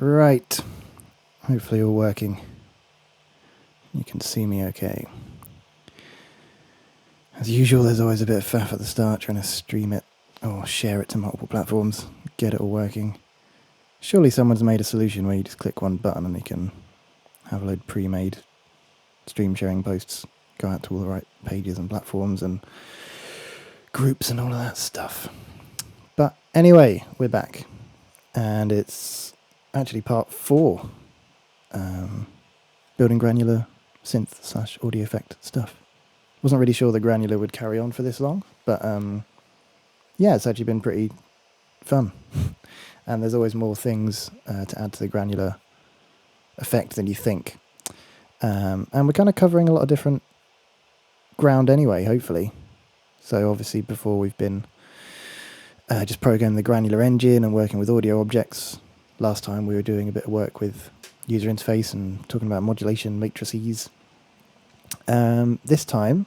Right, hopefully all working. You can see me okay. As usual, there's always a bit of faff at the start trying to stream it or share it to multiple platforms, get it all working. Surely someone's made a solution where you just click one button and you can have a load of pre-made stream sharing posts go out to all the right pages and platforms and groups and all of that stuff. But anyway, we're back, and it's actually part 4, building granular synth / audio effect stuff. Wasn't really sure the granular would carry on for this long, but yeah, it's actually been pretty fun. And there's always more things to add to the granular effect than you think. And we're kind of covering a lot of different ground anyway, hopefully. So obviously before we've been just programming the granular engine and working with audio objects. Last time we were doing a bit of work with user interface and talking about modulation matrices. This time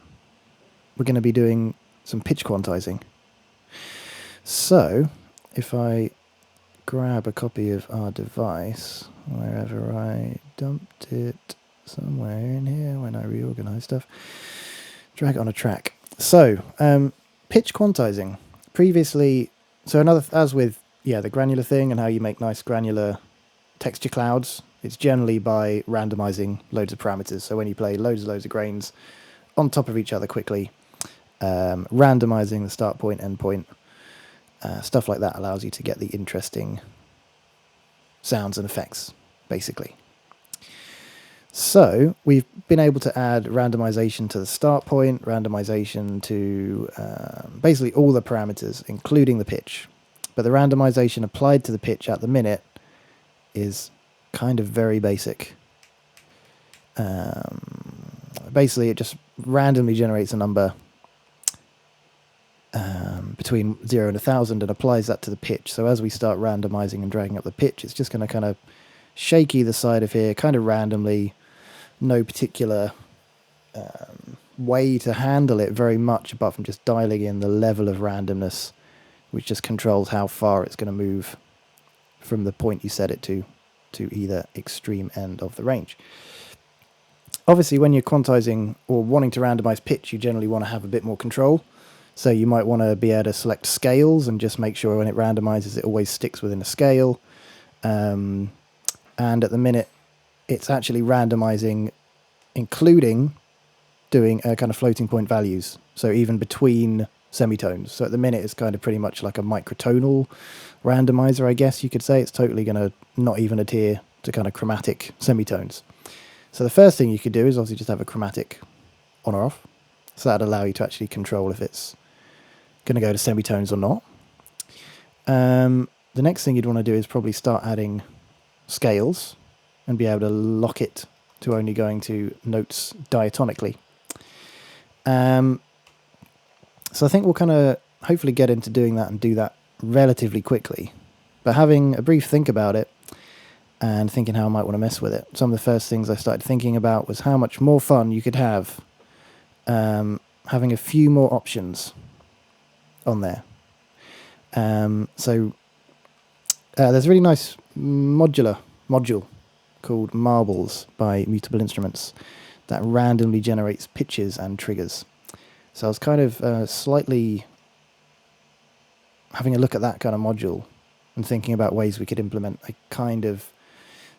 we're going to be doing some pitch quantizing. So if I grab a copy of our device, wherever I dumped it, somewhere in here when I reorganize stuff, drag it on a track. So pitch quantizing. Previously, so as with the granular thing and how you make nice granular texture clouds, it's generally by randomizing loads of parameters. So when you play loads of grains on top of each other quickly, randomizing the start point, end point, stuff like that allows you to get the interesting sounds and effects, basically. So we've been able to add randomization to the start point, randomization to basically all the parameters, including the pitch. But the randomization applied to the pitch at the minute is kind of very basic. Basically, it just randomly generates a number between 0 and 1,000 and applies that to the pitch. So as we start randomizing and dragging up the pitch, it's just going to kind of shake either side of here, kind of randomly. No particular way to handle it very much, apart from just dialing in the level of randomness, which just controls how far it's going to move from the point you set it to either extreme end of the range. Obviously, when you're quantizing or wanting to randomize pitch, you generally want to have a bit more control. So you might want to be able to select scales and just make sure when it randomizes, it always sticks within a scale. And at the minute, it's actually randomizing, including doing kind of floating point values. So even between semitones. So at the minute, it's kind of pretty much like a microtonal randomizer, I guess you could say. It's totally going to not even adhere to kind of chromatic semitones. So the first thing you could do is obviously just have a chromatic on or off. So that'd allow you to actually control if it's going to go to semitones or not. The next thing you'd want to do is probably start adding scales and be able to lock it to only going to notes diatonically. So I think we'll kind of hopefully get into doing that and do that relatively quickly. But having a brief think about it and thinking how I might want to mess with it, some of the first things I started thinking about was how much more fun you could have having a few more options on there. So there's a really nice module called Marbles by Mutable Instruments that randomly generates pitches and triggers. So I was kind of slightly having a look at that kind of module and thinking about ways we could implement a kind of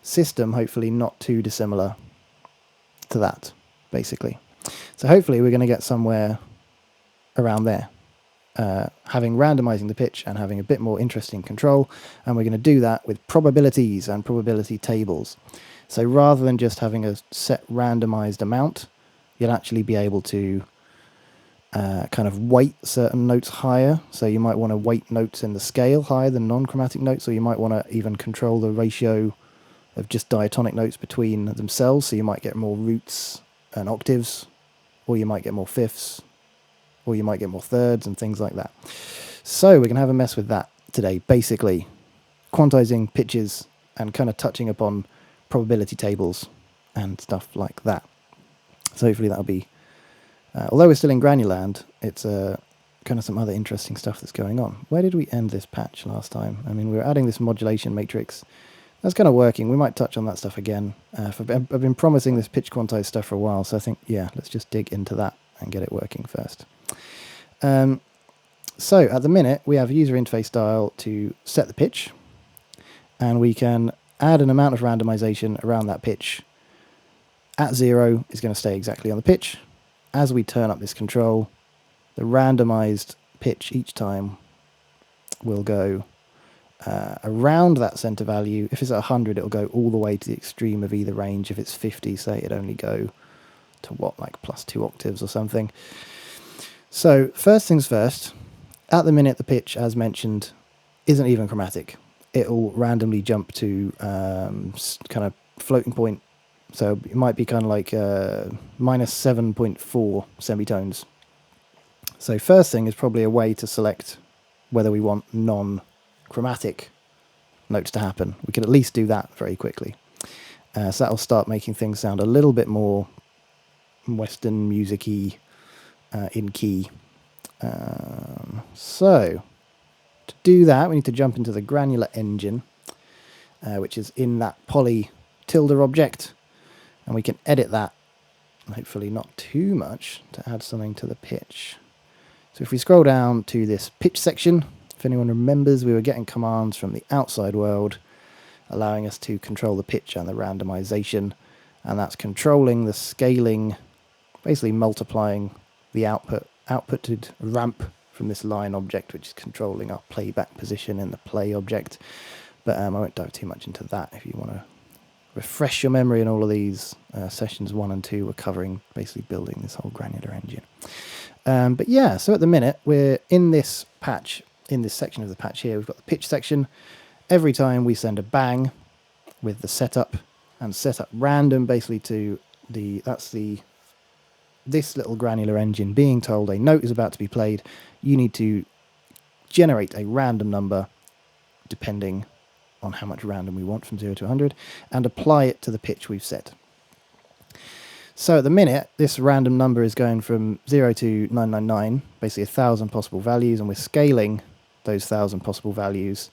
system, hopefully not too dissimilar to that, basically. So hopefully we're going to get somewhere around there, randomizing the pitch and having a bit more interesting control, and we're going to do that with probabilities and probability tables. So rather than just having a set randomized amount, you'll actually be able to kind of weight certain notes higher. So you might want to weight notes in the scale higher than non-chromatic notes, or you might want to even control the ratio of just diatonic notes between themselves. So you might get more roots and octaves, or you might get more fifths, or you might get more thirds and things like that. So we're going to have a mess with that today, basically quantizing pitches and kind of touching upon probability tables and stuff like that. So hopefully that'll be, although we're still in Granuland, it's kind of some other interesting stuff that's going on. Where did we end this patch last time? I mean, we were adding this modulation matrix. that's kind of working. We might touch on that stuff again. I've been promising this pitch quantize stuff for a while, so I think, yeah, let's just dig into that and get it working first. So at the minute, we have user interface style to set the pitch, and we can add an amount of randomization around that pitch. At 0 is going to stay exactly on the pitch. As we turn up this control, the randomized pitch each time will go around that center value. If it's at 100, it'll go all the way to the extreme of either range. If it's 50, say, it'd only go to what, like +2 octaves or something. So first things first, at the minute, the pitch, as mentioned, isn't even chromatic. It'll randomly jump to kind of floating point. So it might be kind of like -7.4 semitones. So first thing is probably a way to select whether we want non-chromatic notes to happen. We could at least do that very quickly. So that'll start making things sound a little bit more Western music-y, in key. So to do that, we need to jump into the Granular engine, which is in that poly tilde object, and we can edit that, hopefully not too much, to add something to the pitch. So if we scroll down to this pitch section, if anyone remembers, we were getting commands from the outside world allowing us to control the pitch and the randomization, and that's controlling the scaling, basically multiplying the outputted ramp from this line object, which is controlling our playback position in the play object. But I won't dive too much into that. If you want to refresh your memory in all of these, sessions 1 and 2 were covering basically building this whole granular engine. But yeah, so at the minute we're in this patch, in this section of the patch here, we've got the pitch section. Every time we send a bang with the setup, and setup random basically to this little granular engine being told a note is about to be played, you need to generate a random number depending on how much random we want from 0 to 100 and apply it to the pitch we've set. So at the minute, this random number is going from 0 to 999, basically 1,000 possible values, and we're scaling those 1,000 possible values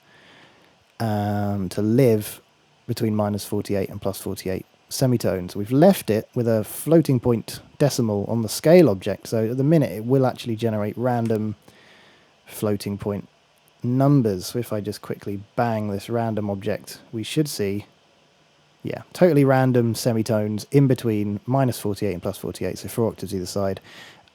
to live between -48 and +48 semitones. We've left it with a floating point decimal on the scale object, so at the minute it will actually generate random floating point numbers. So if I just quickly bang this random object, we should see, yeah, totally random semitones in between -48 and +48, so 4 octaves either side,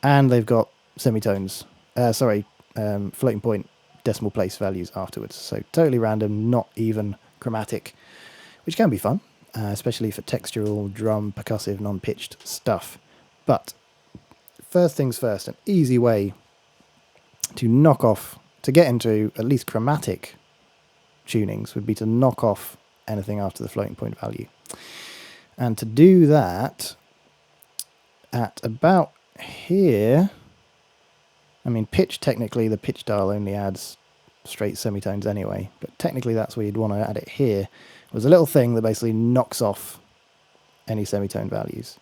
and they've got semitones, floating point decimal place values afterwards. So totally random, not even chromatic, which can be fun. Especially for textural, drum, percussive, non-pitched stuff. But first things first, an easy way to get into at least chromatic tunings would be to knock off anything after the floating point value. And to do that, at about here, I mean, pitch, technically the pitch dial only adds straight semitones anyway, but technically that's where you'd want to add it here. Was a little thing that basically knocks off any semitone values.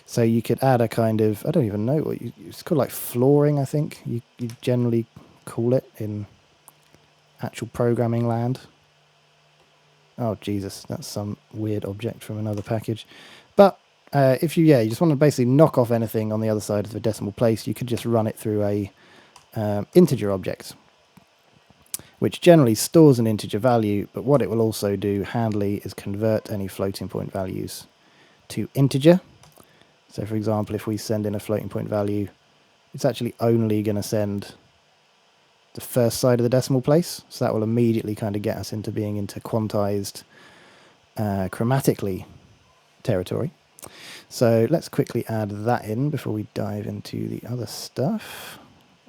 So you could add a kind of, I don't even know what it's called, like flooring, I think you generally call it in actual programming land. Oh Jesus, that's some weird object from another package. But if you just want to basically knock off anything on the other side of the decimal place, you could just run it through a integer object, which generally stores an integer value, but what it will also do handily is convert any floating point values to integer. So for example, if we send in a floating point value, it's actually only going to send the first side of the decimal place, so that will immediately kind of get us into being into quantized chromatically territory. So let's quickly add that in before we dive into the other stuff.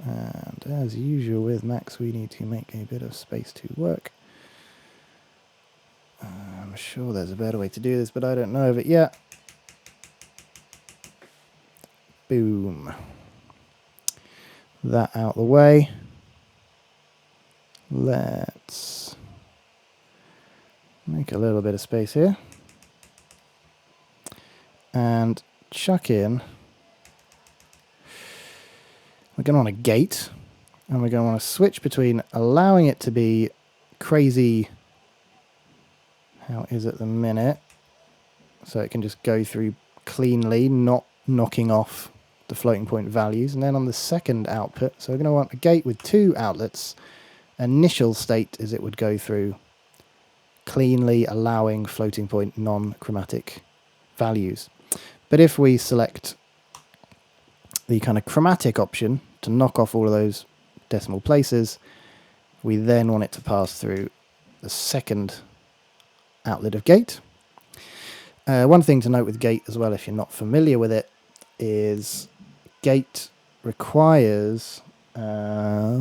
And as usual with Max, we need to make a bit of space to work. I'm sure there's a better way to do this, but I don't know of it yet. Boom. That out the way. Let's make a little bit of space here. And chuck in. We're going to want a gate, and we're going to want to switch between allowing it to be crazy, how it is at the minute. So it can just go through cleanly, not knocking off the floating point values. And then on the second output, so we're going to want a gate with 2 outlets. Initial state is it would go through cleanly, allowing floating point non-chromatic values. But if we select the kind of chromatic option to knock off all of those decimal places, we then want it to pass through the second outlet of gate. One thing to note with gate as well, if you're not familiar with it, is gate requires, so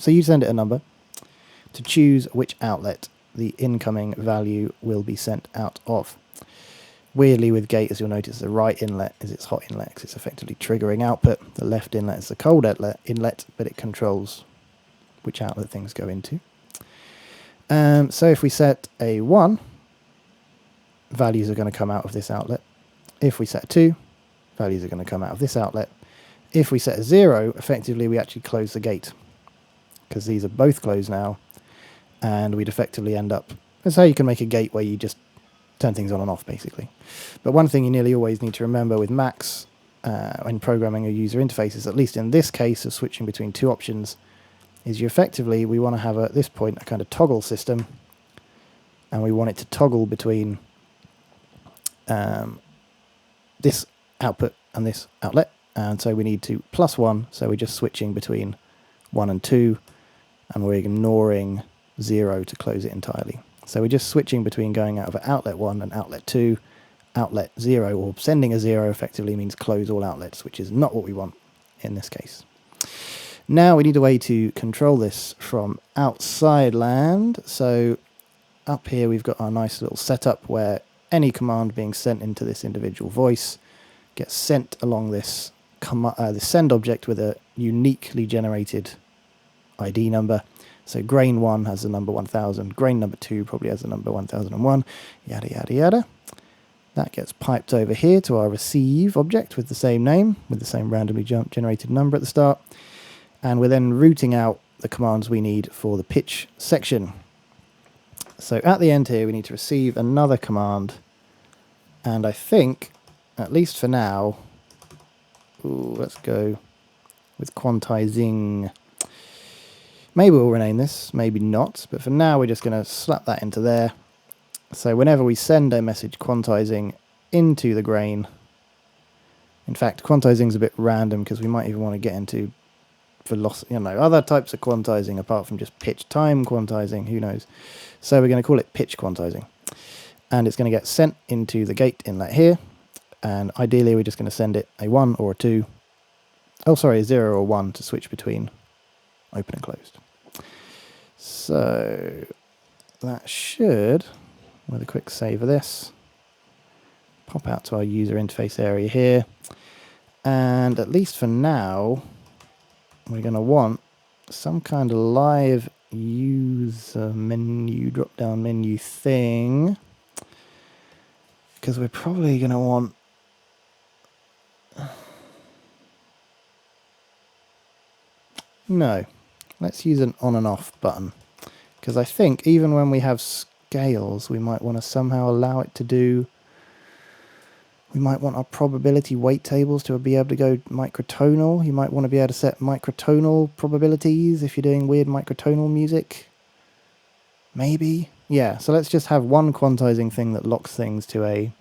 you send it a number to choose which outlet the incoming value will be sent out of. Weirdly with gate, as you'll notice, the right inlet is its hot inlet because it's effectively triggering output. The left inlet is the cold inlet, but it controls which outlet things go into. So if we set a 1, values are going to come out of this outlet. If we set a 2, values are going to come out of this outlet. If we set a 0, effectively we actually close the gate because these are both closed now, and we'd effectively end up... That's how you can make a gate where you just turn things on and off, basically. But one thing you nearly always need to remember with Macs when programming a user interfaces, at least in this case of switching between 2 options, is we want to have at this point a kind of toggle system, and we want it to toggle between this output and this outlet, and so we need to +1, so we're just switching between 1 and 2, and we're ignoring 0 to close it entirely. So we're just switching between going out of outlet 1 and outlet 2. Outlet 0, or sending a 0, effectively means close all outlets, which is not what we want in this case. Now we need a way to control this from outside land. So up here we've got our nice little setup where any command being sent into this individual voice gets sent along this the send object with a uniquely generated ID number. So grain 1 has the number 1000, grain number 2 probably has the number 1001, yada yada yada. That gets piped over here to our receive object with the same name, with the same randomly generated number at the start. And we're then routing out the commands we need for the pitch section. So at the end here we need to receive another command, and I think, at least for now, let's go with quantizing. Maybe we'll rename this, maybe not, but for now we're just going to slap that into there. So whenever we send a message quantizing into the grain, in fact quantizing is a bit random because we might even want to get into velocity, other types of quantizing apart from just pitch time quantizing, who knows. So we're going to call it pitch quantizing, and it's going to get sent into the gate inlet here, and ideally we're just going to send it a 1 or a 2, a 0 or 1 to switch between open and closed. So that should, with a quick save of this, pop out to our user interface area here, and at least for now we're going to want some kind of live user menu, drop down menu thing, because we're probably going to want let's use an on and off button, because I think even when we have scales we might want to somehow allow it to do, we might want our probability weight tables to be able to go microtonal. You might want to be able to set microtonal probabilities if you're doing weird microtonal music. Maybe. Yeah, so let's just have one quantizing thing that locks things to a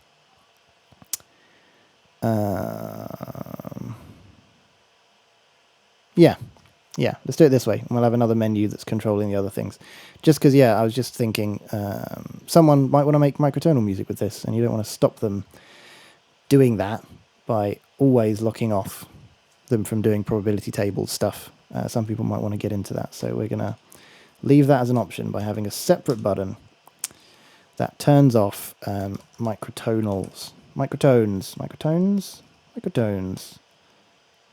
yeah, let's do it this way, and we'll have another menu that's controlling the other things. Just because, I was just thinking someone might want to make microtonal music with this, and you don't want to stop them doing that by always locking off them from doing probability table stuff. Some people might want to get into that, so we're going to leave that as an option by having a separate button that turns off microtones.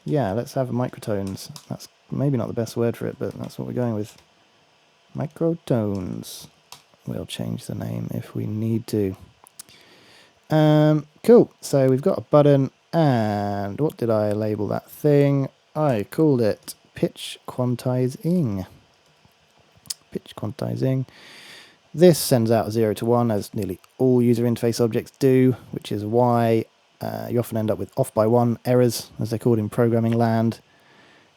Yeah, let's have microtones. That's maybe not the best word for it, but that's what we're going with. Microtones. We'll change the name if we need to. Cool, so we've got a button, and what did I label that thing? I called it pitch quantizing. Pitch quantizing. This sends out 0 to 1, as nearly all user interface objects do, which is why you often end up with off by 1 errors, as they're called in programming land,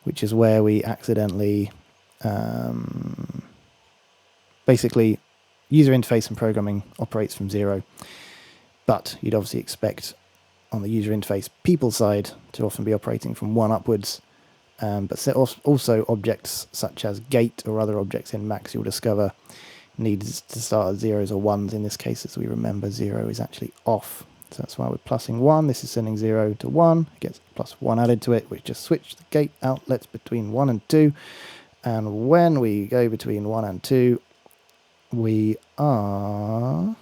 which is where we accidentally basically user interface and programming operates from 0, but you'd obviously expect on the user interface people side to often be operating from 1 upwards, but also objects such as gate or other objects in Max you'll discover needs to start at 0s or 1s. In this case, as we remember, 0 is actually off, so that's why we're plussing 1. This is sending 0 to 1, it gets plus 1 added to it, which just switch the gate outlets between 1 and 2, and when we go between 1 and 2 we are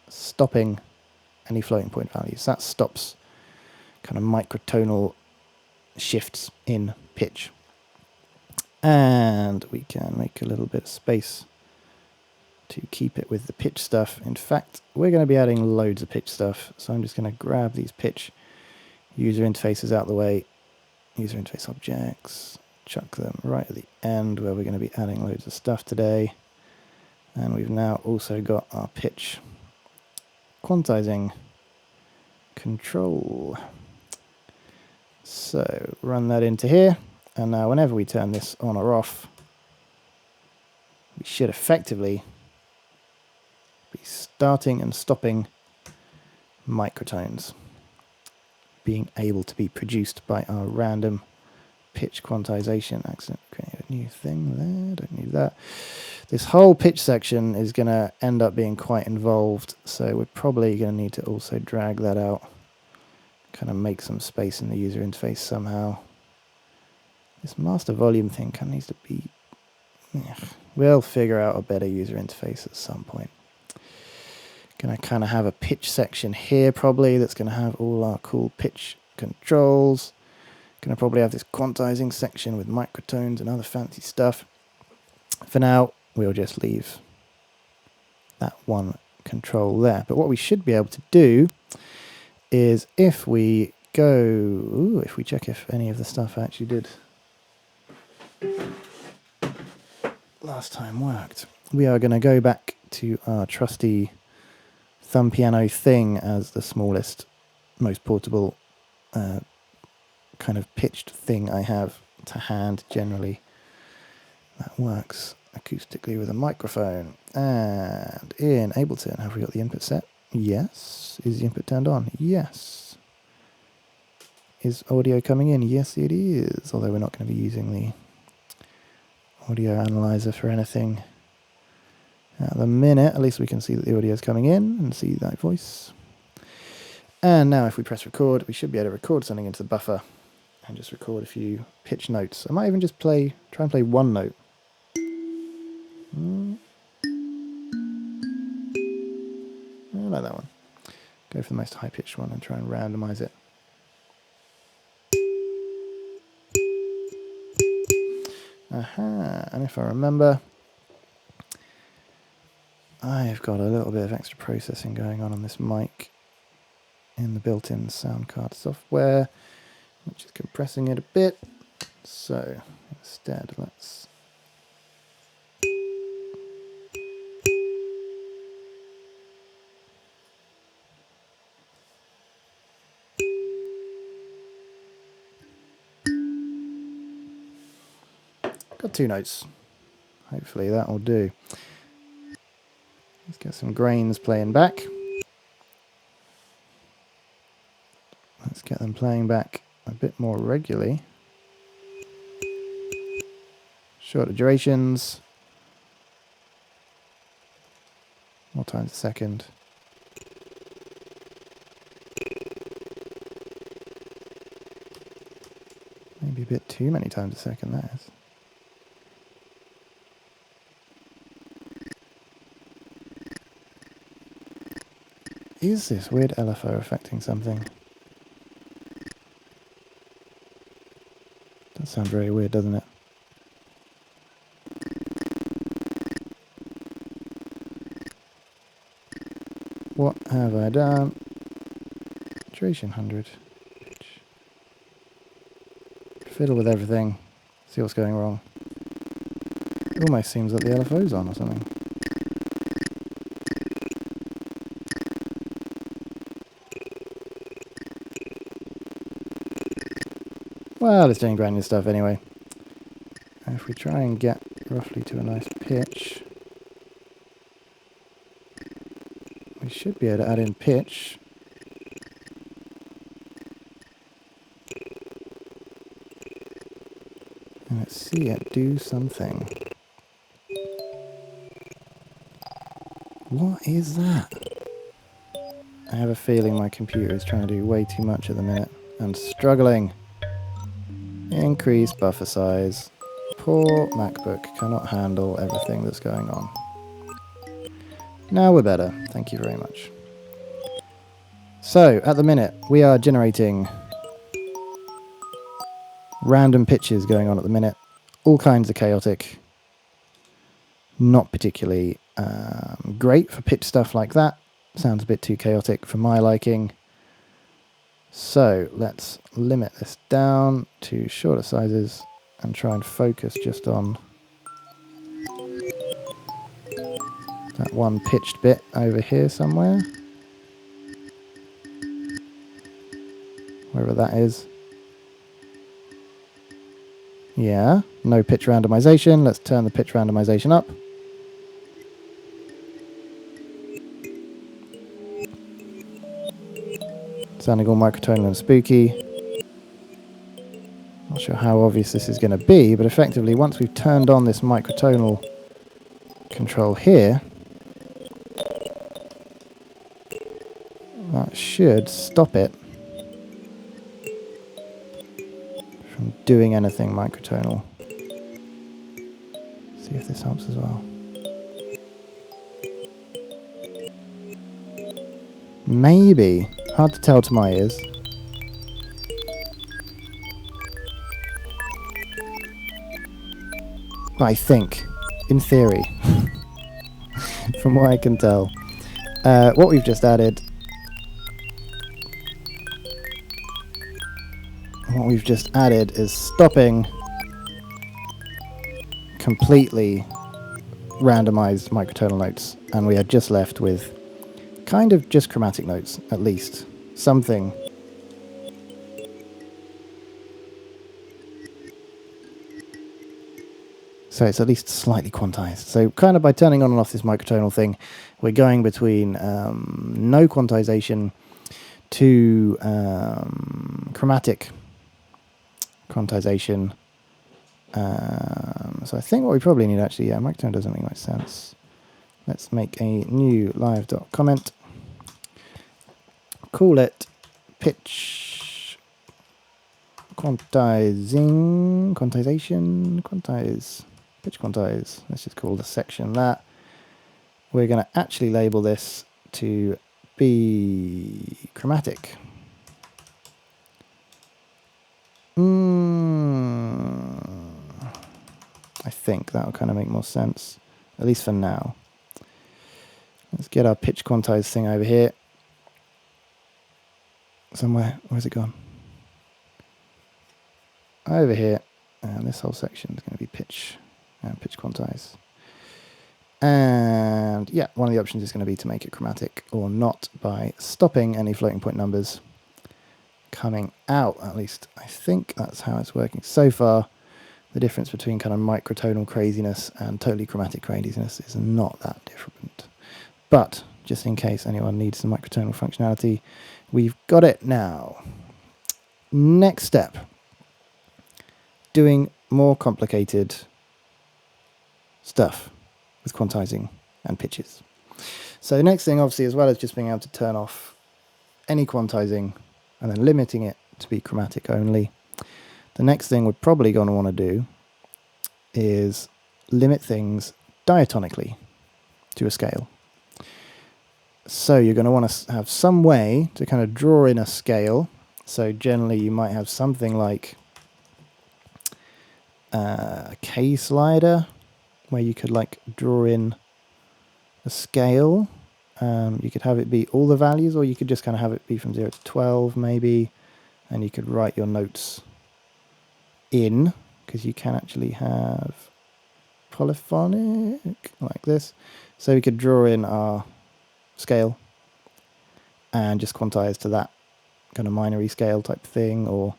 stopping any floating point values. That stops kind of microtonal shifts in pitch. And we can make a little bit of space to keep it with the pitch stuff. In fact, we're going to be adding loads of pitch stuff, so I'm just going to grab these pitch user interfaces out of the way, user interface objects, chuck them right at the end where we're going to be adding loads of stuff today. And we've now also got our pitch quantizing control. So run that into here, and now whenever we turn this on or off, we should effectively be starting and stopping microtones being able to be produced by our random pitch quantization. Accidentally create a new thing there, don't need that. This whole pitch section is going to end up being quite involved, so we're probably going to need to also drag that out, kind of make some space in the user interface somehow. This master volume thing kind of needs to be... we'll figure out a better user interface at some point. Going to kind of have a pitch section here probably that's going to have all our cool pitch controls. Going to probably have this quantizing section with microtones and other fancy stuff. For now, we'll just leave that one control there. But what we should be able to do is if we go, if we check if any of the stuff I actually did last time worked, we are going to go back to our trusty thumb piano thing as the smallest, most portable kind of pitched thing I have to hand generally. That works acoustically with a microphone. And in Ableton, have we got the input set? Yes. Is the input turned on? Yes. Is audio coming in? Yes, it is. Although we're not going to be using the audio analyzer for anything at the minute. At least we can see that the audio is coming in and see that voice. And now if we press record, we should be able to record something into the buffer and just record a few pitch notes. I might even just try and play one note. I like that one. Go for the most high-pitched one and try and randomize it. Aha, and if I remember, I've got a little bit of extra processing going on this mic in the built-in sound card software, which is compressing it a bit. So instead, let's got 2 notes. Hopefully that will do. Let's get some grains playing back. Let's get them playing back a bit more regularly. Shorter durations. More times a second. Maybe a bit too many times a second, that is. Is this weird LFO affecting something? That sounds very weird, doesn't it? What have I done? Duration 100. Fiddle with everything. See what's going wrong. It almost seems that the LFO's on or something. Well, it's doing granular stuff anyway. And if we try and get roughly to a nice pitch, we should be able to add in pitch. And let's see it do something. What is that? I have a feeling my computer is trying to do way too much at the minute and struggling. Increase buffer size. Poor MacBook cannot handle everything that's going on. Now we're better. Thank you very much. So, at the minute, we are generating random pitches going on at the minute. All kinds of chaotic. Not particularly great for pitch stuff like that. Sounds a bit too chaotic for my liking. So let's limit this down to shorter sizes and try and focus just on that one pitched bit over here somewhere. Wherever that is. Yeah, no pitch randomization. Let's turn the pitch randomization up. Sounding all microtonal and spooky. Not sure how obvious this is going to be, but effectively once we've turned on this microtonal control here, that should stop it from doing anything microtonal. See if this helps as well. Maybe. Hard to tell to my ears. But I think, in theory, from what I can tell, what we've just added, is stopping completely randomized microtonal notes, and we are just left with kind of just chromatic notes, at least. Something. So it's at least slightly quantized. So kind of by turning on and off this microtonal thing, we're going between no quantization to chromatic quantization. So I think what we probably need actually, yeah, microtonal doesn't make much sense. Let's make a new live.comment. Call it pitch quantization, pitch quantize. Let's just call the section that. We're going to actually label this to be chromatic. I think that'll kind of make more sense, at least for now. Let's get our pitch quantize thing over here. Somewhere. Where's it gone? Over here. And this whole section is going to be pitch and pitch quantize. And yeah, one of the options is going to be to make it chromatic or not by stopping any floating point numbers coming out. At least I think that's how it's working so far. The difference between kind of microtonal craziness and totally chromatic craziness is not that different. But just in case anyone needs the microtonal functionality, we've got it now. Next step, doing more complicated stuff with quantizing and pitches. So the next thing, obviously, as well as just being able to turn off any quantizing and then limiting it to be chromatic only, the next thing we're probably going to want to do is limit things diatonically to a scale. So you're going to want to have some way to kind of draw in a scale. So generally you might have something like a K slider where you could like draw in a scale. You could have it be all the values, or you could just kind of have it be from 0 to 12 maybe, and you could write your notes in, because you can actually have polyphonic like this. So we could draw in our scale and just quantize to that kind of binary scale type thing, or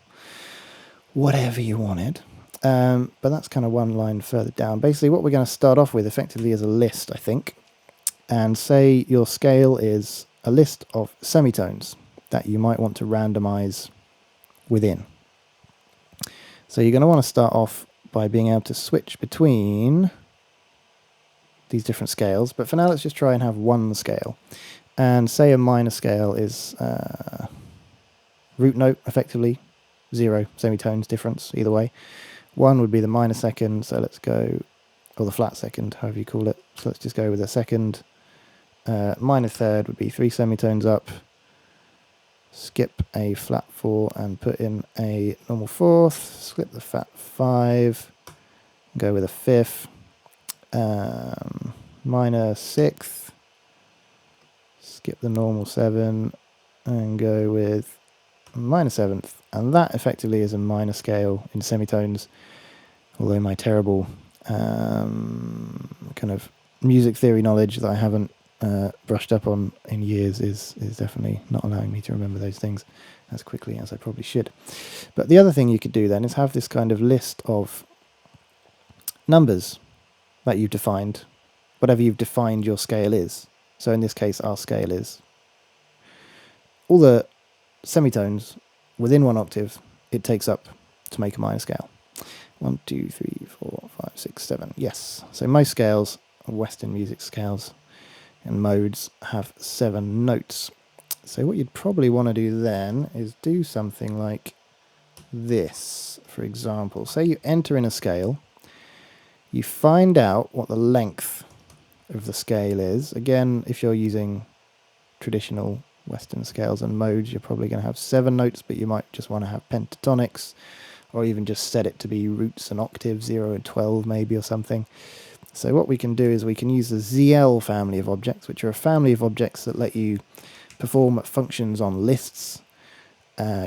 whatever you wanted. But that's kind of one line further down. Basically, what we're going to start off with effectively is a list, I think. And say your scale is a list of semitones that you might want to randomize within. So you're going to want to start off by being able to switch between these different scales. But for now, let's just try and have one scale. And say a minor scale is root note, effectively, 0 semitones difference, either way. 1 would be the minor second, so let's go, or the flat second, however you call it. So let's just go with a second. Minor third would be 3 semitones up. Skip a flat 4 and put in a normal fourth. Skip the flat 5. Go with a fifth. Minor sixth. Skip the normal 7 and go with minor 7th. And that effectively is a minor scale in semitones. Although my terrible kind of music theory knowledge that I haven't brushed up on in years is definitely not allowing me to remember those things as quickly as I probably should. But the other thing you could do then is have this kind of list of numbers that you've defined, whatever you've defined your scale is. So in this case, our scale is all the semitones within 1 octave it takes up to make a minor scale. 1, 2, 3, 4, 5, 6, 7. Yes. So most scales, Western music scales and modes, have 7 notes. So what you'd probably want to do then is do something like this, for example. Say you enter in a scale, you find out what the length of the scale is. Again, if you're using traditional Western scales and modes, you're probably going to have 7 notes, but you might just want to have pentatonics, or even just set it to be roots and octaves, 0 and 12 maybe, or something. So what we can do is we can use the ZL family of objects, which are a family of objects that let you perform functions on lists,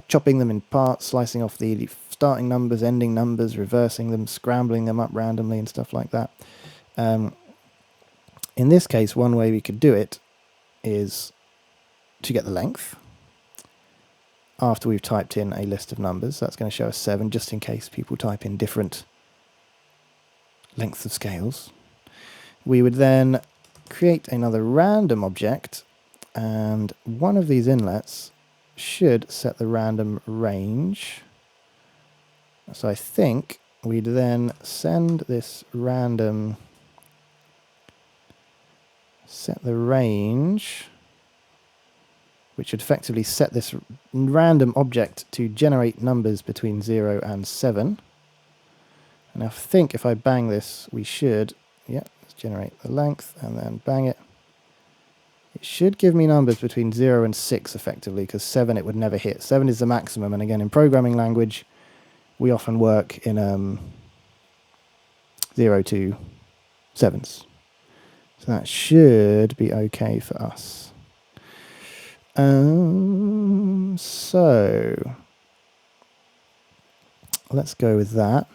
chopping them in parts, slicing off the starting numbers, ending numbers, reversing them, scrambling them up randomly and stuff like that. In this case, one way we could do it is to get the length after we've typed in a list of numbers. That's going to show us 7, just in case people type in different lengths of scales. We would then create another random object, and one of these inlets should set the random range. So I think we'd then send this random, set the range, which would effectively set this random object to generate numbers between 0 and 7. And I think if I bang this, we should, let's generate the length and then bang it. It should give me numbers between 0 and 6 effectively, because 7 it would never hit. 7 is the maximum, and again, in programming language, we often work in 0 to 7s. So that should be okay for us. So let's go with that.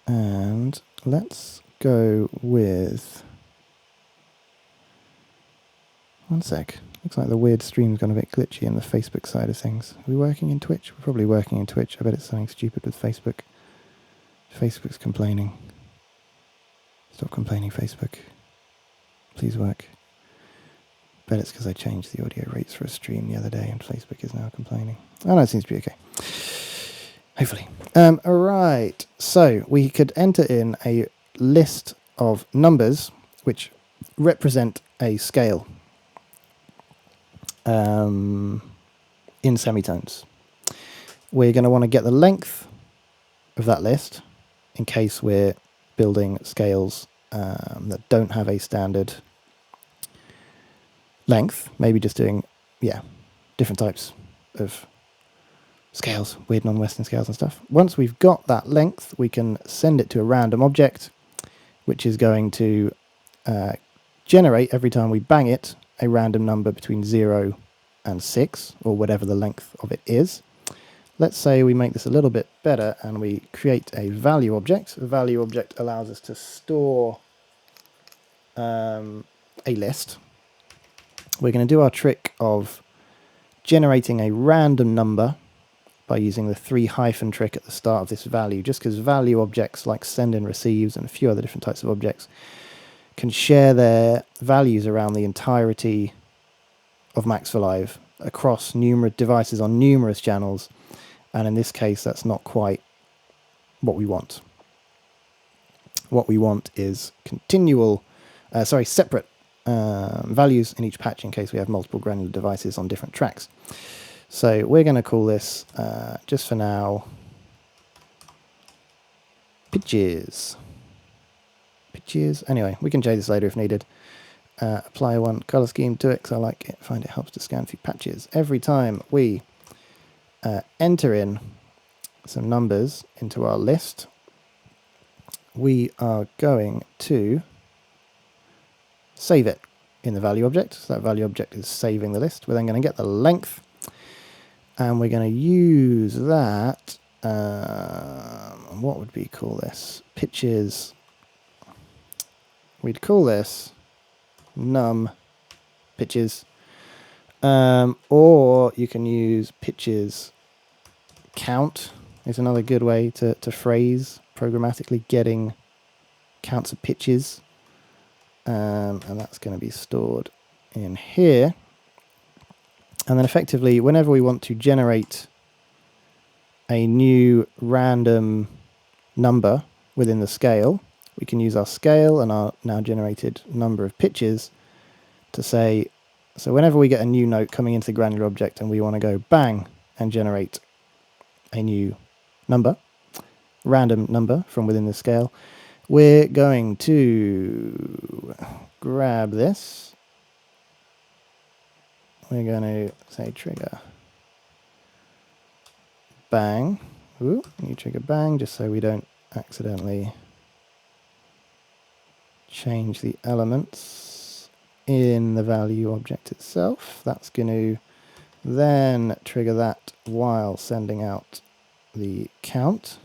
And let's go with... One sec. Looks like the weird stream's gone a bit glitchy in the Facebook side of things. Are we working in Twitch? We're probably working in Twitch. I bet it's something stupid with Facebook. Facebook's complaining. Stop complaining, Facebook. Please work. Bet it's because I changed the audio rates for a stream the other day and Facebook is now complaining. Oh no, it seems to be okay. Hopefully. Alright, so we could enter in a list of numbers which represent a scale in semitones. We're going to want to get the length of that list in case we're building scales that don't have a standard length, maybe just doing, different types of scales, weird non-Western scales and stuff. Once we've got that length, we can send it to a random object, which is going to generate, every time we bang it, a random number between 0 and 6, or whatever the length of it is. Let's say we make this a little bit better and we create a value object. A value object allows us to store a list. We're going to do our trick of generating a random number by using the 3 hyphen trick at the start of this value, just because value objects like send and receives and a few other different types of objects can share their values around the entirety of Max for Live across numerous devices on numerous channels, and in this case that's not quite what we want. What we want is separate values in each patch in case we have multiple granular devices on different tracks. So we're going to call this, just for now, pitches. Pitches. Anyway, we can change this later if needed. Apply one color scheme to it because I like it. Find it helps to scan through patches. Every time we enter in some numbers into our list, we are going to save it in the value object. So that value object is saving the list. We're then going to get the length, and we're going to use that. What would we call this? Pitches. We'd call this num pitches, or you can use pitches count. Is another good way to phrase programmatically getting counts of pitches, and that's going to be stored in here. And then effectively, whenever we want to generate a new random number within the scale, we can use our scale and our now generated number of pitches to say, so whenever we get a new note coming into the granular object and we want to go bang and generate a new number, random number from within the scale, we're going to grab this. We're going to say trigger bang. Ooh, new trigger bang, just so we don't accidentally change the elements in the value object itself. That's going to then trigger that while sending out the count.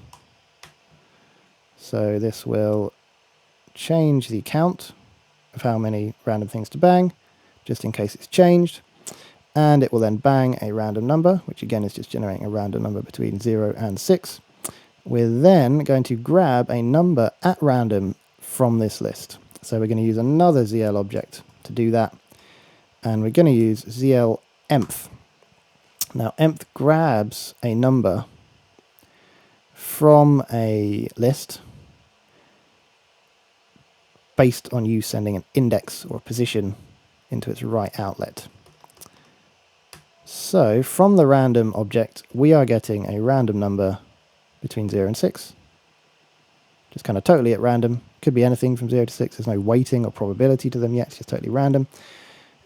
So this will change the count of how many random things to bang, just in case it's changed. And it will then bang a random number, which again is just generating a random number between 0 and 6. We're then going to grab a number at random from this list. So we're going to use another ZL object to do that. And we're going to use ZL emp. Now emp grabs a number from a list based on you sending an index or a position into its right outlet. So from the random object, we are getting a random number between 0 and 6. Just kind of totally at random. Could be anything from 0 to 6. There's no weighting or probability to them yet. It's just totally random.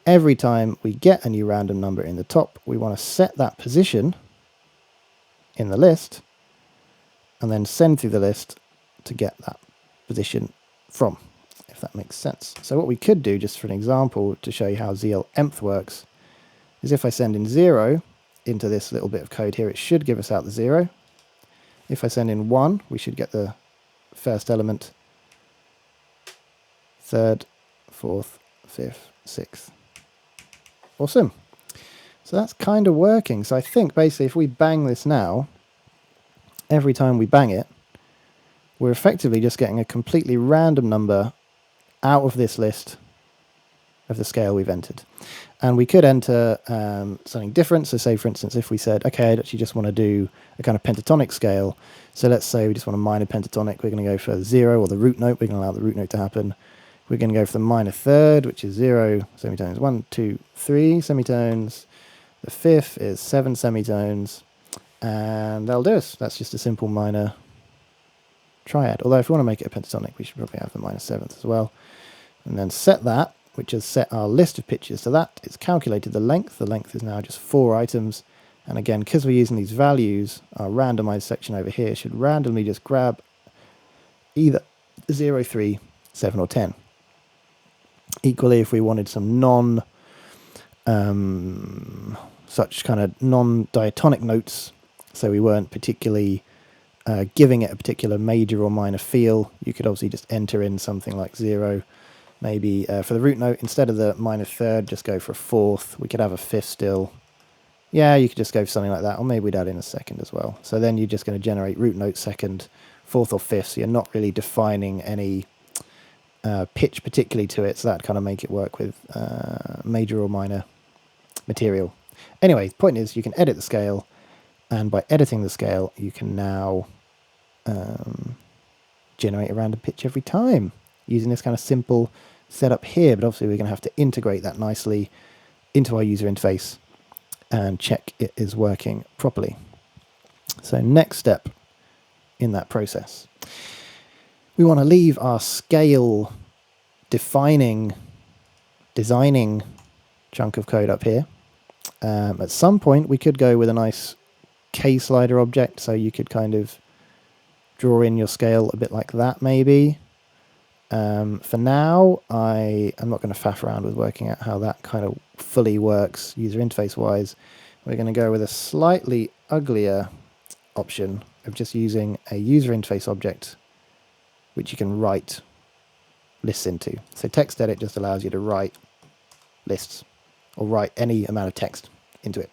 Every time we get a new random number in the top, we want to set that position in the list and then send through the list to get that position from, if that makes sense. So what we could do, just for an example, to show you how ZL emp works, is if I send in 0 into this little bit of code here, it should give us out the 0. If I send in 1, we should get the first element, third, fourth, fifth, sixth. Awesome. So that's kind of working. So I think basically if we bang this now, every time we bang it, we're effectively just getting a completely random number out of this list of the scale we've entered. And we could enter something different. So say, for instance, if we said, okay, I actually just want to do a kind of pentatonic scale. So let's say we just want a minor pentatonic. We're going to go for 0 or the root note. We're going to allow the root note to happen. We're going to go for the minor third, which is 0 semitones, 1, 2, 3 semitones. The fifth is 7 semitones. And that'll do us. That's just a simple minor triad. Although if we want to make it a pentatonic, we should probably have the minor seventh as well. And then set that, which has set our list of pitches to that. It's calculated the length. The length is now just 4 items. And again, because we're using these values, our randomized section over here should randomly just grab either 0, 3, 7, or 10. Equally, if we wanted some such kind of non-diatonic notes, so we weren't particularly giving it a particular major or minor feel, you could obviously just enter in something like 0. Maybe for the root note, instead of the minor third, just go for a fourth. We could have a fifth still, Yeah, you could just go for something like that, or maybe we'd add in a second as well. So then you're just going to generate root note second, fourth or fifth, so you're not really defining any pitch particularly to it, so that kind of make it work with major or minor material. Anyway, the point is you can edit the scale, and by editing the scale you can now generate a random pitch every time using this kind of simple setup here, but obviously we're going to have to integrate that nicely into our user interface and check it is working properly. So next step in that process, we want to leave our scale designing chunk of code up here. At some point we could go with a nice K slider object, so you could kind of draw in your scale a bit like that maybe. For now, I am not going to faff around with working out how that kind of fully works user interface wise. We're going to go with a slightly uglier option of just using a user interface object which you can write lists into. So text edit just allows you to write lists or write any amount of text into it.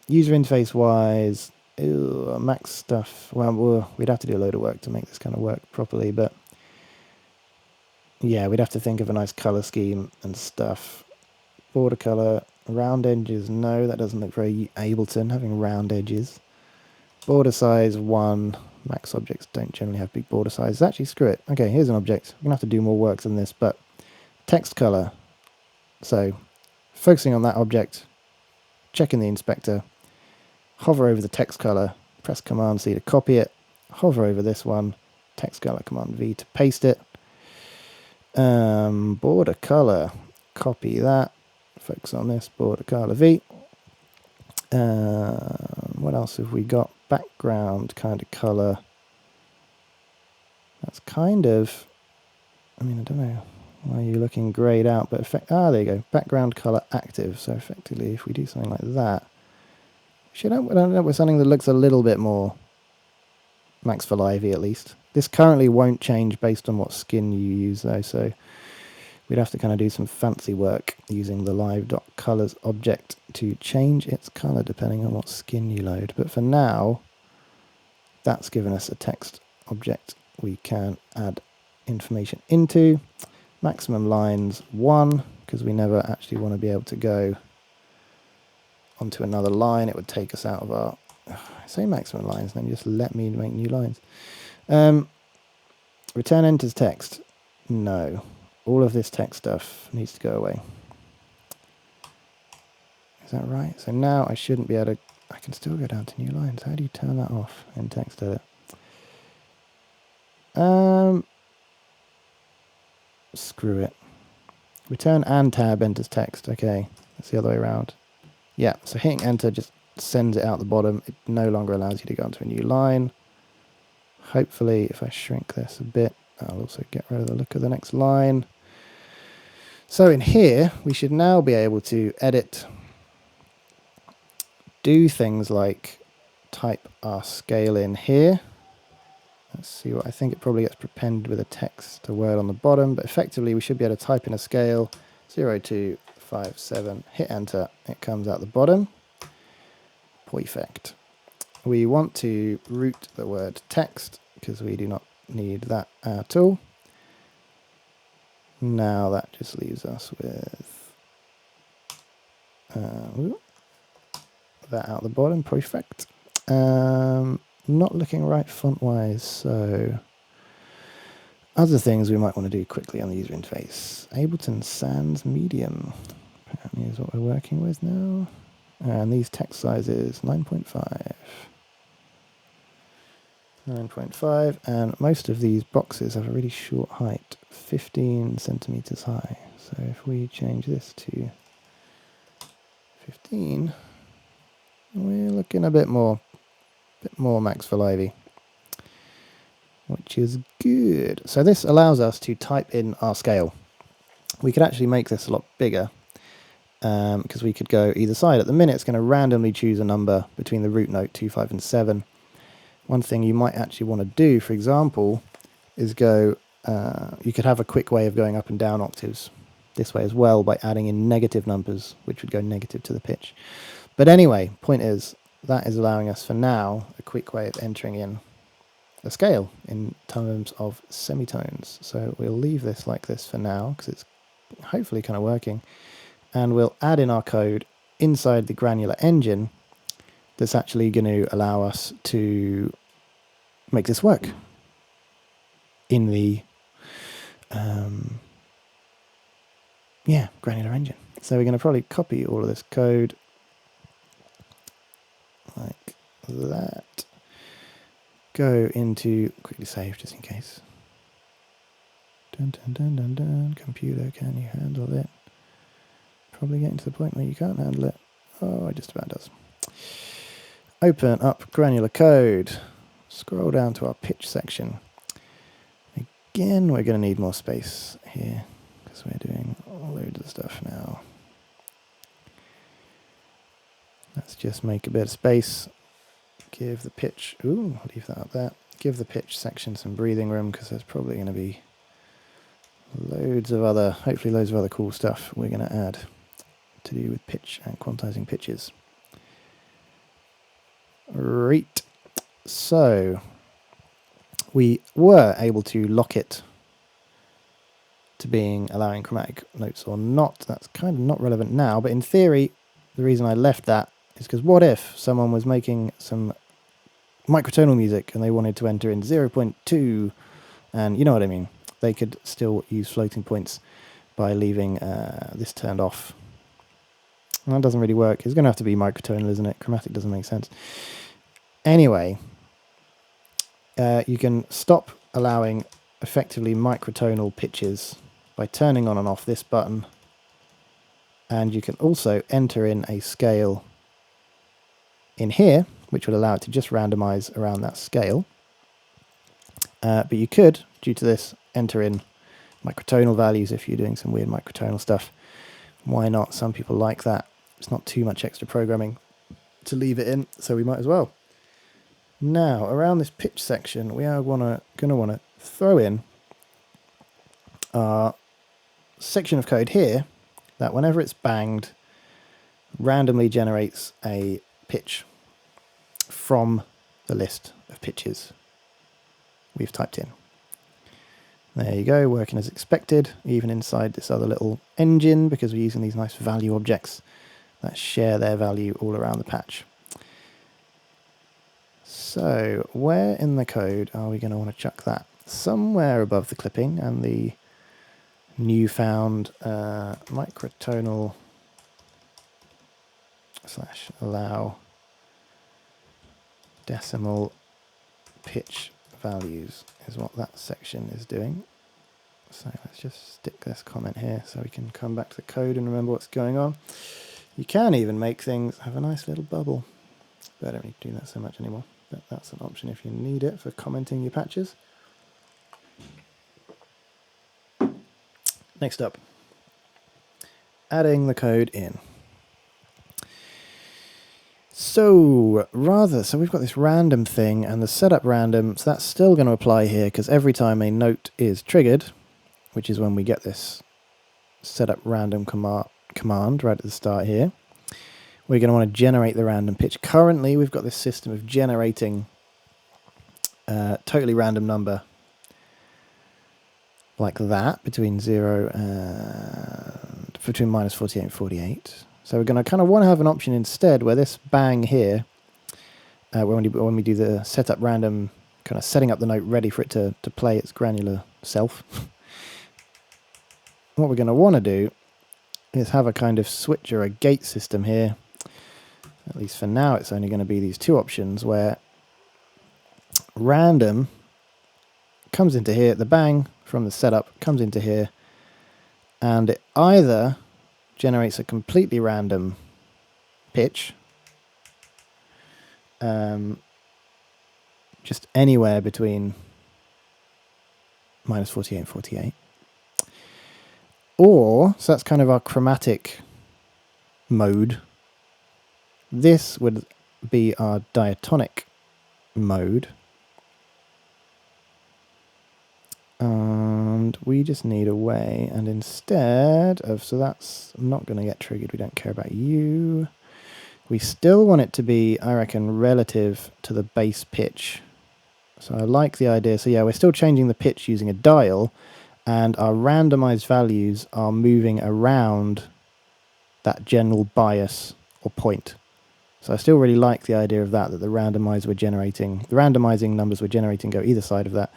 User interface wise, max stuff, well, we'd have to do a load of work to make this kind of work properly, but yeah, we'd have to think of a nice color scheme and stuff. Border color, round edges, no, that doesn't look very Ableton, having round edges. Border size 1, max objects don't generally have big border sizes. Actually, screw it. Okay, here's an object. We're going to have to do more work than this, but text color. So, focusing on that object, checking the inspector, hover over the text color, press Command C to copy it, hover over this one, text color, Command V to paste it. Border color, copy that, focus on this, border color V. What else have we got? Background kind of color. That's kind of, I mean, I don't know why you're looking grayed out, but there you go, background color active. So effectively, if we do something like that, should I end up with something that looks a little bit more Max for Lively at least. This currently won't change based on what skin you use though, so we'd have to kind of do some fancy work using the live.colors object to change its color depending on what skin you load. But for now, that's given us a text object we can add information into. Maximum lines 1, because we never actually want to be able to go onto another line. It would take us out of our, I say maximum lines, then just let me make new lines. Return enters text. No. All of this text stuff needs to go away. Is that right? So now I shouldn't be able to, I can still go down to new lines. How do you turn that off in text edit? Screw it. Return and tab enters text. Okay, that's the other way around. Yeah, so hitting enter just sends it out the bottom. It no longer allows you to go onto a new line. Hopefully, if I shrink this a bit, I'll also get rid of the look of the next line. So in here, we should now be able to edit, do things like type our scale in here. Let's see what I think it probably gets prepended with a text, a word on the bottom, but effectively we should be able to type in a scale 0257, hit enter, it comes out the bottom. Perfect. We want to root the word text because we do not need that at all. Now that just leaves us with that out the bottom. Perfect. Not looking right font wise, so other things we might want to do quickly on the user interface. Ableton Sans Medium apparently is what we're working with now. And these text sizes 9.5. 9.5, and most of these boxes have a really short height, 15 centimeters high. So if we change this to 15, we're looking a bit more Max for Lively, which is good. So this allows us to type in our scale. We could actually make this a lot bigger because we could go either side. At the minute, it's going to randomly choose a number between the root note 2, 5, and 7. One thing you might actually want to do, for example, is go, you could have a quick way of going up and down octaves this way as well by adding in negative numbers, which would go negative to the pitch. But anyway, point is, that is allowing us for now a quick way of entering in a scale in terms of semitones. So we'll leave this like this for now because it's hopefully kind of working, and we'll add in our code inside the granular engine that's actually going to allow us to make this work in the granular engine. So we're going to probably copy all of this code like that, go into, quickly save just in case. Dun, dun, dun, dun, dun. Computer, can you handle it? Probably getting to the point where you can't handle it. Oh, it just about does. Open up granular code. Scroll down to our pitch section. Again, we're going to need more space here because we're doing loads of stuff now. Let's just make a bit of space. Give the pitch, ooh, I'll leave that up there. Give the pitch section some breathing room because there's probably going to be hopefully loads of other cool stuff we're going to add to do with pitch and quantizing pitches. Right. So we were able to lock it to being allowing chromatic notes or not. That's kind of not relevant now, but in theory, the reason I left that is because what if someone was making some microtonal music and they wanted to enter in 0.2, and you know what I mean? They could still use floating points by leaving this turned off. And that doesn't really work. It's going to have to be microtonal, isn't it? Chromatic doesn't make sense. Anyway, you can stop allowing effectively microtonal pitches by turning on and off this button, and you can also enter in a scale in here, which will allow it to just randomize around that scale. But you could, due to this, enter in microtonal values if you're doing some weird microtonal stuff. Why not? Some people like that. It's not too much extra programming to leave it in, so we might as well. Now, around this pitch section, we are going to want to throw in our section of code here that whenever it's banged, randomly generates a pitch from the list of pitches we've typed in. There you go, working as expected, even inside this other little engine, because we're using these nice value objects that share their value all around the patch. So, where in the code are we going to want to chuck that? Somewhere above the clipping and the newfound microtonal / allow decimal pitch values is what that section is doing. So let's just stick this comment here so we can come back to the code and remember what's going on. You can even make things have a nice little bubble, but I don't need to do that so much anymore. But that's an option if you need it for commenting your patches. Next up, adding the code in. So we've got this random thing and the setup random, so that's still going to apply here because every time a note is triggered, which is when we get this setup random command right at the start here, we're going to want to generate the random pitch. Currently, we've got this system of generating a totally random number like that between between minus 48 and 48. So we're going to kind of want to have an option instead where this bang here, when we do the setup random, kind of setting up the note ready for it to play its granular self. What we're going to want to do is have a kind of switch or a gate system here. At least for now, it's only going to be these two options where random comes into here, the bang from the setup comes into here, and it either generates a completely random pitch, just anywhere between minus 48 and 48. Or, so that's kind of our chromatic mode. This would be our diatonic mode. And And we just need a way, and instead of, so that's not going to get triggered, we don't care about you. We still want it to be, I reckon, relative to the bass pitch. So I like the idea. So yeah, we're still changing the pitch using a dial, and our randomized values are moving around that general bias or point. So I still really like the idea of that the randomizing numbers we're generating go either side of that.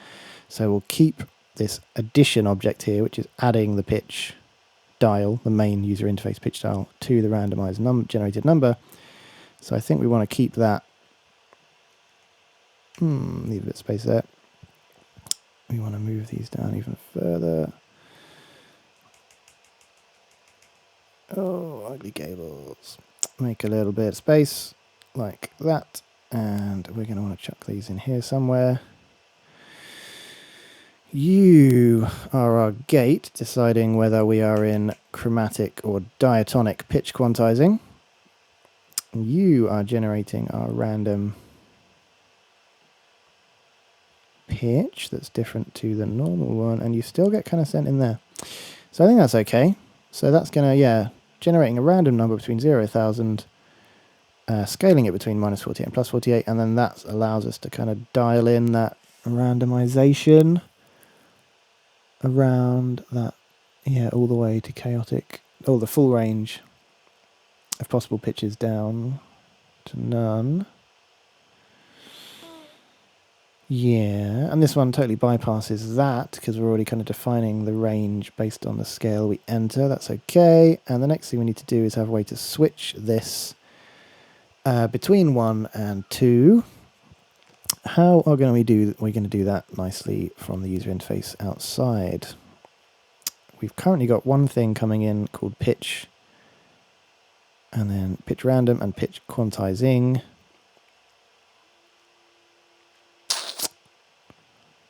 So we'll keep this addition object here, which is adding the pitch dial, the main user interface pitch dial, to the randomized generated number. So I think we want to keep that. Leave a bit of space there. We want to move these down even further. Oh, ugly cables. Make a little bit of space like that, and we're going to want to chuck these in here somewhere. You are our gate, deciding whether we are in chromatic or diatonic pitch quantizing. You are generating our random pitch that's different to the normal one, and you still get kind of sent in there. So I think that's okay. So that's going to, yeah, generating a random number between 0 and 1,000, scaling it between -48 and +48, and then that allows us to kind of dial in that randomization around that, yeah, all the way to chaotic, the full range of possible pitches down to none. Yeah, and this one totally bypasses that because we're already kind of defining the range based on the scale we enter. That's okay. And the next thing we need to do is have a way to switch this between 1 and 2. How are we're going to do that nicely from the user interface outside? We've currently got one thing coming in called pitch, and then pitch random and pitch quantizing.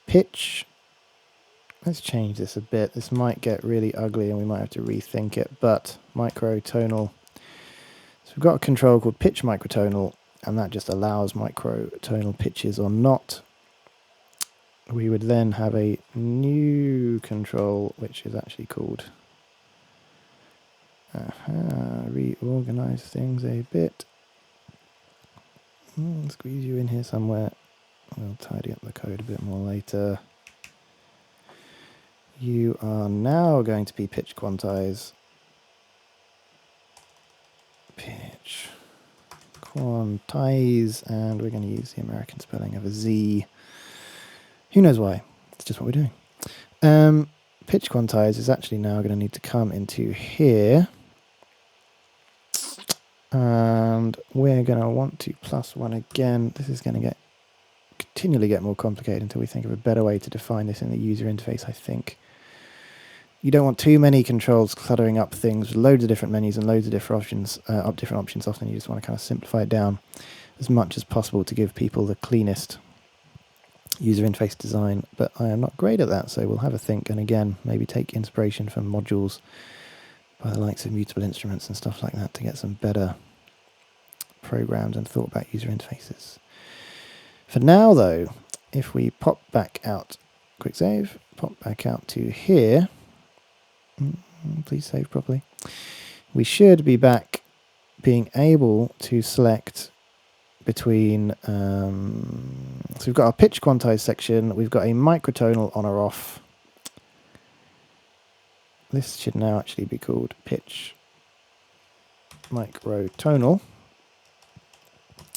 Pitch, let's change this a bit. This might get really ugly and we might have to rethink it, but microtonal. So we've got a control called pitch microtonal, and that just allows microtonal pitches or not. We would then have a new control, which is actually called reorganize things a bit. Squeeze you in here somewhere. We'll tidy up the code a bit more later. You are now going to be pitch quantize. Pitch quantize, and we're going to use the American spelling of a Z. Who knows why? It's just what we're doing. Pitch quantize is actually now going to need to come into here. And we're going to want to +1 again. This is going to continually get more complicated until we think of a better way to define this in the user interface, I think. You don't want too many controls cluttering up things, loads of different menus and loads of different options. Often you just want to kind of simplify it down as much as possible to give people the cleanest user interface design. But I am not great at that, so we'll have a think, and again, maybe take inspiration from modules by the likes of Mutable Instruments and stuff like that to get some better programs and thought about user interfaces. For now, though, if we pop back out, quick save, pop back out to here, please save properly, we should be back being able to select between, so we've got our pitch quantize section, we've got a microtonal on or off. This should now actually be called pitch microtonal.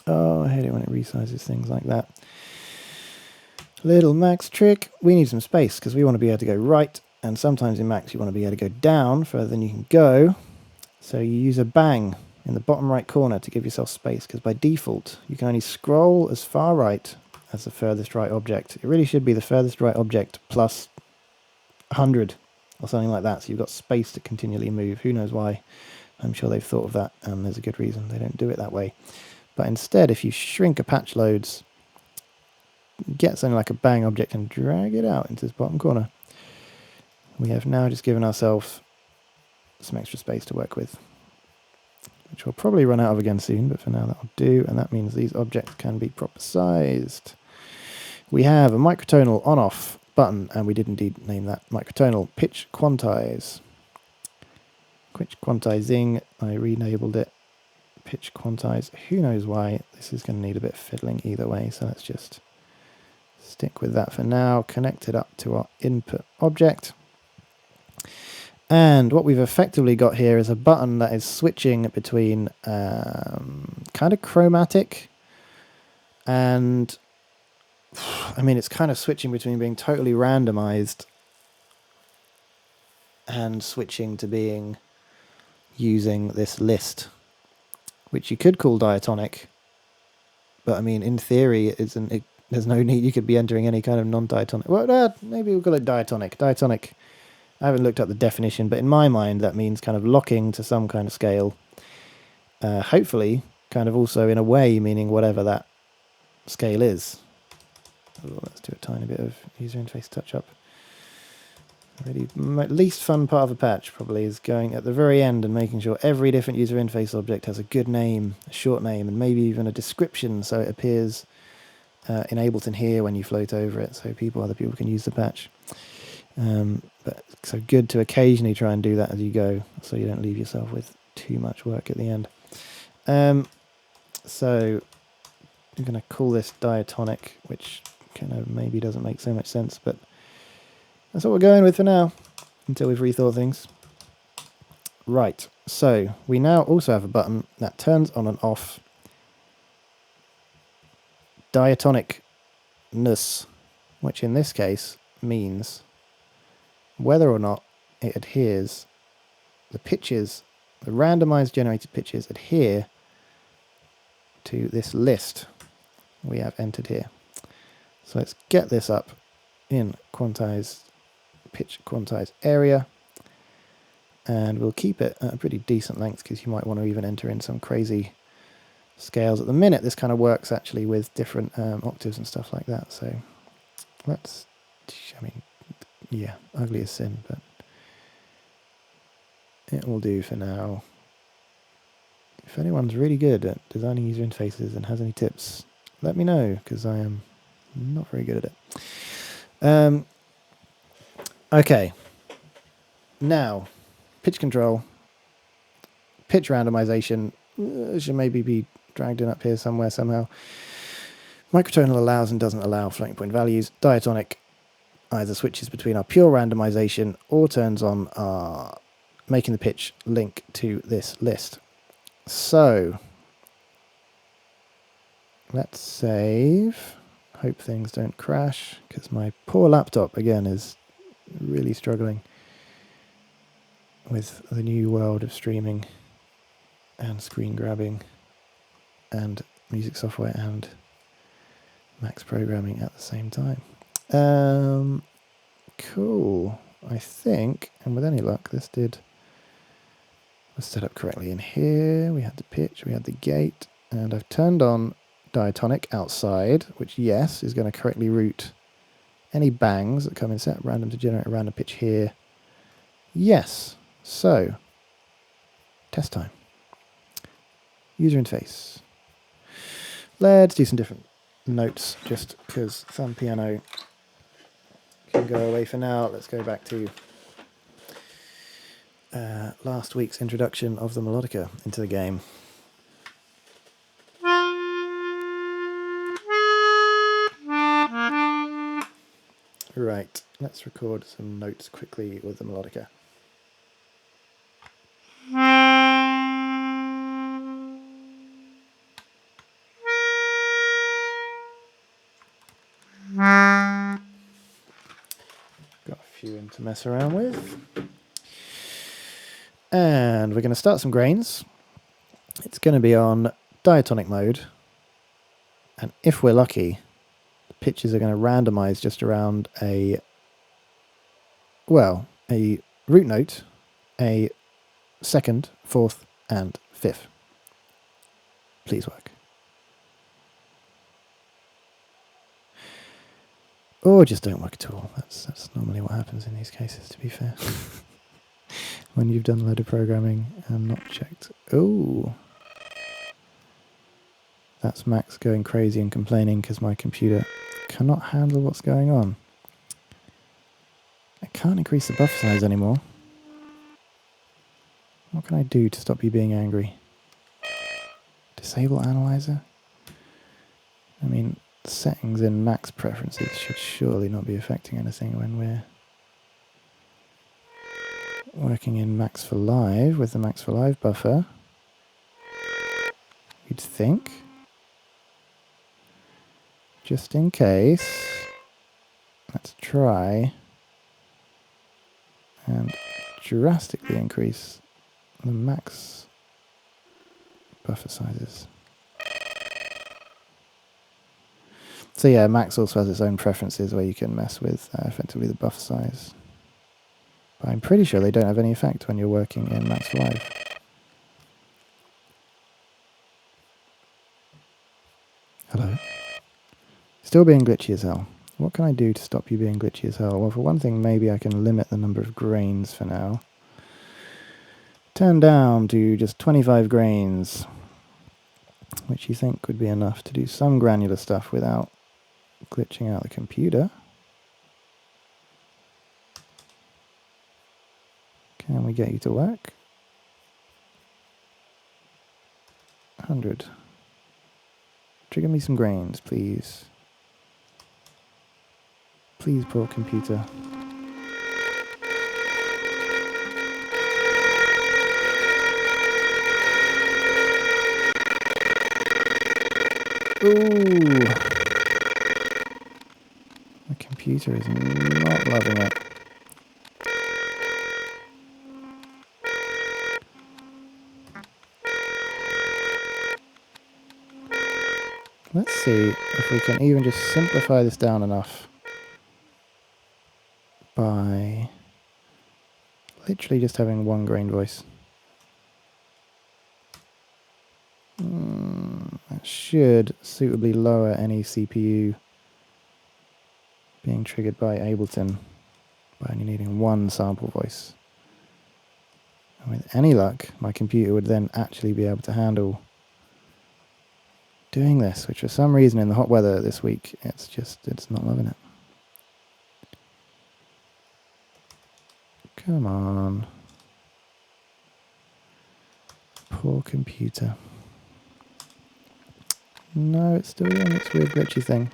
Oh, I hate it when it resizes things like that. Little Max trick. We need some space because we want to be able to go right, and sometimes in Max you want to be able to go down further than you can go. So you use a bang in the bottom right corner to give yourself space, because by default you can only scroll as far right as the furthest right object. It really should be the furthest right object plus 100 or something like that, so you've got space to continually move. Who knows why? I'm sure they've thought of that, and there's a good reason they don't do it that way. But instead, if you shrink a patch loads, get something like a bang object and drag it out into this bottom corner, we have now just given ourselves some extra space to work with, which we'll probably run out of again soon, but for now that'll do, and that means these objects can be proper sized. We have a microtonal on-off button, and we did indeed name that microtonal. Pitch quantize. Pitch quantizing. I re-enabled it. Pitch quantize. Who knows why? This is going to need a bit of fiddling either way, so let's just stick with that for now. Connect it up to our input object. And what we've effectively got here is a button that is switching between kind of chromatic and, I mean, it's kind of switching between being totally randomized and switching to being using this list, which you could call diatonic, but I mean, in theory, there's no need. You could be entering any kind of non-diatonic. Well, maybe we'll call it diatonic. Diatonic. I haven't looked up the definition, but in my mind, that means kind of locking to some kind of scale. Hopefully, kind of also in a way, meaning whatever that scale is. Let's do a tiny bit of user interface touch-up. Really, least fun part of a patch probably is going at the very end and making sure every different user interface object has a good name, a short name, and maybe even a description so it appears in Ableton here when you float over it, so other people can use the patch. But so good to occasionally try and do that as you go, so you don't leave yourself with too much work at the end. So I'm going to call this diatonic, which kind of maybe doesn't make so much sense, but that's what we're going with for now, until we've rethought things. Right, so we now also have a button that turns on and off diatonicness, which in this case means whether or not it adheres, the pitches, the randomized generated pitches adhere to this list we have entered here. So let's get this up in quantized pitch quantized area, and we'll keep it at a pretty decent length because you might want to even enter in some crazy scales. At the minute this kind of works actually with different octaves and stuff like that, so let's, I mean, yeah, ugly as sin, but it will do for now. If anyone's really good at designing user interfaces and has any tips, let me know, because I am not very good at it. Okay, now pitch control, pitch randomization should maybe be dragged in up here somewhere somehow. Microtonal allows and doesn't allow floating point values. Diatonic either switches between our pure randomization or turns on our making the pitch link to this list. So let's save. Hope things don't crash, because my poor laptop again is really struggling with the new world of streaming and screen grabbing and music software and Max programming at the same time. Cool. I think, and with any luck, this was set up correctly in here. We had the pitch, we had the gate, and I've turned on diatonic outside, which, yes, is going to correctly route any bangs that come in, set random to generate a random pitch here. Yes. So, test time. User interface. Let's do some different notes, just because thumb piano can go away for now. Let's go back to last week's introduction of the melodica into the game. Right, let's record some notes quickly with the melodica. Got a few in to mess around with. And we're going to start some grains. It's going to be on diatonic mode. And if we're lucky, the pitches are going to randomize just around a root note, a second, fourth, and fifth. Please work. Or just don't work at all. That's normally what happens in these cases, to be fair. When you've done a load of programming and not checked. Oh, that's Max going crazy and complaining because my computer cannot handle what's going on. I can't increase the buffer size anymore. What can I do to stop you being angry? Disable analyzer? I mean, settings in max preferences should surely not be affecting anything when we're working in max for live with the max for live buffer. You'd think. Just in case, let's try and drastically increase the max buffer sizes. So yeah, Max also has its own preferences where you can mess with effectively the buffer size. But I'm pretty sure they don't have any effect when you're working in Max for Live. Hello. Still being glitchy as hell. What can I do to stop you being glitchy as hell? Well, for one thing, maybe I can limit the number of grains for now. Turn down to just 25 grains, which you think would be enough to do some granular stuff without glitching out the computer. Can we get you to work? 100. Trigger me some grains, please. Please, poor computer. Ooh. The computer is not loving it. Let's see if we can even just simplify this down enough by literally just having one grain voice. That should suitably lower any CPU being triggered by Ableton by only needing one sample voice. And with any luck, my computer would then actually be able to handle doing this, which for some reason in the hot weather this week, it's not loving it. Come on. Poor computer. No, it's still doing its weird glitchy thing.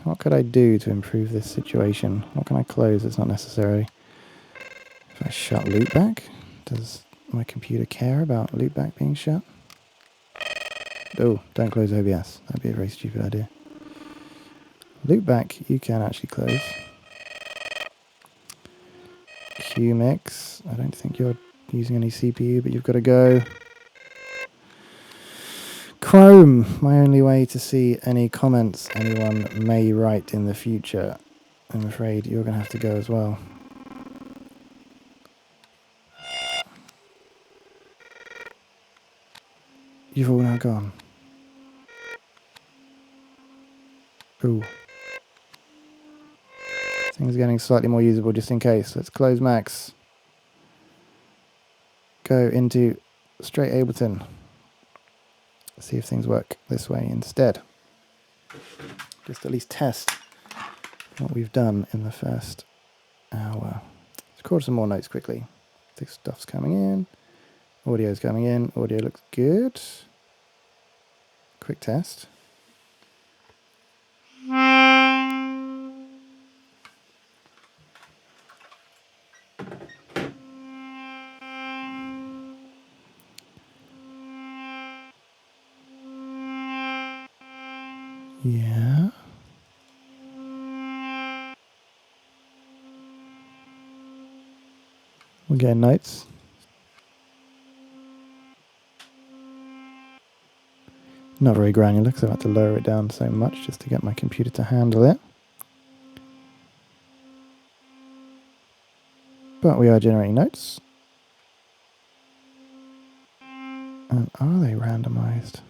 What could I do to improve this situation? What can I close that's not necessary? If I shut loopback, does my computer care about loopback being shut? Oh, don't close OBS. That'd be a very stupid idea. Loopback, you can actually close. QMix, I don't think you're using any CPU, but you've got to go. Chrome, my only way to see any comments anyone may write in the future. I'm afraid you're going to have to go as well. You've all now gone. Ooh. Things are getting slightly more usable just in case. Let's close Max. Go into straight Ableton. See if things work this way instead. Just at least test what we've done in the first hour. Let's record some more notes quickly. This stuff's coming in. Audio's coming in. Audio looks good. Quick test. Yeah. We're getting notes. Not very granular because I've had to lower it down so much just to get my computer to handle it. But we are generating notes. And are they randomized?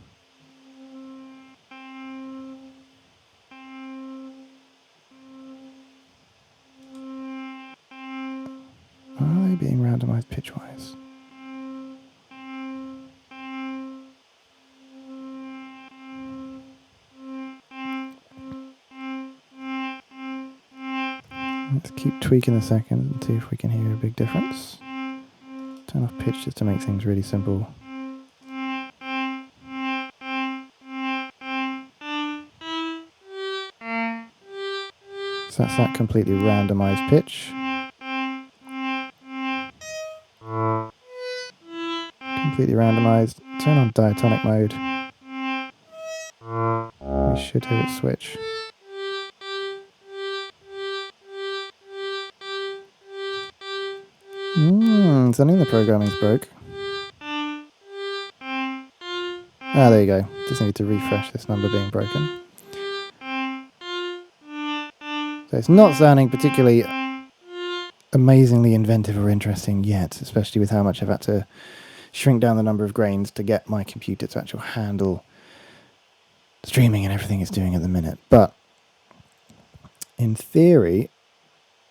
Are they being randomized pitchwise? Let's keep tweaking the second and see if we can hear a big difference. Turn off pitch just to make things really simple. So that's that completely randomized pitch. Completely randomized. Turn on diatonic mode. We should hear it switch. Something in the programming's broke. Ah, there you go. Just need to refresh this number being broken. So it's not sounding particularly amazingly inventive or interesting yet, especially with how much I've had to shrink down the number of grains to get my computer to actually handle streaming and everything it's doing at the minute. But in theory,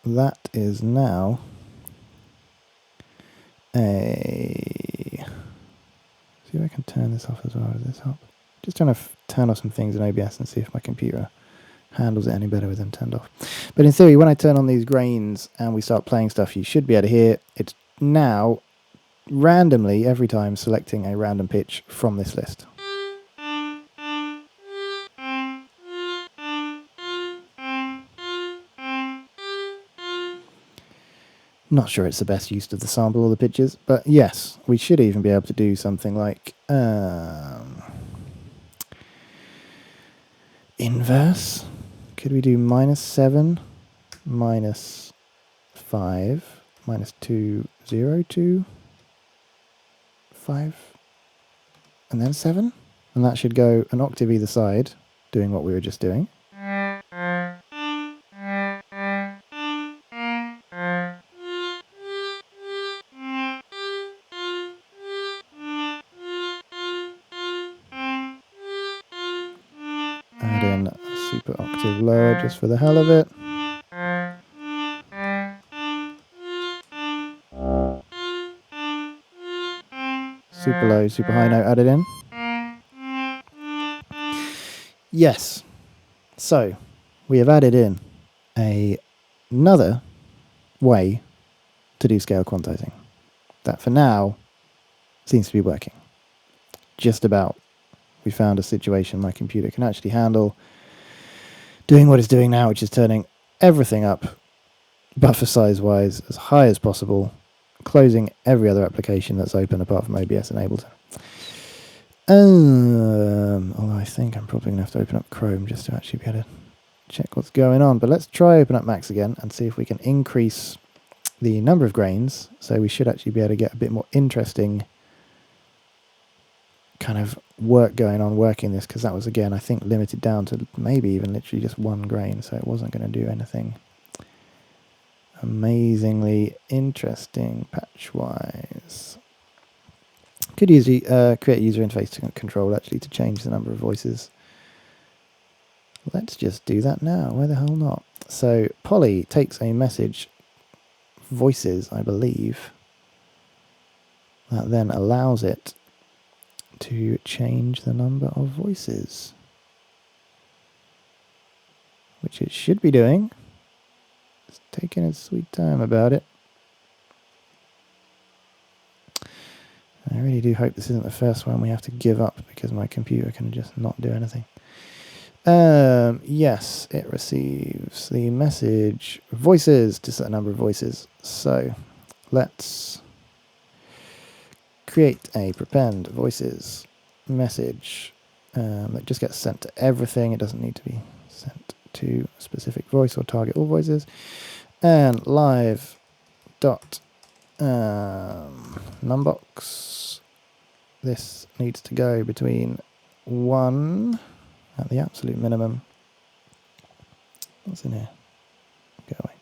that is now a... See if I can turn this off as well. Does this help? Just trying to turn off some things in OBS and see if my computer handles it any better with them turned off. But in theory, when I turn on these grains and we start playing stuff, you should be able to hear it's now randomly every time selecting a random pitch from this list. Not sure it's the best use of the sample or the pitches, but yes, we should even be able to do something like inverse. Could we do -7, -5, -2, 0, 2, 5, and then 7? And that should go an octave either side, doing what we were just doing. Add in a super octave lower just for the hell of it. Super low, super high note added in. Yes. So, we have added in another way to do scale quantizing. That for now seems to be working. Just about. We found a situation my computer can actually handle doing what it's doing now, which is turning everything up, buffer size wise, as high as possible, closing every other application that's open apart from OBS and Ableton. Although I think I'm probably going to have to open up Chrome just to actually be able to check what's going on. But let's try open up Max again and see if we can increase the number of grains. So we should actually be able to get a bit more interesting kind of work going on working this, because that was, again, I think limited down to maybe even literally just one grain, so it wasn't going to do anything amazingly interesting patch wise. Could usually create a user interface to control actually to change the number of voices. Let's just do that now. Why the hell not? So Polly takes a message, voices I believe, that then allows it to change the number of voices, which it should be doing. It's taking its sweet time about it. I really do hope this isn't the first one we have to give up because my computer can just not do anything. Yes, it receives the message voices to set a number of voices. So let's create a prepend voices message that just gets sent to everything. It doesn't need to be sent to a specific voice or target all voices. And live dot numbox. This needs to go between 1 at the absolute minimum. What's in here? Go away.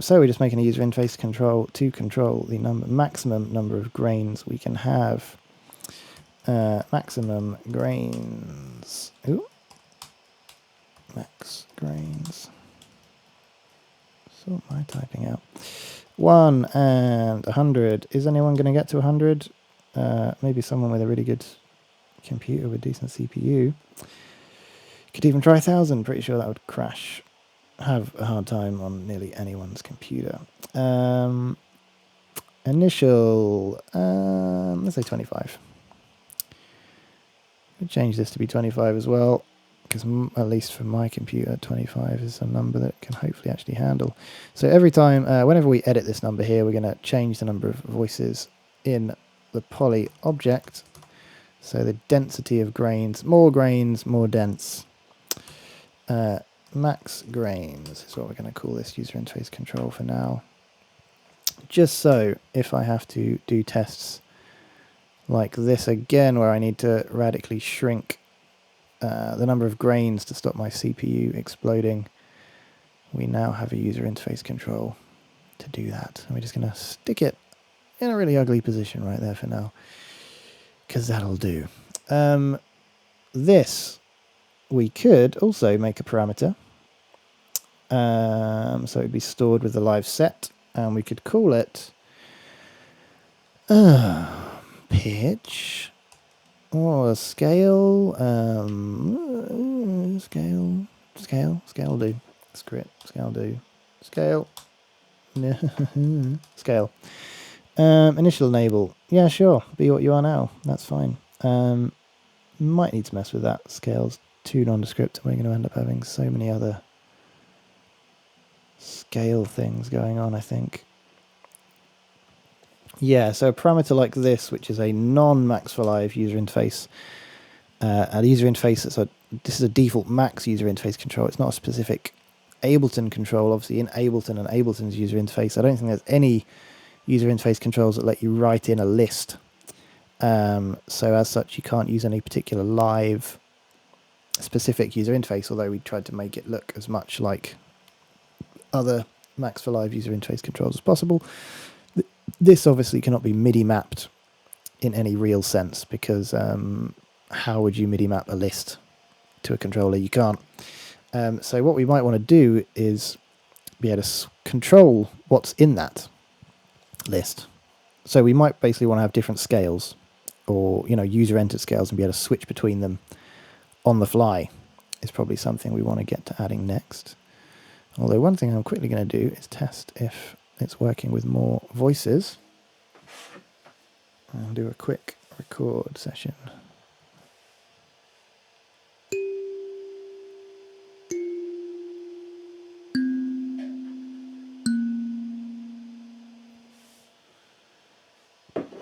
So we're just making a user interface control to control the maximum number of grains we can have. Maximum grains. Ooh. Max grains. So what am I typing out? 1 and 100. Is anyone going to get to 100? Maybe someone with a really good computer with decent CPU. Could even try 1,000. Pretty sure that would crash have a hard time on nearly anyone's computer. Initial, let's say 25. We'll change this to be 25 as well, because at least for my computer, 25 is a number that can hopefully actually handle. So every time, whenever we edit this number here, we're going to change the number of voices in the poly object. So the density of grains, more dense. Max grains is what we're going to call this user interface control for now. Just so if I have to do tests like this again, where I need to radically shrink the number of grains to stop my CPU exploding, we now have a user interface control to do that. And we're just going to stick it in a really ugly position right there for now, because that'll do. This we could also make a parameter. So it'd be stored with the live set, and we could call it pitch or scale. Scale do. Scale do. Scale. Scale. Initial enable. Yeah, sure. Be what you are now. That's fine. Might need to mess with that. Scale's too nondescript. We're going to end up having so many other scale things going on, I think. Yeah, so a parameter like this, which is a non-Max for Live user interface, a user interface this is a default Max user interface control. It's not a specific Ableton control. Obviously, in Ableton and Ableton's user interface, I don't think there's any user interface controls that let you write in a list. So as such, you can't use any particular live specific user interface, although we tried to make it look as much like other Max for Live user interface controls as possible. This obviously cannot be MIDI mapped in any real sense, because how would you MIDI map a list to a controller? You can't. So what we might want to do is be able to control what's in that list. So we might basically want to have different scales, or user entered scales, and be able to switch between them on the fly is probably something we want to get to adding next. Although one thing I'm quickly going to do is test if it's working with more voices. I'll do a quick record session.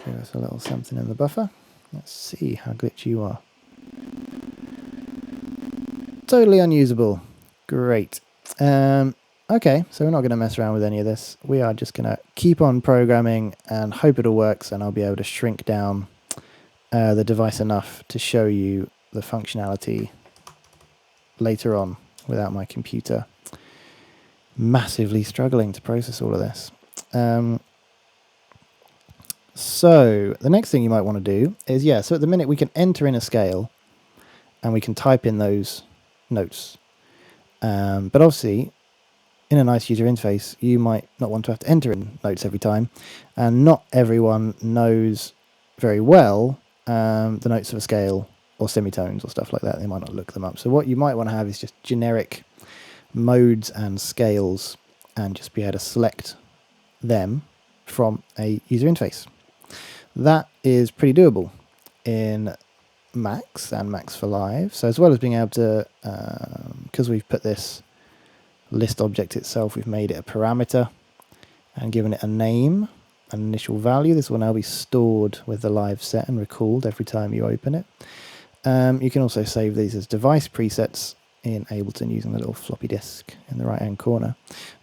Give us a little something in the buffer. Let's see how glitchy you are. Totally unusable. Great. Okay, so we're not going to mess around with any of this. We are just going to keep on programming and hope it all works, and I'll be able to shrink down the device enough to show you the functionality later on without my computer massively struggling to process all of this. So the next thing you might want to do is, so at the minute we can enter in a scale and we can type in those notes. But obviously, in a nice user interface, you might not want to have to enter in notes every time, and not everyone knows very well the notes of a scale or semitones or stuff like that. They might not look them up. So what you might want to have is just generic modes and scales, and just be able to select them from a user interface. That is pretty doable in Max and Max for Live. So as well as being able to, because we've put this list object itself, we've made it a parameter and given it a name, an initial value. This will now be stored with the live set and recalled every time you open it. You can also save these as device presets in Ableton using the little floppy disk in the right hand corner.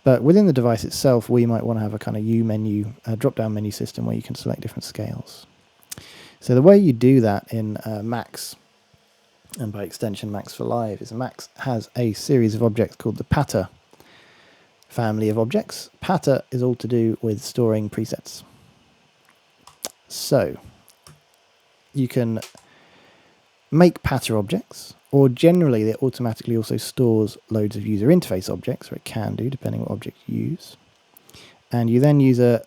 But within the device itself, we might want to have a kind of U menu, drop down menu system where you can select different scales. So the way you do that in Max, and by extension Max for Live, is Max has a series of objects called the patter family of objects. Patter is all to do with storing presets. So you can make patter objects, or generally it automatically also stores loads of user interface objects, or it can do depending what object you use. And you then use a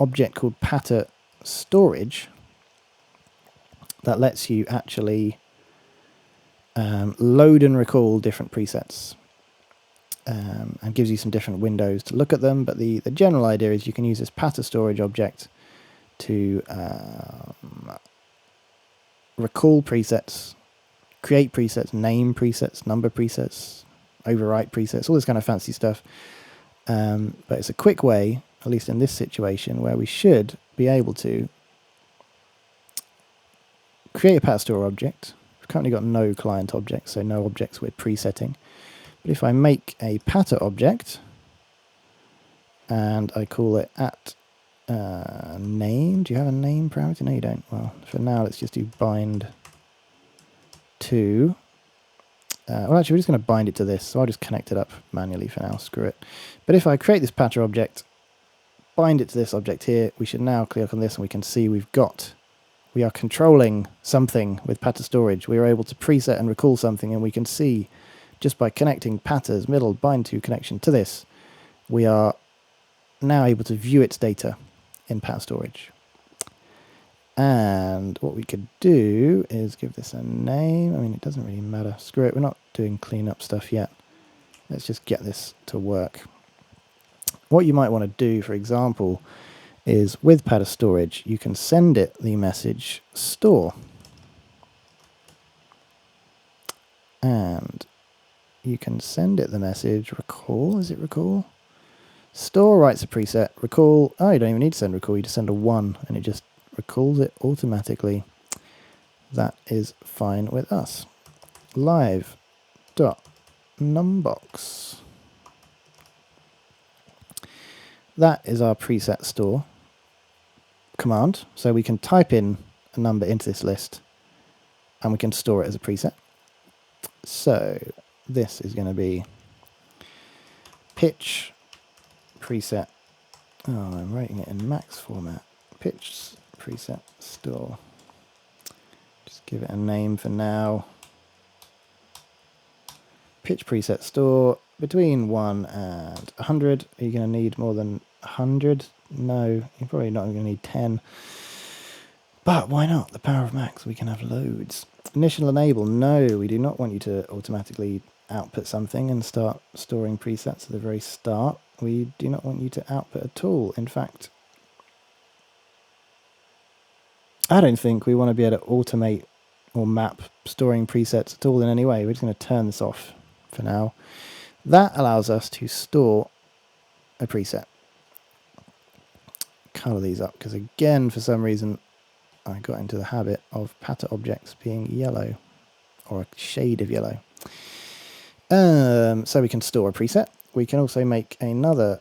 object called patter storage that lets you actually load and recall different presets. and gives you some different windows to look at them. But the general idea is you can use this pattern storage object to recall presets, create presets, name presets, number presets, overwrite presets, all this kind of fancy stuff. But it's a quick way, at least in this situation, where we should be able to create a pattern store object. We've currently got no client objects, so no objects we're presetting. But if I make a pattern object and I call it at name, do you have a name parameter? No, you don't. Well, for now, let's just do bind to. Well, actually, we're just going to bind it to this, so I'll just connect it up manually for now. Screw it. But if I create this pattern object, bind it to this object here, we should now click on this and we can see we are controlling something with pattern storage. We are able to preset and recall something, and we can see just by connecting patterns middle bind to connection to this, we are now able to view its data in pattern storage. And what we could do is give this a name. I mean, it doesn't really matter. Screw it, we're not doing cleanup stuff yet. Let's just get this to work. What you might want to do, for example, is with pattern storage, you can send it the message store. And you can send it the message recall. Is it recall? Store writes a preset. Recall. Oh, you don't even need to send recall. You just send a 1 and it just recalls it automatically. That is fine with us. Live.numbox. That is our preset store command. So we can type in a number into this list and we can store it as a preset. So this is going to be pitch preset. Oh, I'm writing it in max format. Pitch preset store. Just give it a name for now. Pitch preset store between 1 and 100. Are you going to need more than 100? No, you're probably not going to need 10. But why not? The power of max, we can have loads. Initial enable, no, we do not want you to automatically output something and start storing presets at the very start. We do not want you to output at all. In fact, I don't think we want to be able to automate or map storing presets at all in any way. We're just going to turn this off for now. That allows us to store a preset. Color these up, because again, for some reason, I got into the habit of pattern objects being yellow, or a shade of yellow. So we can store a preset. We can also make another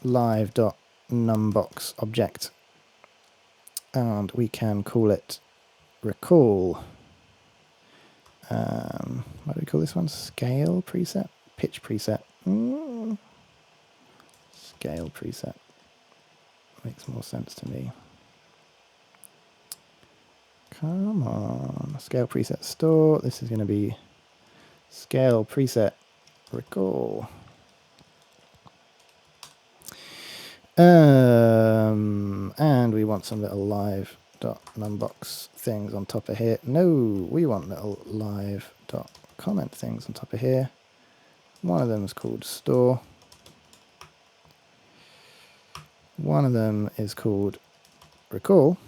live.numbox object, and we can call it recall. What do we call this one? Scale preset? Pitch preset. Scale preset. Makes more sense to me. Come on. Scale preset store. This is going to be scale preset recall. And we want some little live.numbox things on top of here. No, we want little live.comment things on top of here. One of them is called store. One of them is called recall.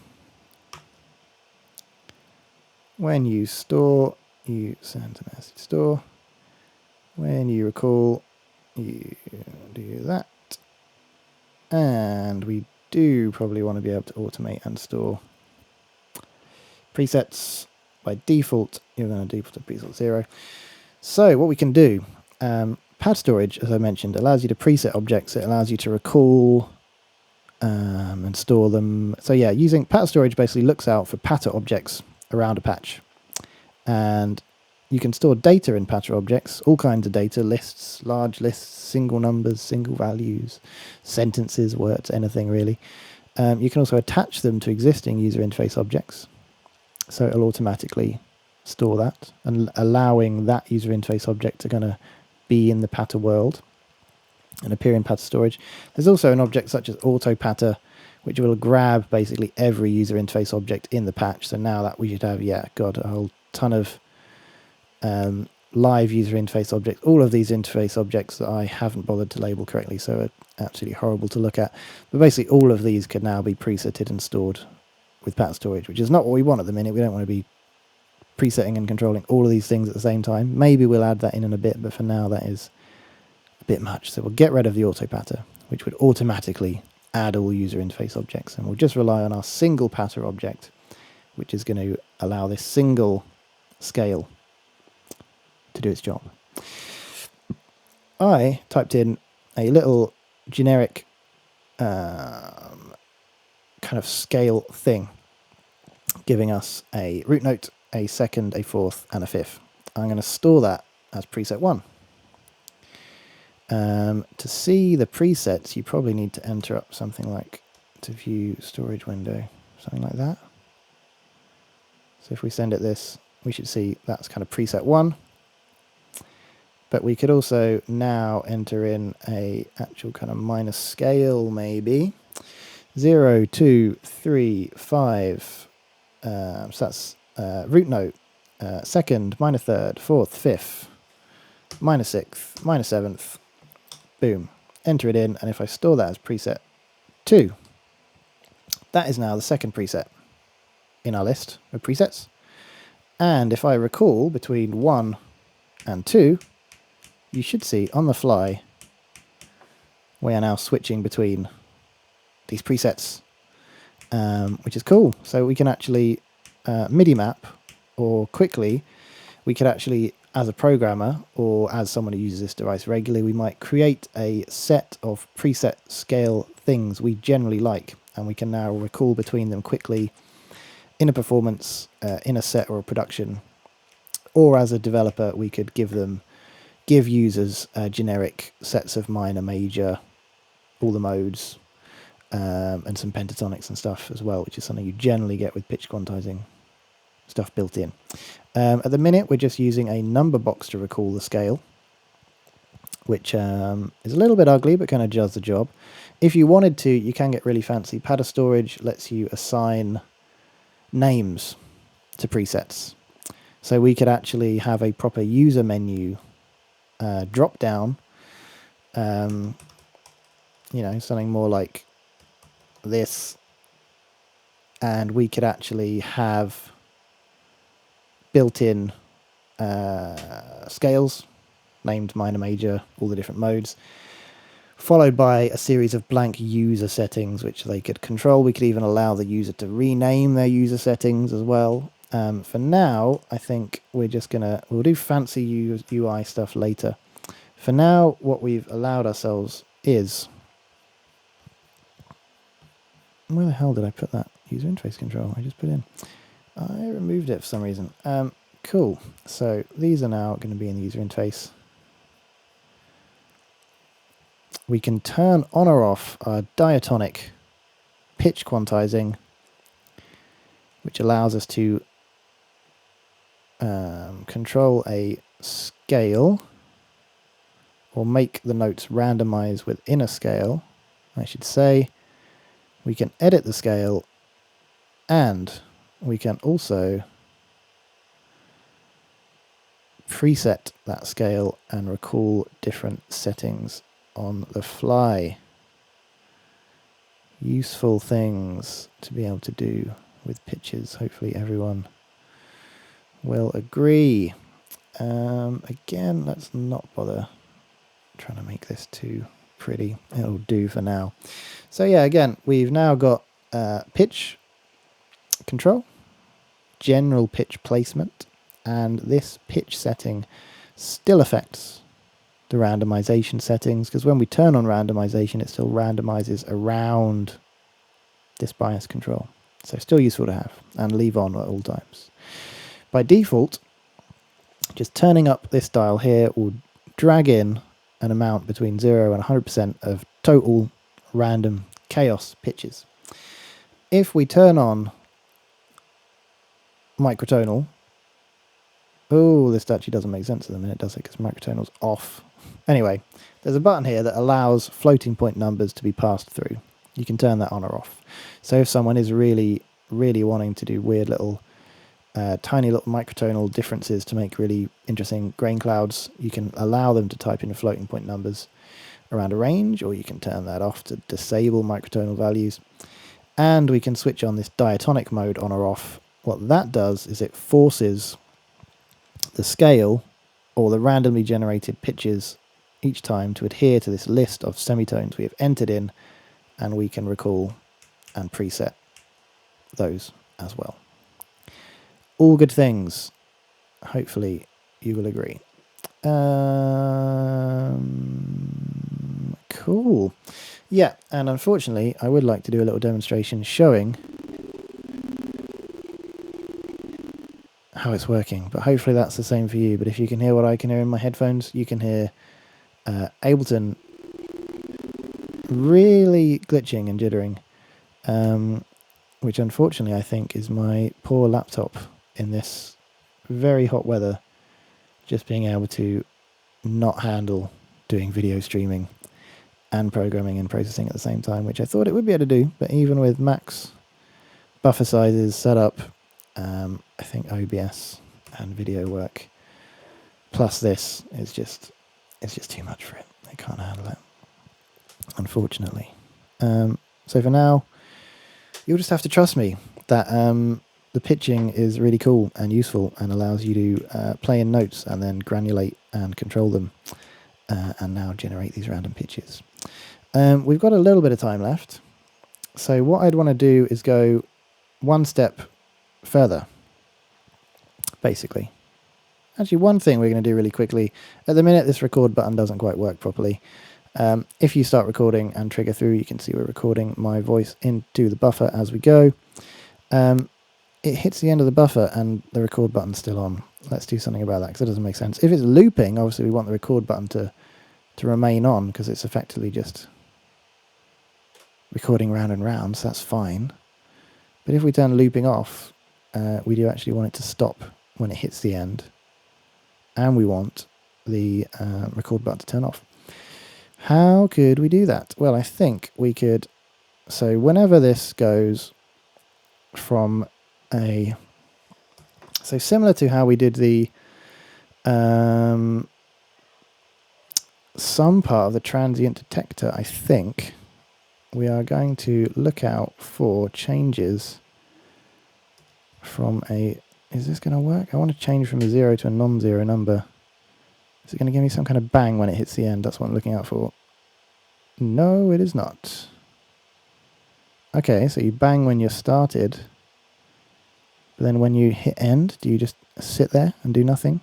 When you store, you send a message store. When you recall, you do that. And we do probably want to be able to automate and store presets. By default, you're going to default to preset 0. So what we can do, pad storage, as I mentioned, allows you to preset objects. It allows you to recall and store them. So yeah, using pattern storage basically looks out for pattern objects around a patch. And you can store data in pattern objects, all kinds of data, lists, large lists, single numbers, single values, sentences, words, anything really. You can also attach them to existing user interface objects. So it'll automatically store that and allowing that user interface object to kind of be in the pattern world and appear in pattern storage. There's also an object such as auto pattern, which will grab basically every user interface object in the patch. So now that we should have, a whole ton of live user interface objects, all of these interface objects that I haven't bothered to label correctly, so are absolutely horrible to look at. But basically all of these can now be presetted and stored with path storage, which is not what we want at the minute. We don't want to be presetting and controlling all of these things at the same time. Maybe we'll add that in a bit, but for now that is a bit much. So we'll get rid of the auto patter, which would automatically add all user interface objects, and we'll just rely on our single patter object, which is going to allow this single scale to do its job. I typed in a little generic kind of scale thing, giving us a root note, a second, a fourth, and a fifth. I'm going to store that as preset 1. To see the presets, you probably need to enter up something like to view storage window, something like that. So if we send it this, we should see that's kind of preset 1. But we could also now enter in a actual kind of minor scale, maybe 0, 2, 3, 5. So that's root note, second, minor third, fourth, fifth, minor sixth, minor seventh. Boom. Enter it in, and if I store that as preset 2, that is now the second preset in our list of presets. And if I recall between 1 and 2, you should see on the fly we are now switching between these presets, which is cool. So we can actually MIDI map, or quickly we could actually, as a programmer or as someone who uses this device regularly, we might create a set of preset scale things we generally like, and we can now recall between them quickly in a performance, in a set or a production. Or as a developer, we could give users generic sets of minor, major, all the modes, and some pentatonics and stuff as well, which is something you generally get with pitch quantizing stuff built in. At the minute, we're just using a number box to recall the scale, which is a little bit ugly, but kind of does the job. If you wanted to, you can get really fancy. Pattern storage lets you assign names to presets. So we could actually have a proper user menu drop down, something more like this, and we could actually have built-in scales named minor, major, all the different modes, followed by a series of blank user settings which they could control. We could even allow the user to rename their user settings as well. For now, I think we'll do fancy UI stuff later. For now, what we've allowed ourselves is, where the hell did I put that user interface control I just put in? I removed it for some reason. Cool. So these are now going to be in the user interface. We can turn on or off our diatonic pitch quantizing, which allows us to control a scale, or make the notes randomize within a scale, I should say. We can edit the scale, and we can also preset that scale and recall different settings on the fly. Useful things to be able to do with pitches. Hopefully everyone will agree. Again, let's not bother trying to make this too pretty. It'll do for now. So yeah, again, we've now got pitch control, general pitch placement, and this pitch setting still affects the randomization settings, because when we turn on randomization, it still randomizes around this bias control. So still useful to have and leave on at all times. By default, just turning up this dial here will drag in an amount between 0 and 100% of total random chaos pitches. If we turn on microtonal, oh, this actually doesn't make sense at the minute, does it? Because microtonal's off. Anyway, there's a button here that allows floating point numbers to be passed through. You can turn that on or off. So if someone is really, really wanting to do weird little tiny little microtonal differences to make really interesting grain clouds. You can allow them to type in floating point numbers around a range, or you can turn that off to disable microtonal values. And we can switch on this diatonic mode on or off. What that does is it forces the scale, or the randomly generated pitches each time, to adhere to this list of semitones we have entered in, and we can recall and preset those as well. All good things. Hopefully you will agree. Cool. Yeah, and unfortunately I would like to do a little demonstration showing how it's working, but hopefully that's the same for you. But if you can hear what I can hear in my headphones, you can hear Ableton really glitching and jittering, which unfortunately I think is my poor laptop in this very hot weather just being able to not handle doing video streaming and programming and processing at the same time, which I thought it would be able to do, but even with max buffer sizes set up, I think OBS and video work plus this is just, it's just too much for it. I can't handle it, unfortunately. So for now, you'll just have to trust me that the pitching is really cool and useful and allows you to play in notes and then granulate and control them, and now generate these random pitches. We've got a little bit of time left, so what I'd want to do is go one step further, basically. Actually, one thing we're going to do really quickly. At the minute, this record button doesn't quite work properly. If you start recording and trigger through, you can see we're recording my voice into the buffer as we go. It hits the end of the buffer and the record button's still on. Let's do something about that, because it doesn't make sense. If it's looping, obviously we want the record button to remain on, because it's effectively just recording round and round, so that's fine. But if we turn looping off, we do actually want it to stop when it hits the end, and we want the record button to turn off. How could we do that? Well, I think we could, so whenever this goes from a, so similar to how we did the some part of the transient detector, I think we are going to look out for changes from a, is this going to work? I want to change from a 0 to a non-zero number. Is it going to give me some kind of bang when it hits the end? That's what I'm looking out for. No, it is not. Okay, so you bang when you're started, but then when you hit end, do you just sit there and do nothing?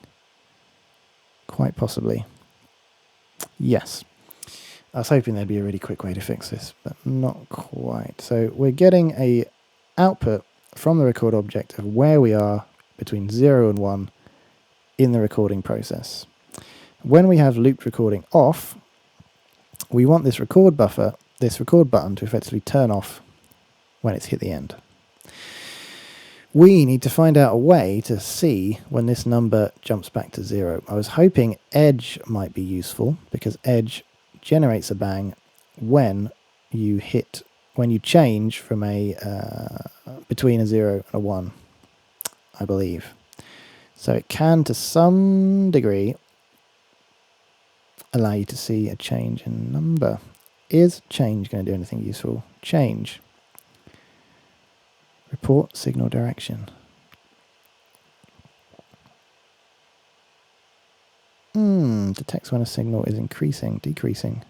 Quite possibly. Yes. I was hoping there'd be a really quick way to fix this, but not quite. So we're getting a output from the record object of where we are between 0 and 1 in the recording process. When we have looped recording off, we want this record buffer, this record button, to effectively turn off when it's hit the end. We need to find out a way to see when this number jumps back to 0. I was hoping edge might be useful, because edge generates a bang when you hit, when you change from a between a 0 and a 1, I believe. So it can, to some degree, allow you to see a change in number. Is change going to do anything useful? Change. Report signal direction. Detects when a signal is increasing, decreasing.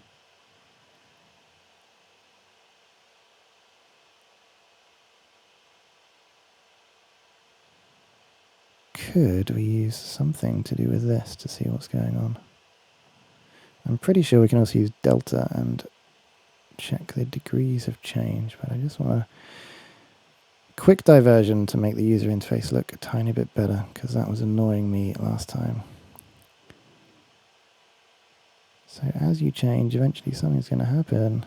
Could we use something to do with this to see what's going on? I'm pretty sure we can also use delta and check the degrees of change, but I just want a quick diversion to make the user interface look a tiny bit better, because that was annoying me last time. So as you change, eventually something's going to happen.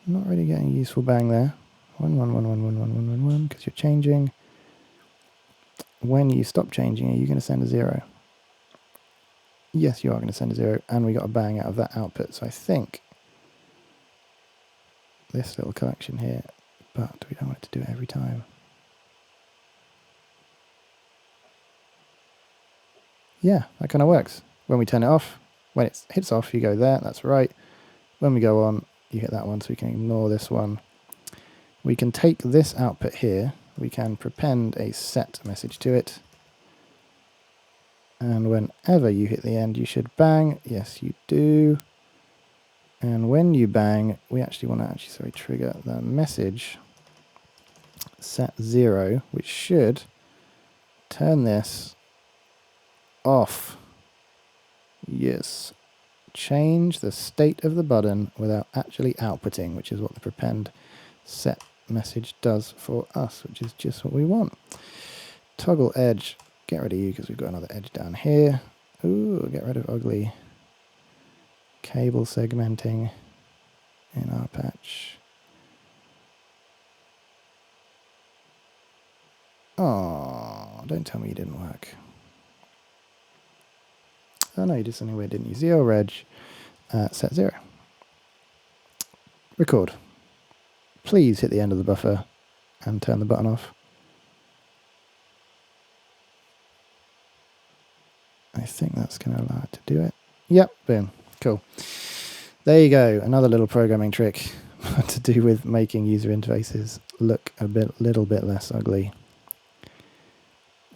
Not really getting a useful bang there. 1 1 1 1 1 1 1 1 1, because you're changing. When you stop changing, are you going to send a 0? Yes, you are going to send a 0, and we got a bang out of that output. So I think this little collection here, but we don't want it to do it every time. Yeah, that kind of works. When we turn it off, when it hits off, you go there, that's right. When we go on, you hit that one, so we can ignore this one. We can take this output here, we can prepend a set message to it, and whenever you hit the end, you should bang. Yes, you do. And when you bang, we actually want to trigger the message set 0, which should turn this off. Yes. Change the state of the button without actually outputting, which is what the prepend set message does for us, which is just what we want. Toggle edge, get rid of you because we've got another edge down here. Ooh, get rid of ugly cable segmenting in our patch. Oh, don't tell me you didn't work. Oh no, you did something weird, didn't you? 0 reg, set 0. Record. Please hit the end of the buffer and turn the button off. I think that's going to allow it to do it. Yep, boom. Cool. There you go. Another little programming trick to do with making user interfaces look a little bit less ugly.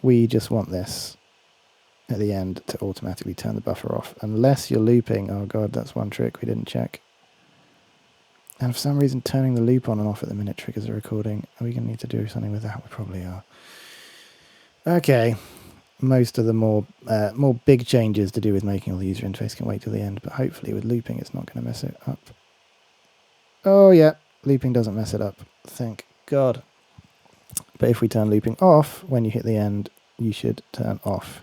We just want this at the end to automatically turn the buffer off, unless you're looping. Oh god, that's one trick we didn't check. And for some reason turning the loop on and off at the minute triggers a recording. Are we going to need to do something with that? We probably are. Okay, most of the more big changes to do with making all the user interface can wait till the end, but hopefully with looping it's not going to mess it up. Oh yeah, looping doesn't mess it up, thank god. But if we turn looping off, when you hit the end, you should turn off.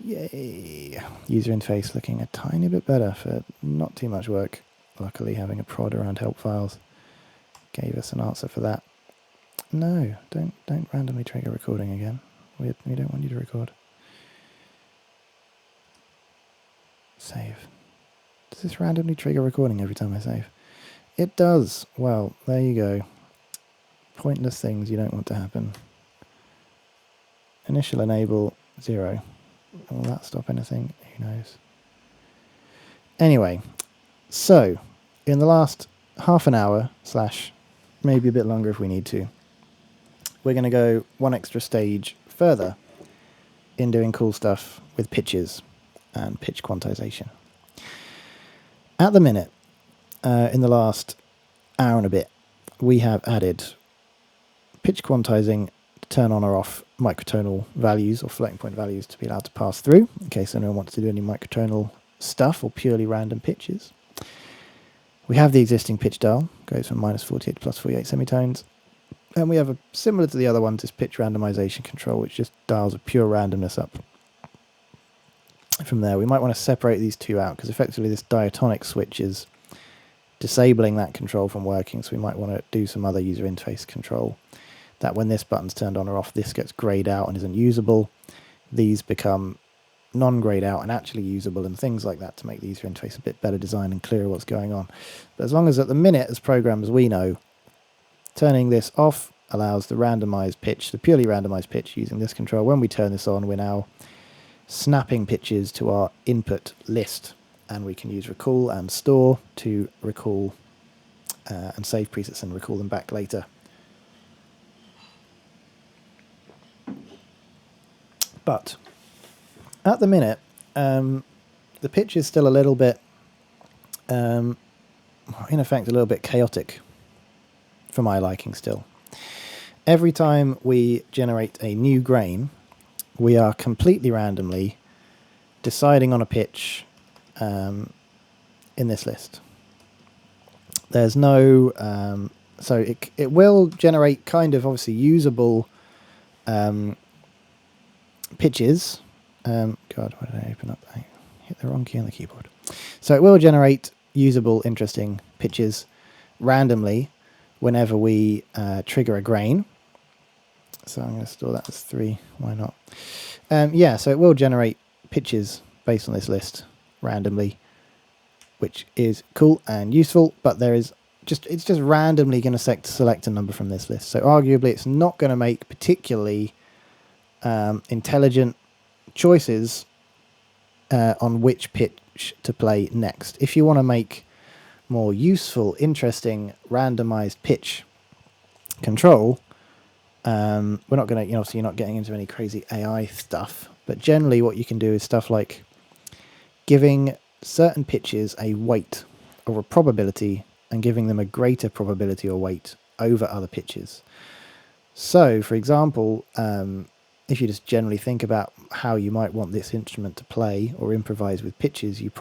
Yay! User interface looking a tiny bit better for not too much work. Luckily, having a prod around help files gave us an answer for that. No, don't randomly trigger recording again. We don't want you to record. Save. Does this randomly trigger recording every time I save? It does. Well, there you go. Pointless things you don't want to happen. Initial enable 0. Will that stop anything? Who knows? Anyway, so in the last half an hour / maybe a bit longer if we need to, we're going to go one extra stage further in doing cool stuff with pitches and pitch quantization. At the minute, in the last hour and a bit, we have added pitch quantizing to turn on or off microtonal values or floating point values to be allowed to pass through, in case anyone wants to do any microtonal stuff or purely random pitches. We have the existing pitch dial, goes from -48 to +48 semitones. And we have similar to the other ones, this pitch randomization control, which just dials a pure randomness up. From there, we might want to separate these two out, because effectively this diatonic switch is disabling that control from working, so we might want to do some other user interface control, that when this button's turned on or off, this gets grayed out and isn't usable. These become non-grayed out and actually usable and things like that to make the user interface a bit better designed and clearer what's going on. But as long as at the minute, as programmers, we know turning this off allows the randomized pitch, the purely randomized pitch using this control. When we turn this on, we're now snapping pitches to our input list, and we can use recall and store to recall and save presets and recall them back later. But at the minute, the pitch is still a little bit, in effect, a little bit chaotic for my liking still. Every time we generate a new grain, we are completely randomly deciding on a pitch in this list. There's no, so it will generate kind of obviously usable pitches. God, why did I open up? I hit the wrong key on the keyboard. So it will generate usable, interesting pitches randomly whenever we trigger a grain. So I'm going to store that as 3. Why not? Yeah, so it will generate pitches based on this list randomly which is cool and useful, but it's just randomly going to select a number from this list. So arguably it's not going to make particularly intelligent choices on which pitch to play next. If you want to make more useful, interesting, randomized pitch control, we're not going to, obviously you're not getting into any crazy AI stuff, but generally what you can do is stuff like giving certain pitches a weight or a probability and giving them a greater probability or weight over other pitches. So, for example, if you just generally think about how you might want this instrument to play or improvise with pitches, you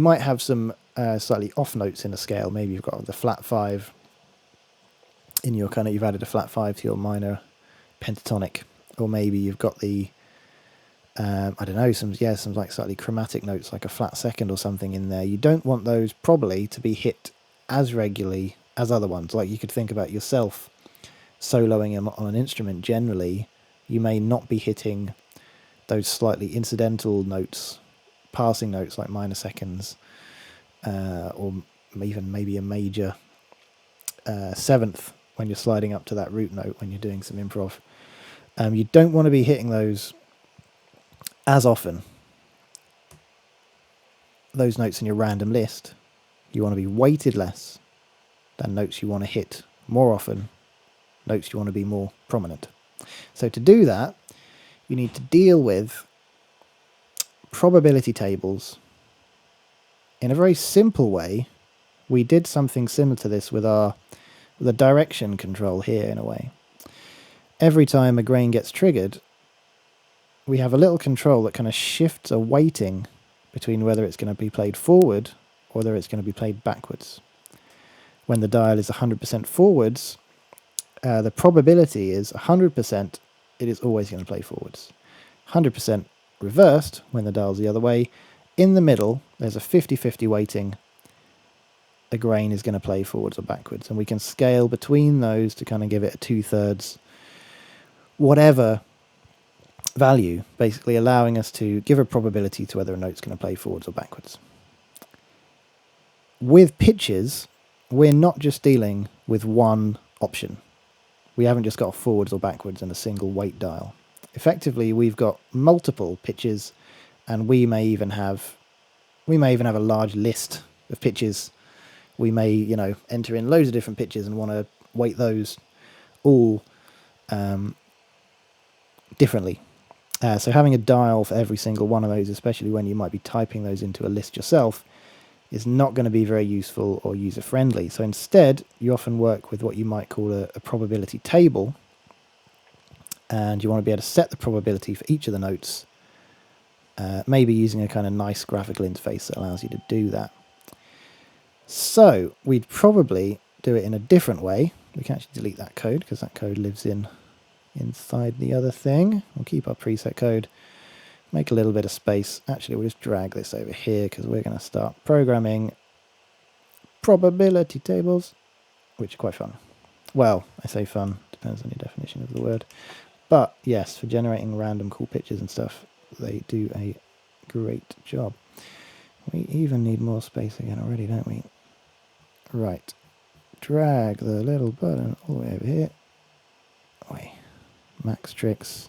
might have some slightly off notes in a scale. Maybe you've got the flat 5 in your you've added a flat 5 to your minor pentatonic, or maybe you've got the I don't know, some like slightly chromatic notes like a flat second or something in there. You don't want those probably to be hit as regularly as other ones. Like you could think about yourself soloing on an instrument. Generally you may not be hitting those slightly incidental notes, passing notes like minor seconds, or even maybe a major seventh when you're sliding up to that root note when you're doing some improv. You don't want to be hitting those as often, those notes in your random list. You want to be weighted less than notes you want to hit more often, notes you want to be more prominent. So to do that, you need to deal with probability tables in a very simple way. We did something similar to this with the direction control here in a way. Every time a grain gets triggered, we have a little control that kind of shifts a weighting between whether it's going to be played forward or whether it's going to be played backwards. When the dial is 100% forwards, the probability is 100% it is always going to play forwards. 100% reversed when the dial's the other way. In the middle, there's a 50-50 weighting. A grain is going to play forwards or backwards, and we can scale between those to kind of give it a 2/3 whatever value, basically allowing us to give a probability to whether a note's going to play forwards or backwards. With pitches, we're not just dealing with one option. We haven't just got forwards or backwards and a single weight dial. Effectively, we've got multiple pitches, and we may even have a large list of pitches. We may, enter in loads of different pitches and want to weight those all differently. So having a dial for every single one of those, especially when you might be typing those into a list yourself, is not going to be very useful or user-friendly. So instead, you often work with what you might call a probability table, and you want to be able to set the probability for each of the notes, maybe using a kind of nice graphical interface that allows you to do that. So we'd probably do it in a different way. We can actually delete that code because that code lives inside the other thing. We'll keep our preset code, make a little bit of space. Actually, we'll just drag this over here because we're going to start programming probability tables, which are quite fun. Well, I say fun, depends on your definition of the word. But yes, for generating random cool pitches and stuff, they do a great job. We even need more space again already, don't we? Right. Drag the little button all the way over here. Wait. Max tricks.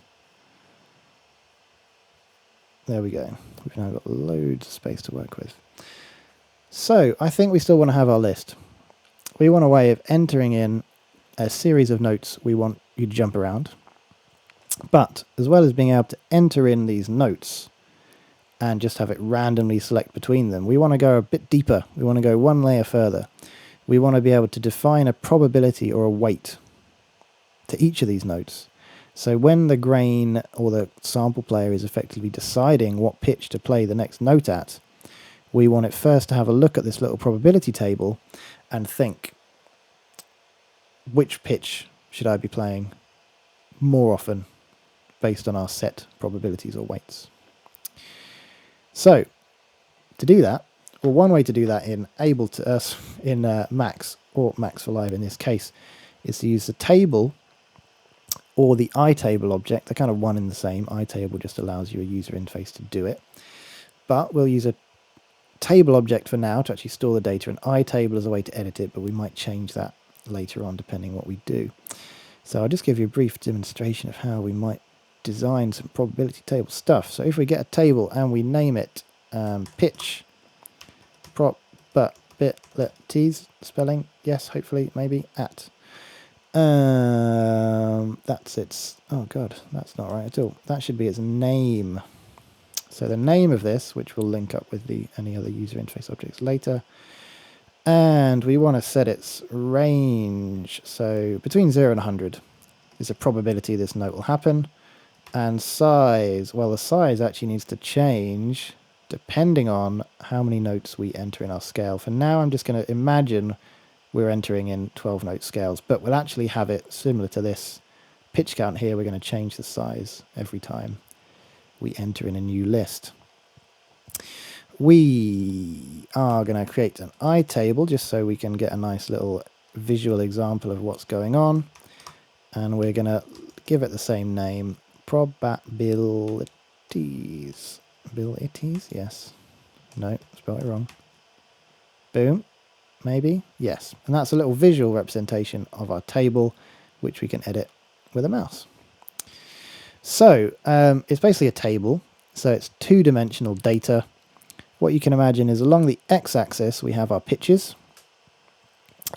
There we go. We've now got loads of space to work with. So I think we still want to have our list. We want a way of entering in a series of notes we want you to jump around. But as well as being able to enter in these notes and just have it randomly select between them, we want to go a bit deeper. We want to go one layer further. We want to be able to define a probability or a weight to each of these notes. So when the grain or the sample player is effectively deciding what pitch to play the next note at, we want it first to have a look at this little probability table and think, which pitch should I be playing more often based on our set probabilities or weights? So to do that, well, one way to do that in Max, or Max for Live in this case, is to use the table or the iTable object. They're kind of one in the same. iTable just allows you a user interface to do it. But we'll use a table object for now to actually store the data, and iTable as a way to edit it, but we might change that later on depending what we do. So I'll just give you a brief demonstration of how we might design some probability table stuff. So if we get a table and we name it pitch probabilities, spelling, yes, hopefully, maybe, at. That's its, oh god, that's not right at all. That should be its name. So the name of this, which will link up with any other user interface objects later. And we want to set its range. So between 0 and 100 is a probability this note will happen. And size, well, the size actually needs to change depending on how many notes we enter in our scale. For now, I'm just going to imagine we're entering in 12-note scales, but we'll actually have it similar to this pitch count here. We're going to change the size every time we enter in a new list. We are going to create an iTable just so we can get a nice little visual example of what's going on. And we're going to give it the same name, probabilities. Abilities, yes. No, spelled it wrong. Boom. Maybe? Yes. And that's a little visual representation of our table, which we can edit with a mouse. So it's basically a table. So it's two-dimensional data. What you can imagine is along the x-axis, we have our pitches.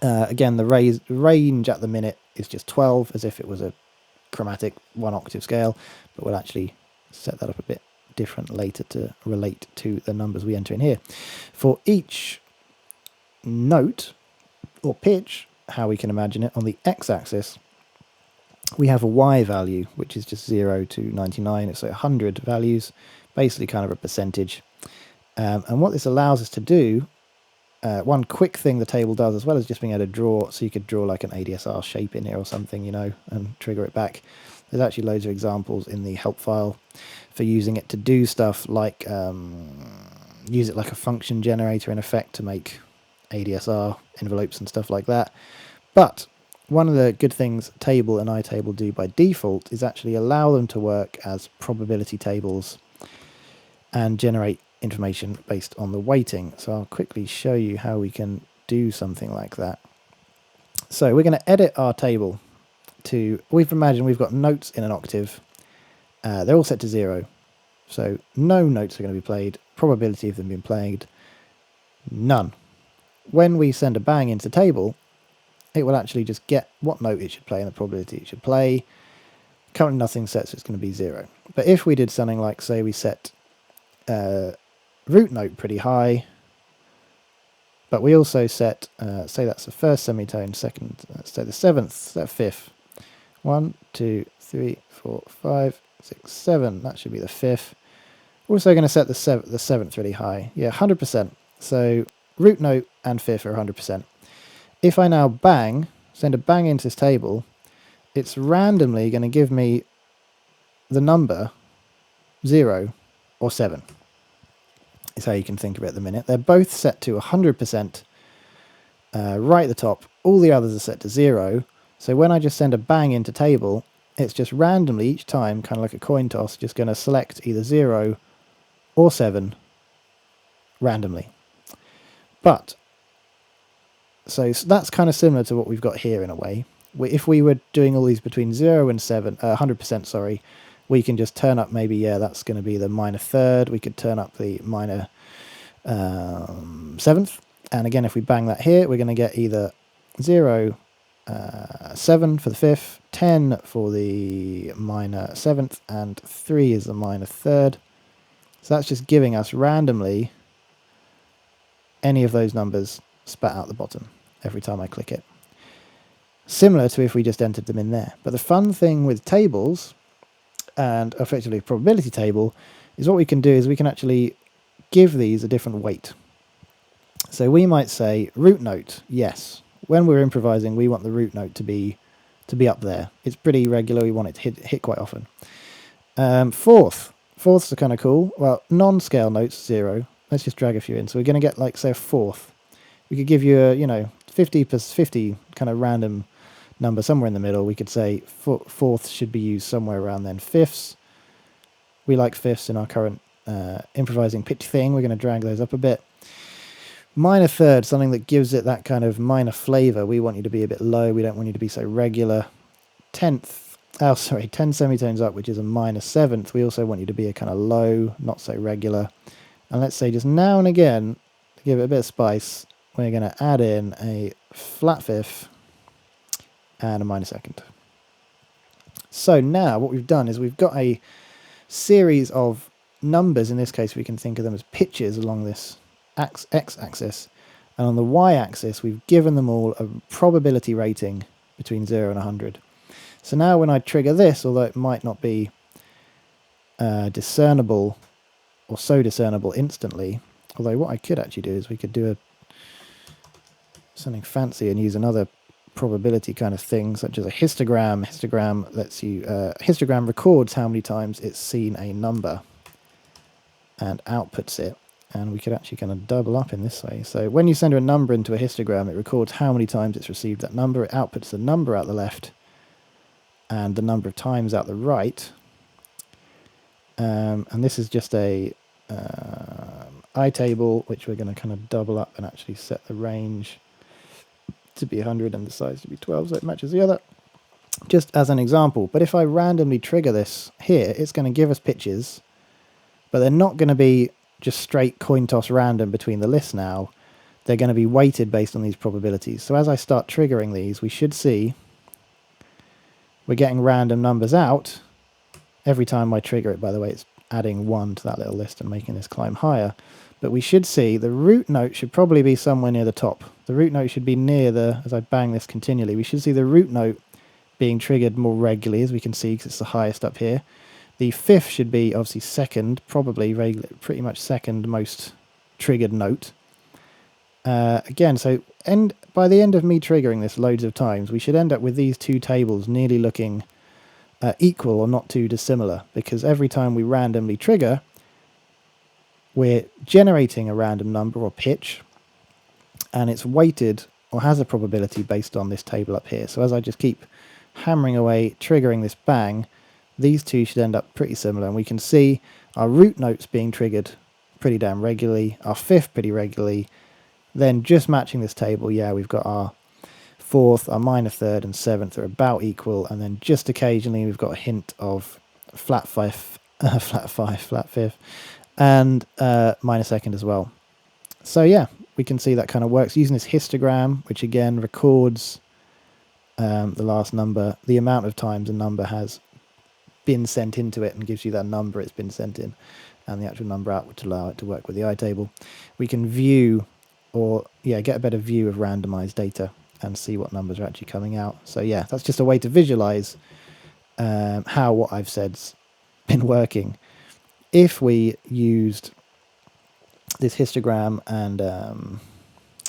Again, the range at the minute is just 12, as if it was a chromatic one-octave scale, but we'll actually set that up a bit different later to relate to the numbers we enter in here. For each note or pitch, how we can imagine it, on the x-axis, we have a y value, which is just 0 to 99. It's 100 values, basically kind of a percentage. And what this allows us to do, one quick thing the table does, as well as just being able to draw, so you could draw like an ADSR shape in here or something, you know, and trigger it back. There's actually loads of examples in the help file for using it to do stuff like use it like a function generator in effect to make ADSR envelopes and stuff like that. But one of the good things table and iTable do by default is actually allow them to work as probability tables and generate information based on the weighting. So I'll quickly show you how we can do something like that. So we're going to edit our table to, we've imagined we've got notes in an octave. They're all set to 0. So no notes are going to be played. Probability of them being played, none. When we send a bang into the table, it will actually just get what note it should play and the probability it should play. Currently nothing set, so it's going to be 0. But if we did something like, say we set root note pretty high, but we also set, say that's the first semitone, second, say the seventh, that fifth. 1, 2, 3, 4, 5, 6, 7. That should be the fifth. We're also going to set the seventh really high. Yeah, 100%. So root note and fifth are 100%. If I now bang, send a bang into this table, it's randomly going to give me the number 0 or 7. Is how you can think of it at the minute. They're both set to 100% right at the top. All the others are set to 0. So when I just send a bang into table, it's just randomly each time, kind of like a coin toss, just going to select either 0 or 7 randomly. But, so that's kind of similar to what we've got here in a way. If we were doing all these between 0 and 7, 100%, sorry, we can just turn up maybe, yeah, that's going to be the minor third. We could turn up the minor seventh. And again, if we bang that here, we're going to get either 0, 7 for the fifth, 10 for the minor seventh, and 3 is the minor third. So that's just giving us randomly any of those numbers spat out the bottom every time I click it. Similar to if we just entered them in there. But the fun thing with tables, and effectively a probability table, is what we can do is we can actually give these a different weight. So we might say root note, yes. When we're improvising, we want the root note to be up there. It's pretty regular. We want it to hit quite often. Fourths are kind of cool. Well, non-scale notes 0. Let's just drag a few in. So we're going to get like, say, a fourth. We could give you a 50 plus 50 kind of random number somewhere in the middle. We could say fourths should be used somewhere around then. Fifths, we like fifths in our current improvising pitch thing. We're going to drag those up a bit. Minor third, something that gives it that kind of minor flavor. We want you to be a bit low. We don't want you to be so regular. 10 semitones up, which is a minor seventh. We also want you to be a kind of low, not so regular. And let's say just now and again, to give it a bit of spice, we're going to add in a flat fifth and a minor second. So now what we've done is we've got a series of numbers. In this case, we can think of them as pitches along this x-axis. And on the y-axis, we've given them all a probability rating between 0 and 100. So now when I trigger this, although it might not be discernible or so discernible instantly, although what I could actually do is we could do something fancy and use another probability kind of thing, such as a histogram. Histogram lets you histogram records how many times it's seen a number and outputs it, and we could actually kind of double up in this way. So when you send a number into a histogram, it records how many times it's received that number. It outputs the number out the left and the number of times out the right. And this is just a I table, which we're going to kind of double up and actually set the range to be 100 and the size to be 12, so it matches the other, just as an example. But if I randomly trigger this here, it's going to give us pitches, but they're not going to be just straight coin toss random between the lists now. They're going to be weighted based on these probabilities. So as I start triggering these, we should see we're getting random numbers out. Every time I trigger it, by the way, it's adding 1 to that little list and making this climb higher. But we should see the root note should probably be somewhere near the top. The root note should be near the, as I bang this continually, we should see the root note being triggered more regularly, as we can see, because it's the highest up here. The fifth should be obviously second, probably pretty much second most triggered note. Again, so by the end of me triggering this loads of times, we should end up with these two tables nearly looking equal or not too dissimilar, because every time we randomly trigger, we're generating a random number or pitch, and it's weighted or has a probability based on this table up here. So as I just keep hammering away, triggering this bang, these two should end up pretty similar, and we can see our root notes being triggered pretty damn regularly, our fifth pretty regularly. Then just matching this table, yeah, we've got our fourth, our minor third and seventh are about equal, and then just occasionally we've got a hint of flat fifth, and minor second as well. So yeah, we can see that kind of works using this histogram, which again records the last number, the amount of times a number has been sent into it, and gives you that number it's been sent in, and the actual number out to allow it to work with the I table. We can view, or yeah, get a better view of randomized data and see what numbers are actually coming out. So yeah, that's just a way to visualize how what I've said's been working. If we used this histogram and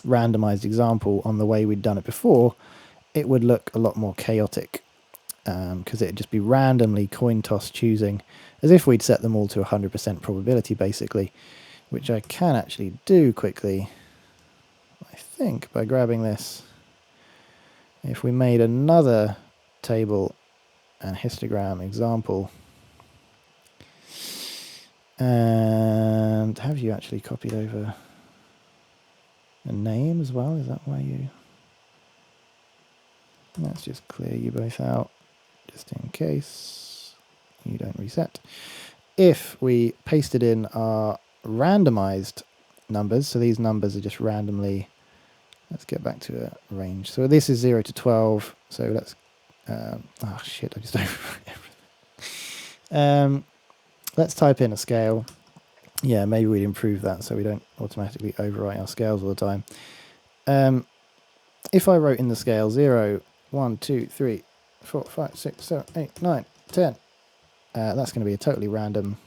randomized example on the way we'd done it before, it would look a lot more chaotic, because it'd just be randomly coin toss choosing, as if we'd set them all to 100% probability basically, which I can actually do quickly, I think, by grabbing this. If we made another table and histogram example, and have you actually copied over a name as well? Is that why you... Let's just clear you both out, just in case you don't reset. If we pasted in our randomized numbers, so these numbers are just randomly, let's get back to a range. So this is 0 to 12, so let's, oh shit, I just overwrote everything. Let's type in a scale. Yeah, maybe we'd improve that so we don't automatically overwrite our scales all the time. If I wrote in the scale 0, 1, 2, 3, 4, 5, 6, 7, 8, 9, 10, that's going to be a totally random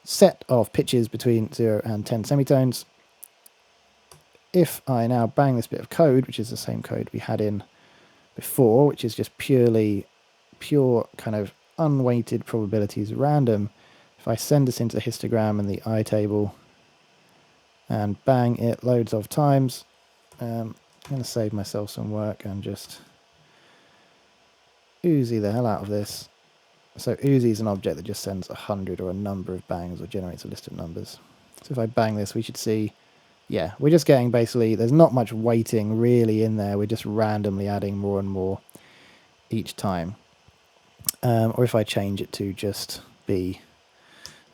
set of pitches between 0 and 10 semitones. If I now bang this bit of code, which is the same code we had in before, which is just pure kind of unweighted probabilities random, if I send this into the histogram and the I table and bang it loads of times, I'm going to save myself some work and just Uzi the hell out of this. So Uzi is an object that just sends 100 or a number of bangs or generates a list of numbers. So if I bang this, we should see, yeah, we're just getting basically, there's not much weighting really in there. We're just randomly adding more and more each time. Or if I change it to just be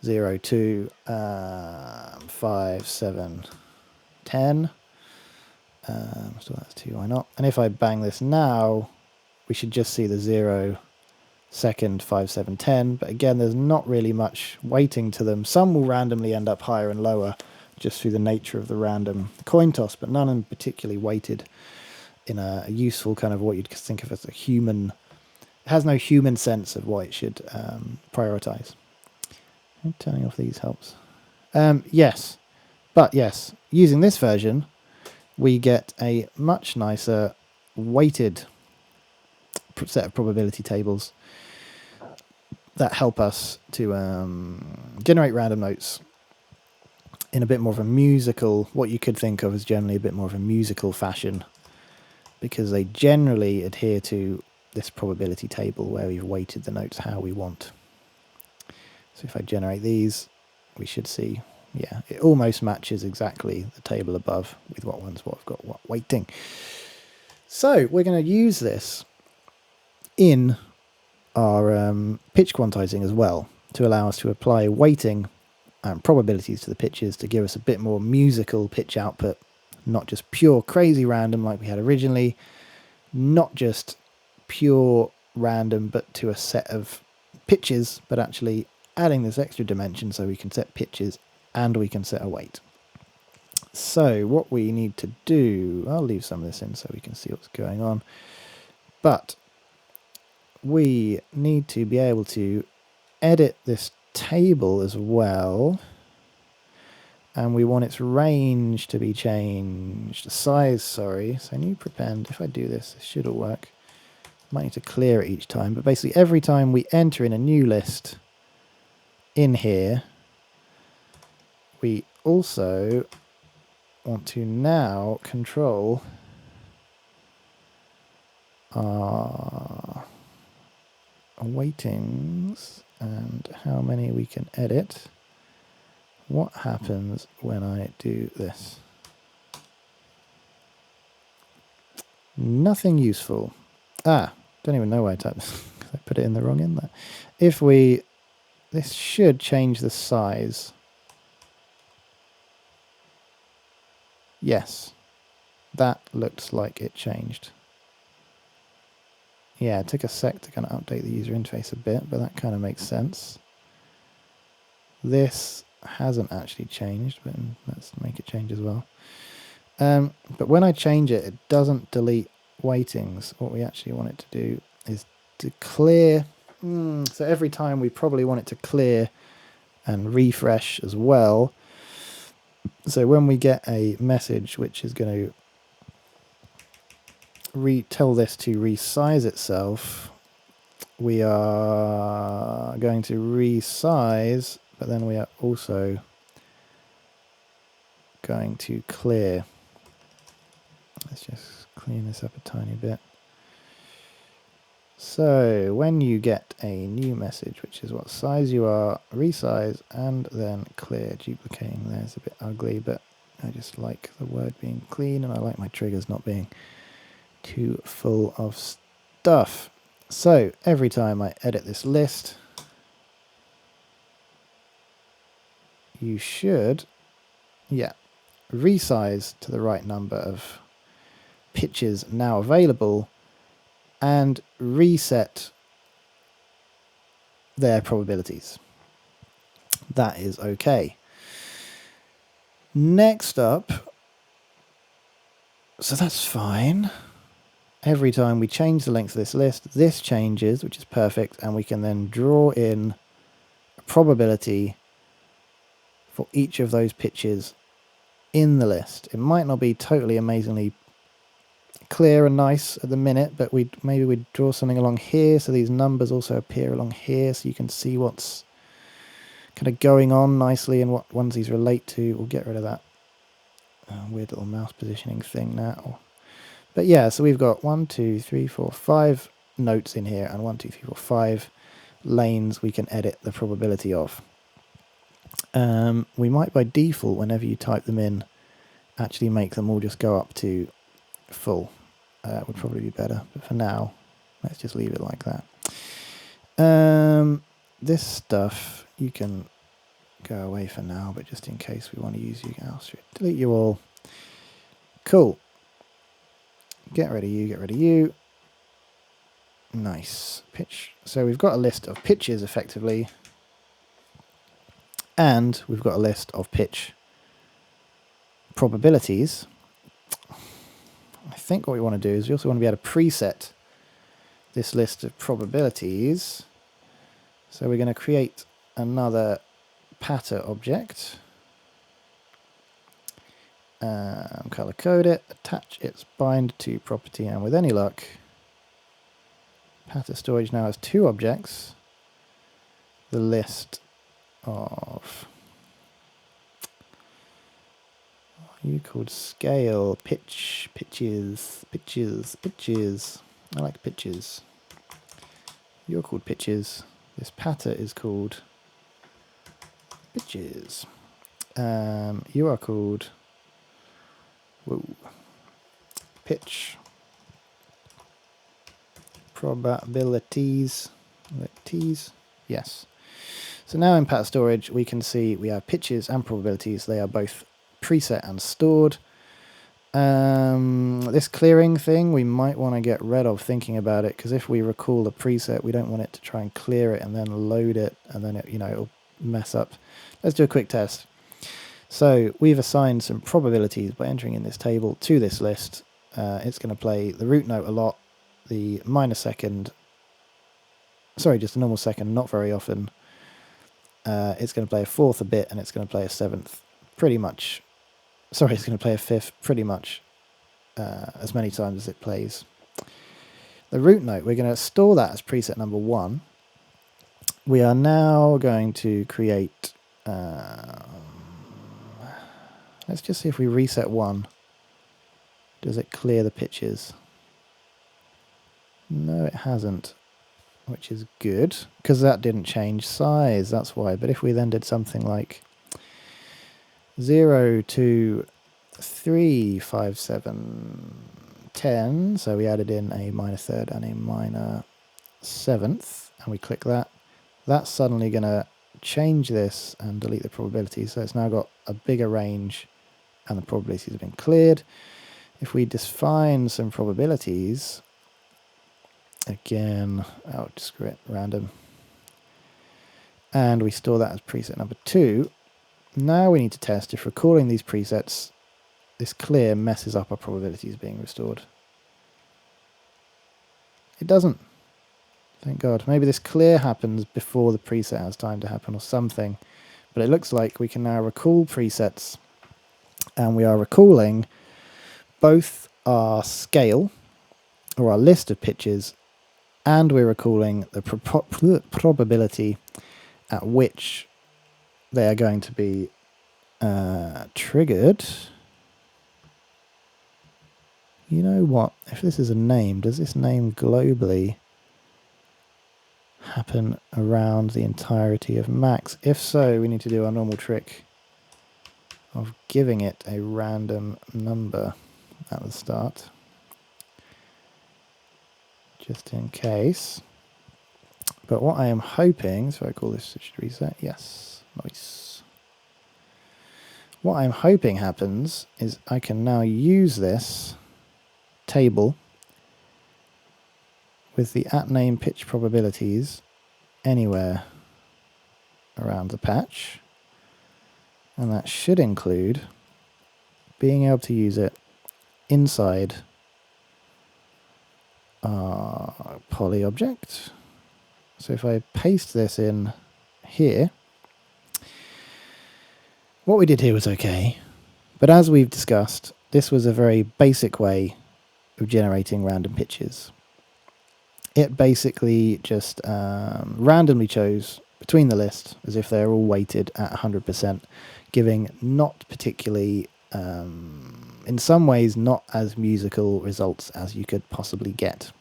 0, 2, 5, 7, 10. So that's 2, why not? And if I bang this now, we should just see the 0, second, 5, 7, 10. But again, there's not really much weighting to them. Some will randomly end up higher and lower just through the nature of the random coin toss, but none of them particularly weighted in a useful kind of what you'd think of as a human. It has no human sense of what it should prioritize. And turning off these helps. Yes, but yes, using this version, we get a much nicer weighted set of probability tables that help us to generate random notes in a bit more of a musical, what you could think of as generally a bit more of a musical fashion, because they generally adhere to this probability table where we've weighted the notes how we want. So if I generate these, we should see, yeah, it almost matches exactly the table above with what I've got what weighting. So we're going to use this in our pitch quantizing as well to allow us to apply weighting and probabilities to the pitches to give us a bit more musical pitch output, not just pure crazy random like we had originally, not just pure random but to a set of pitches, but actually adding this extra dimension so we can set pitches and we can set a weight. So what we need to do, I'll leave some of this in so we can see what's going on, but we need to be able to edit this table as well, and we want its range to be changed, size, sorry. So new prepend, if I do this, it should all work. Might need to clear it each time, but basically every time we enter in a new list in here, we also want to now control our weightings and how many we can edit. What happens when I do this? Nothing useful. Don't even know why I typed this because I put it in the wrong end there. If we, this should change the size. Yes, that looks like it changed. Yeah, it took a sec to kind of update the user interface a bit, but that kind of makes sense. This hasn't actually changed, but let's make it change as well. But when I change it, it doesn't delete weightings. What we actually want it to do is to clear. So every time we probably want it to clear and refresh as well. So when we get a message which is going to tell this to resize itself, we are going to resize, but then we are also going to clear. Let's just clean this up a tiny bit. So when you get a new message, which is what size you are, resize and then clear. Duplicating there is a bit ugly, but I just like the word being clean and I like my triggers not being too full of stuff. So every time I edit this list, you should, resize to the right number of pitches now available and reset their probabilities. That is okay. Next up, so that's fine. Every time we change the length of this list, this changes, which is perfect, and we can then draw in a probability for each of those pitches in the list. It might not be totally amazingly clear and nice at the minute, but maybe we'd draw something along here so these numbers also appear along here so you can see what's kind of going on nicely and what ones these relate to. We'll get rid of that weird little mouse positioning thing now. But yeah, so we've got 1, 2, 3, 4, 5 notes in here and 1, 2, 3, 4, 5 lanes we can edit the probability of. We might by default, whenever you type them in, actually make them all just go up to full. Would probably be better, but for now, let's just leave it like that. This stuff, you can go away for now, but just in case we want to use you, delete you all. Cool. Get rid of you, get rid of you. Nice. Pitch. So we've got a list of pitches, effectively, and we've got a list of pitch probabilities. I think what we want to do is we also want to be able to preset this list of probabilities. So we're going to create another patter object, color code it, attach its bind to property, and with any luck, patter storage now has two objects. The list of, you called scale, pitches. I like pitches. You're called pitches. This patter is called pitches. You are called pitch probabilities. Yes. So now in patter storage, we can see we have pitches and probabilities. They are both preset and stored. This clearing thing we might want to get rid of thinking about it, because if we recall the preset, we don't want it to try and clear it and then load it, and then it, it'll mess up. Let's do a quick test. So we've assigned some probabilities by entering in this table to this list. It's going to play the root note a lot, the minor second, sorry, just a normal second, not very often. It's going to play a fourth a bit, and it's going to play a seventh pretty much. Sorry, it's going to play a fifth pretty much as many times as it plays. The root note, we're going to store that as preset number 1. We are now going to create, let's just see if we reset 1. Does it clear the pitches? No, it hasn't, which is good, because that didn't change size, that's why. But if we then did something like 0, 2, 3, 5, 7, 10, so we added in a minor third and a minor seventh, and we click that, that's suddenly going to change this and delete the probability. So it's now got a bigger range and the probabilities have been cleared. If we define some probabilities, again, I'll just screw it, random, and we store that as preset number 2, now we need to test if recalling these presets, this clear messes up our probabilities being restored. It doesn't. Thank God. Maybe this clear happens before the preset has time to happen or something. But it looks like we can now recall presets, and we are recalling both our scale, or our list of pitches, and we're recalling the probability at which they are going to be triggered. You know what? If this is a name, does this name globally happen around the entirety of max? If so, we need to do our normal trick of giving it a random number at the start, just in case. But what I am hoping, so I call this reset, yes, nice. What I'm hoping happens is I can now use this table with the @name pitch probabilities anywhere around the patch, and that should include being able to use it inside our poly object. So if I paste this in here, what we did here was okay, but as we've discussed, this was a very basic way of generating random pitches. It basically just randomly chose between the list as if they're all weighted at 100%, giving not particularly, in some ways, not as musical results as you could possibly get.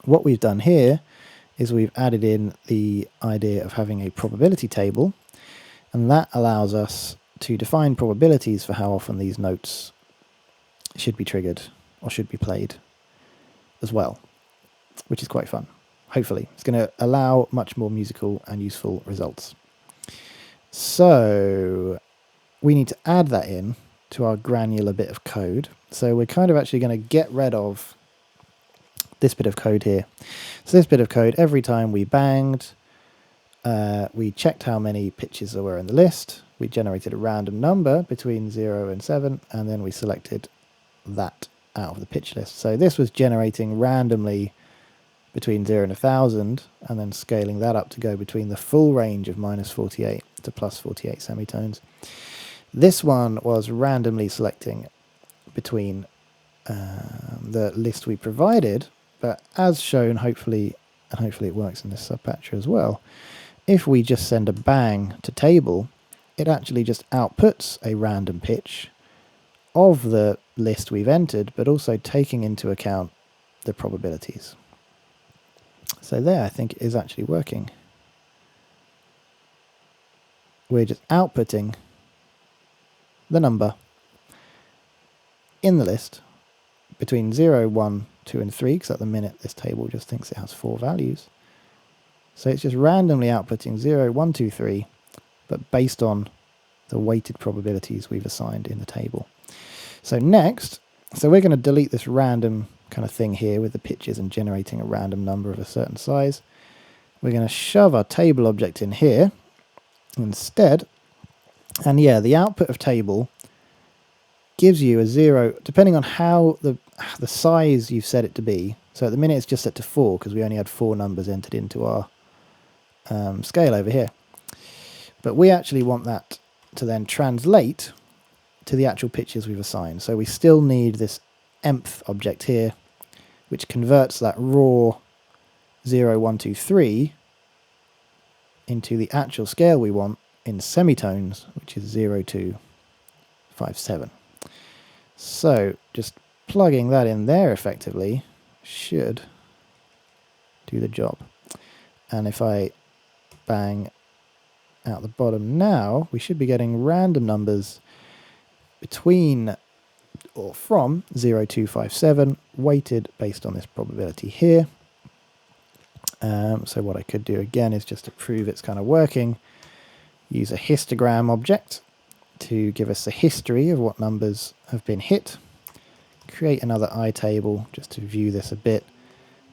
What we've done here is we've added in the idea of having a probability table, And that allows us to define probabilities for how often these notes should be triggered or should be played as well, which is quite fun. Hopefully, it's going to allow much more musical and useful results. So we need to add that in to our granular bit of code. So we're kind of actually going to get rid of this bit of code here. So this bit of code, every time we banged, we checked how many pitches there were in the list, we generated a random number between 0 and 7, and then we selected that out of the pitch list. So this was generating randomly between 0 and 1000, and then scaling that up to go between the full range of -48 to +48 semitones. This one was randomly selecting between the list we provided, but as shown, hopefully it works in this subpatcher as well, if we just send a bang to table, it actually just outputs a random pitch of the list we've entered, but also taking into account the probabilities. So there, I think it is actually working. We're just outputting the number in the list between 0, 1, 2 and 3, because at the minute this table just thinks it has 4 values. So it's just randomly outputting 0, 1, 2, 3, but based on the weighted probabilities we've assigned in the table. So next, so we're going to delete this random kind of thing here with the pitches and generating a random number of a certain size. We're going to shove our table object in here instead. And yeah, the output of table gives you a 0, depending on how the size you've set it to be. So at the minute it's just set to 4 because we only had 4 numbers entered into our scale over here. But we actually want that to then translate to the actual pitches we've assigned. So we still need this emp object here, which converts that raw 0, 1, 2, 3 into the actual scale we want in semitones, which is 0, 2, 5, 7. So just plugging that in there effectively should do the job. And if I bang out the bottom now, we should be getting random numbers between or from 0, 2, 5, 7, weighted based on this probability here. So what I could do again is just to prove it's kind of working, use a histogram object to give us a history of what numbers have been hit. Create another table just to view this a bit.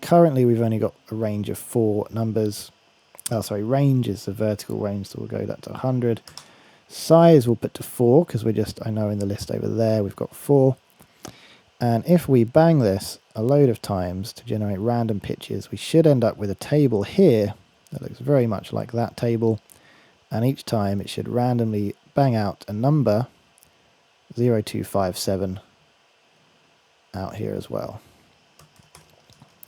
Currently we've only got a range of 4 numbers. Oh, sorry, range is the vertical range, so we'll go that to 100. Size we'll put to 4 because we're just, I know in the list over there we've got 4. And if we bang this a load of times to generate random pitches, we should end up with a table here that looks very much like that table. And each time it should randomly bang out a number 0, 2, 5, 7 out here as well.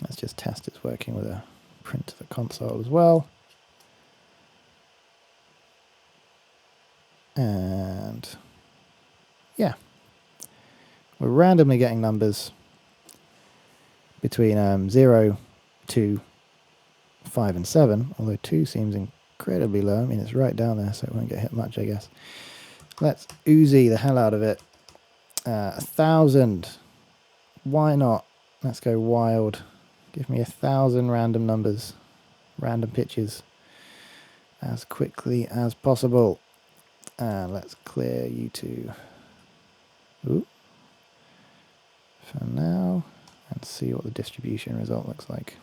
Let's just test it's working with a print to the console as well. And yeah, we're randomly getting numbers between 0, 2, 5 and 7, although 2 seems incredibly low. I mean, it's right down there, so it won't get hit much, I guess. Let's Uzi the hell out of it. 1,000. Why not? Let's go wild. Give me 1,000 random numbers, random pitches, as quickly as possible. And let's clear you two for now and see what the distribution result looks like.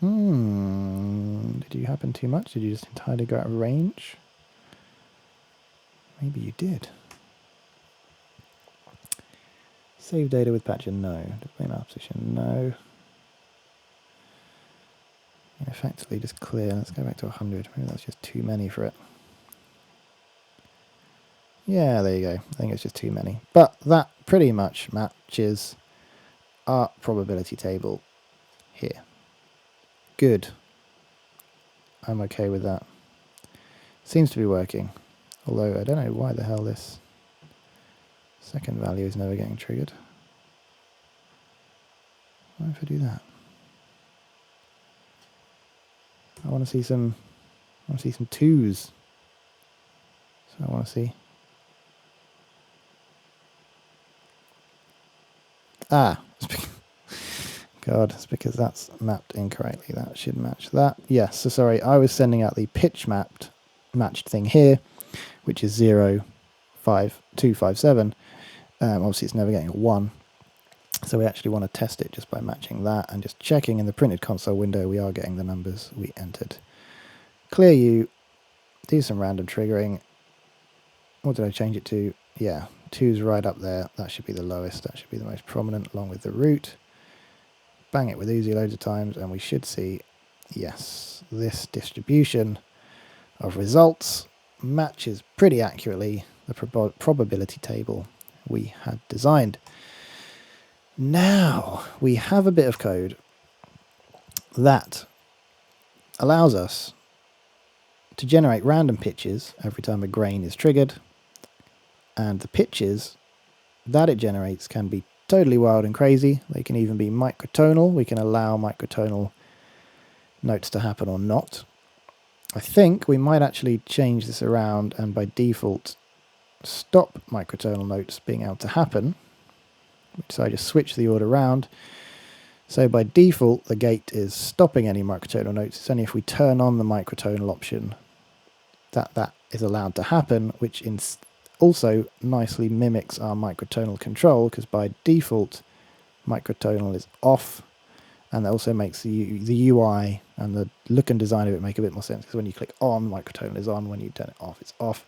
Did you happen too much? Did you just entirely go out of range? Maybe you did. Save data with patcher, no. Display map position, no. Effectively just clear. Let's go back to 100. Maybe that's just too many for it. Yeah, there you go. I think it's just too many. But that pretty much matches our probability table here. Good. I'm okay with that. Seems to be working. Although I don't know why the hell this second value is never getting triggered. Why if I do that? I want to see some twos. So I want to see. Ah, God, it's because that's mapped incorrectly. That should match that. Yes, so sorry, I was sending out the pitch matched thing here, which is 0, 5, 2, 5, 7. Obviously, it's never getting a 1. So we actually want to test it just by matching that and just checking in the printed console window we are getting the numbers we entered. Clear U, do some random triggering. What did I change it to? Yeah, 2's right up there. That should be the lowest. That should be the most prominent along with the root. Bang it with Uzi loads of times and we should see, yes, this distribution of results matches pretty accurately the probability table we had designed. Now we have a bit of code that allows us to generate random pitches every time a grain is triggered, and the pitches that it generates can be totally wild and crazy. They can even be microtonal. We can allow microtonal notes to happen or not. I think we might actually change this around and by default stop microtonal notes being able to happen. So I just switch the order around. So by default the gate is stopping any microtonal notes. It's only if we turn on the microtonal option that is allowed to happen, which also nicely mimics our microtonal control, because by default microtonal is off, and that also makes the UI and the look and design of it make a bit more sense, because when you click on, microtonal is on, when you turn it off, it's off.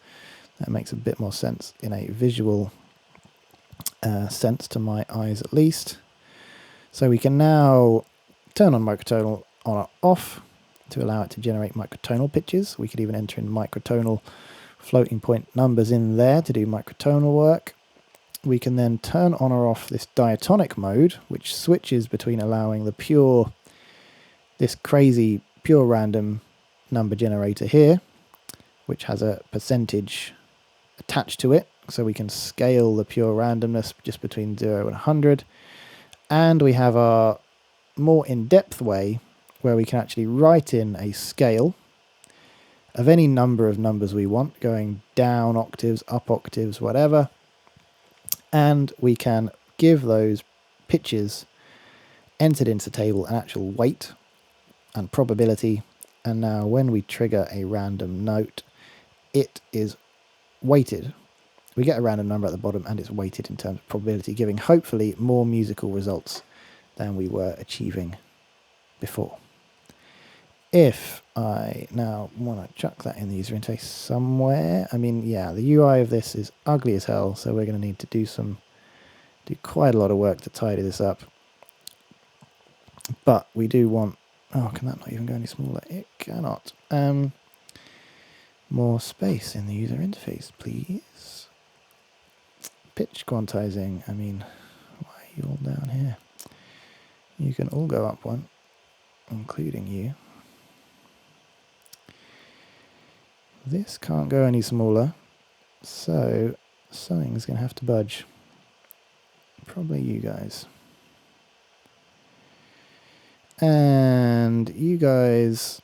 That makes a bit more sense in a visual sense to my eyes at least. So we can now turn on microtonal on or off to allow it to generate microtonal pitches. We could even enter in microtonal floating point numbers in there to do microtonal work. We can then turn on or off this diatonic mode, which switches between allowing this crazy pure random number generator here, which has a percentage attached to it, so we can scale the pure randomness just between 0 and 100. And we have our more in-depth way where we can actually write in a scale of any number of numbers we want, going down octaves, up octaves, whatever. And we can give those pitches entered into the table an actual weight and probability. And now when we trigger a random note, it is weighted. We get a random number at the bottom and it's weighted in terms of probability, giving hopefully more musical results than we were achieving before. If I now want to chuck that in the user interface somewhere, I mean, yeah, the UI of this is ugly as hell, so we're going to need to do quite a lot of work to tidy this up. But we do want, oh, can that not even go any smaller? It cannot. More space in the user interface, please. Pitch quantizing, I mean, why are you all down here? You can all go up one, including you. This can't go any smaller, so something's going to have to budge. Probably you guys. And you guys,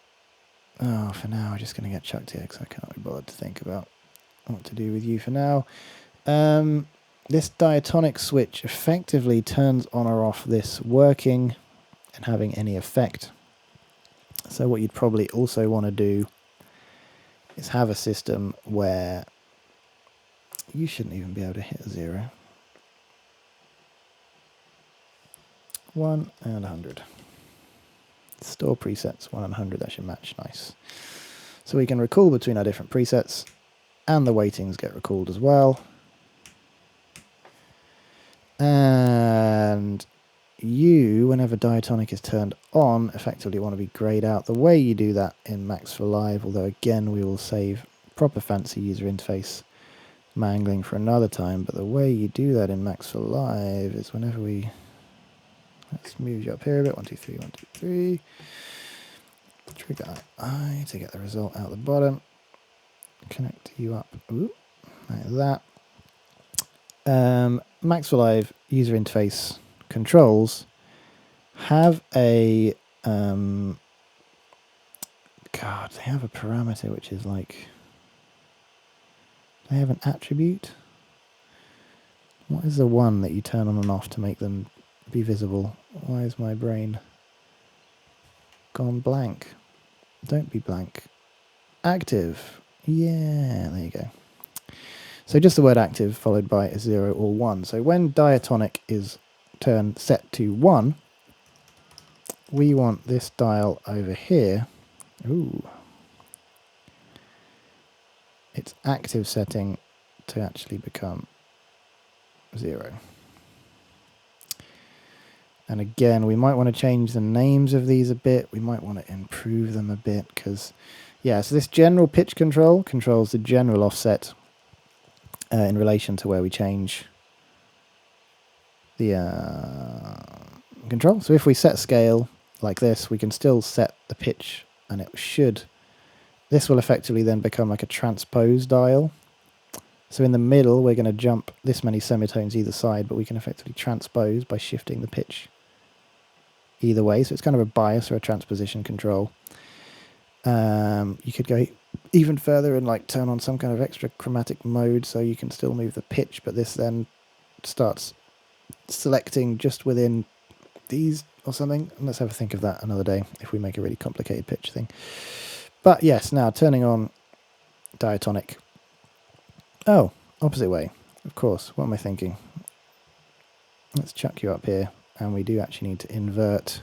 oh, for now we're just going to get chucked here because I can't be bothered to think about what to do with you for now. This diatonic switch effectively turns on or off this working and having any effect. So what you'd probably also want to do is have a system where you shouldn't even be able to hit a 0. 1 and 100. Store presets 1 and 100, that should match nice. So we can recall between our different presets and the weightings get recalled as well. And you, whenever diatonic is turned on, effectively want to be grayed out. The way you do that in Max for Live, although again we will save proper fancy user interface mangling for another time, but the way you do that in Max for Live is whenever we, let's move you up here a bit, 1, 2, 3, 1, 2, 3, trigger I to get the result out the bottom, connect you up, ooh, like that. Max for Live user interface controls have a God, they have a parameter which is like, they have an attribute. What is the one that you turn on and off to make them be visible? Why is my brain gone blank? Don't be blank. Active. Yeah, there you go. So just the word active followed by a 0 or 1. So when diatonic is set to 1, we want this dial over here. Ooh. Its active setting to actually become 0. And again, we might want to change the names of these a bit. We might want to improve them a bit because, yeah, so this general pitch control controls the general offset in relation to where we change the control. So if we set scale like this, we can still set the pitch, and it should, this will effectively then become like a transpose dial. So in the middle, we're going to jump this many semitones either side, but we can effectively transpose by shifting the pitch either way. So it's kind of a bias or a transposition control. You could go even further and like turn on some kind of extra chromatic mode so you can still move the pitch, but this then starts selecting just within these or something. Let's have a think of that another day if we make a really complicated pitch thing. But yes, now turning on diatonic. Oh, opposite way. Of course. What am I thinking? Let's chuck you up here, and we do actually need to invert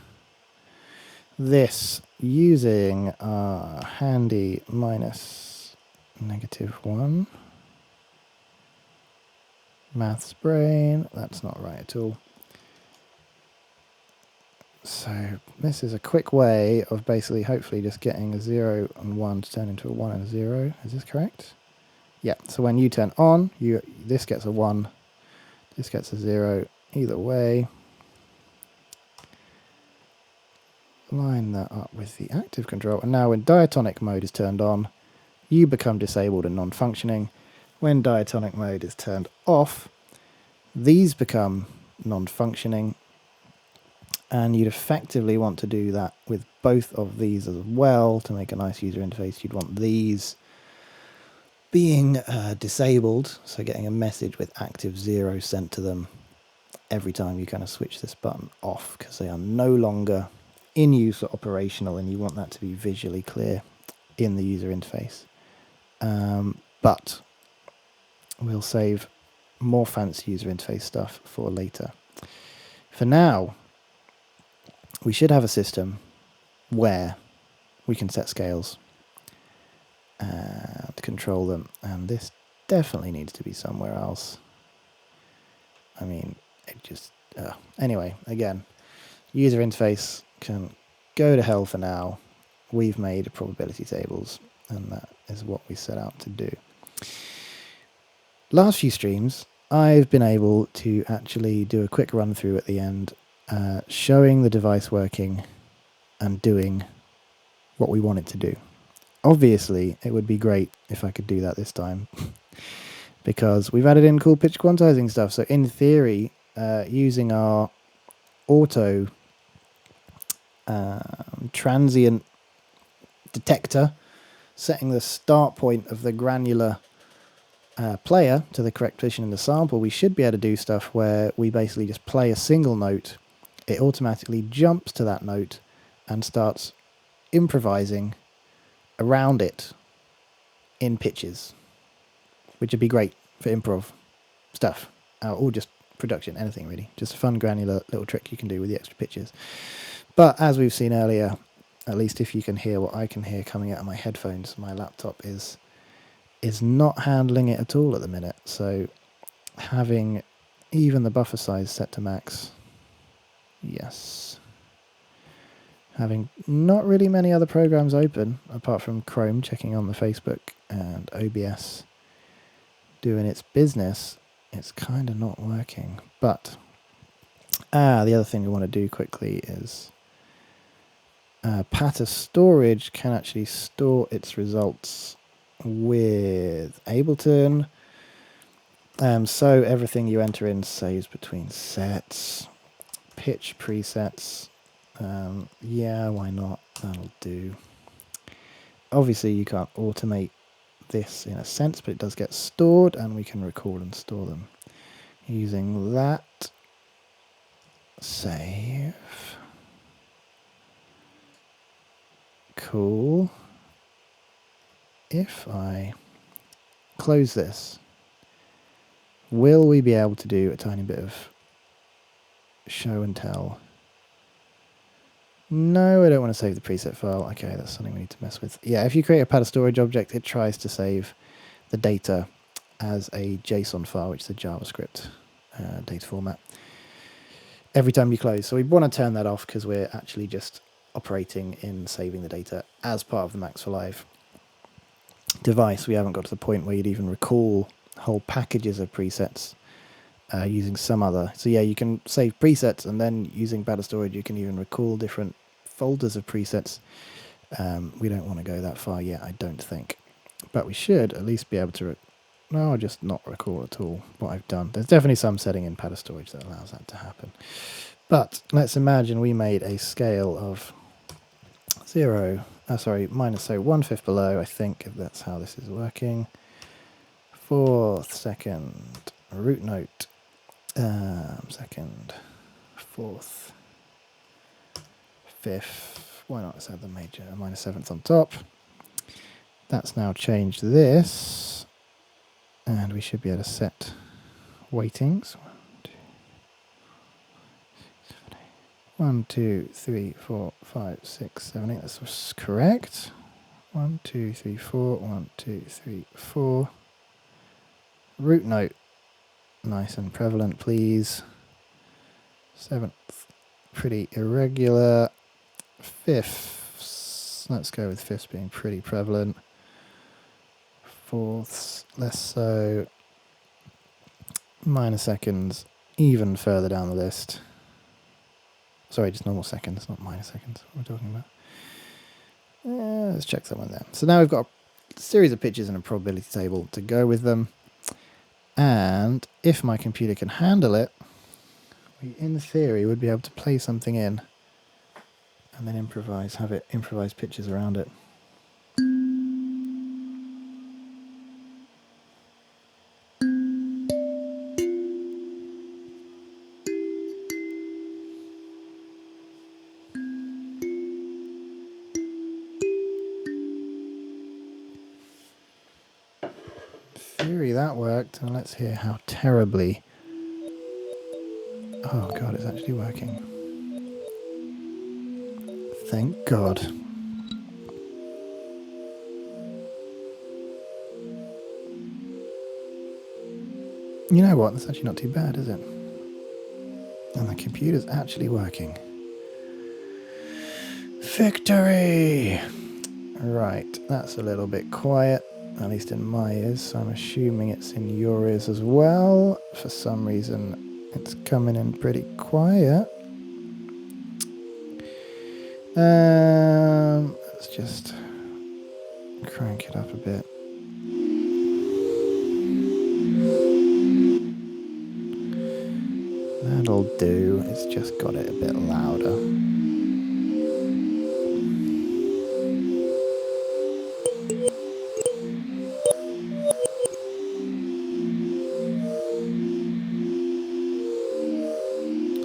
this using our handy -1. Maths brain. That's not right at all. So this is a quick way of basically hopefully just getting a 0 and 1 to turn into a 1 and a 0. Is this correct? Yeah, so when you turn on, this gets a 1, this gets a 0, either way. Line that up with the active control, and now when diatonic mode is turned on, you become disabled and non-functioning. When diatonic mode is turned off, these become non-functioning, and you'd effectively want to do that with both of these as well to make a nice user interface. You'd want these being disabled, so getting a message with active 0 sent to them every time you kind of switch this button off, because they are no longer in use or operational, and you want that to be visually clear in the user interface. But we'll save more fancy user interface stuff for later. For now, we should have a system where we can set scales and control them, and this definitely needs to be somewhere else. I mean, it just... anyway, again, user interface can go to hell for now. We've made probability tables, and that is what we set out to do. Last few streams, I've been able to actually do a quick run through at the end, showing the device working and doing what we want it to do. Obviously, it would be great if I could do that this time, because we've added in cool pitch quantizing stuff. So in theory, using our auto transient detector, setting the start point of the granular player to the correct position in the sample, we should be able to do stuff where we basically just play a single note, it automatically jumps to that note and starts improvising around it in pitches, which would be great for improv stuff, or just production, anything really. Just a fun granular little trick you can do with the extra pitches. But as we've seen earlier, at least if you can hear what I can hear coming out of my headphones, my laptop is not handling it at all at the minute. So having even the buffer size set to max, yes. Having not really many other programs open, apart from Chrome checking on the Facebook and OBS doing its business, it's kind of not working. But the other thing we want to do quickly is Patter storage can actually store its results with Ableton. So everything you enter in saves between sets, pitch presets. Yeah, why not? That'll do. obviously you can't automate this in a sense, but it does get stored, and we can record and store them using that. Save. Cool. If I close this, will we be able to do a tiny bit of show and tell? No, I don't want to save the preset file. Okay, that's something we need to mess with. Yeah, if you create a paddle storage object, it tries to save the data as a JSON file, which is a JavaScript data format, every time you close. So we want to turn that off because we're actually just operating in saving the data as part of the Max for Live device. We haven't got to the point where you'd even recall whole packages of presets using some other. So yeah, you can save presets, and then using paddle storage you can even recall different folders of presets. We don't want to go that far yet, I don't think, but we should at least be able to no, just not recall at all what I've done. There's definitely some setting in paddle storage that allows that to happen. But let's imagine we made a scale of minus 1/5 below, I think, if that's how this is working. 4th, 2nd, root note, 2nd, 4th, 5th. Why not? Let's add the major, minus 7th on top. That's now changed this, and we should be able to set weightings. 1, 2, 3, 4, 5, 6, 7, 8. That's correct. 1, 2, 3, 4. 1, 2, 3, 4. Root note, nice and prevalent, please. 7th, pretty irregular. 5th, let's go with 5th being pretty prevalent. 4ths, less so. Minor seconds, even further down the list. Sorry, just normal seconds, not minor seconds. What we're talking about. Let's check someone there. So now we've got a series of pitches and a probability table to go with them. And if my computer can handle it, we, in theory, would be able to play something in and then improvise, have it improvise pitches around it. Theory that worked, and let's hear how terribly. Oh god, it's actually working. Thank God. You know what? That's actually not too bad, is it? And the computer's actually working. Victory! Right, that's a little bit quiet, at least in my ears, so I'm assuming it's in your ears as well. For some reason, it's coming in pretty quiet. Let's just crank it up a bit. That'll do. It's just got it a bit louder.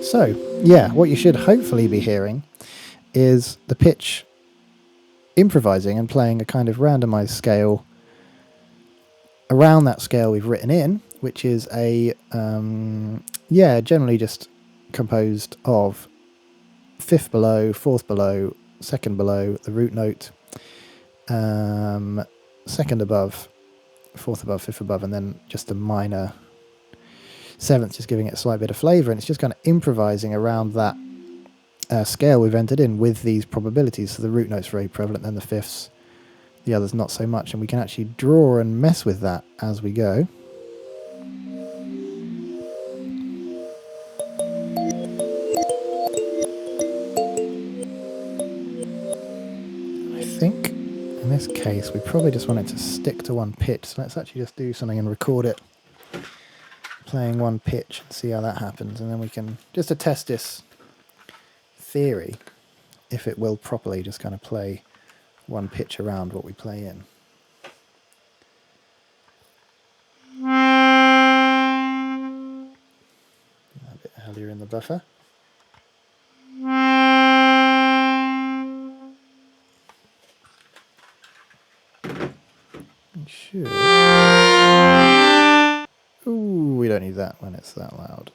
So, yeah, what you should hopefully be hearing is the pitch improvising and playing a kind of randomized scale around that scale we've written in, which is a, generally just composed of 5th below, 4th below, 2nd below, the root note, 2nd above, 4th above, 5th above, and then just a minor 7th, just giving it a slight bit of flavour, and it's just kind of improvising around that scale we've entered in with these probabilities. So the root note's very prevalent, then the 5ths, the others not so much, and we can actually draw and mess with that as we go. I think in this case we probably just want it to stick to one pitch, so let's actually just do something and record it playing one pitch and see how that happens, and then we can, just to test this theory, if it will properly just kind of play one pitch around what we play in. A bit earlier in the buffer. Sure. Ooh, we don't need that when it's that loud.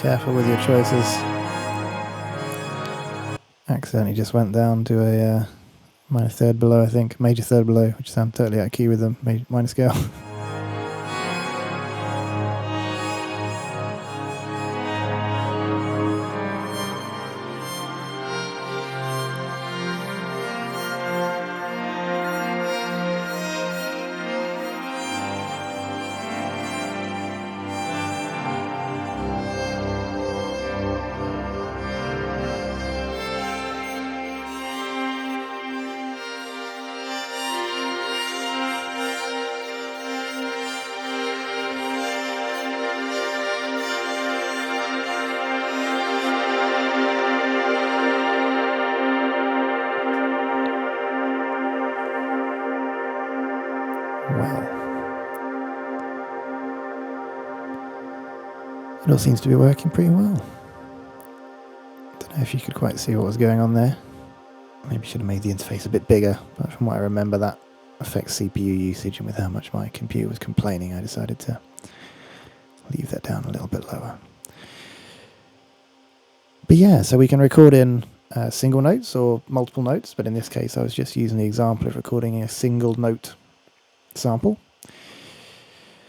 careful with your choices. Accidentally just went down to a minor third below, I think. Major third below, which sounds totally out of key with the minor scale. It all seems to be working pretty well. Don't know if you could quite see what was going on there. Maybe should have made the interface a bit bigger, but from what I remember that affects CPU usage, and with how much my computer was complaining I decided to leave that down a little bit lower. But yeah, so we can record in single notes or multiple notes, but in this case I was just using the example of recording a single note sample.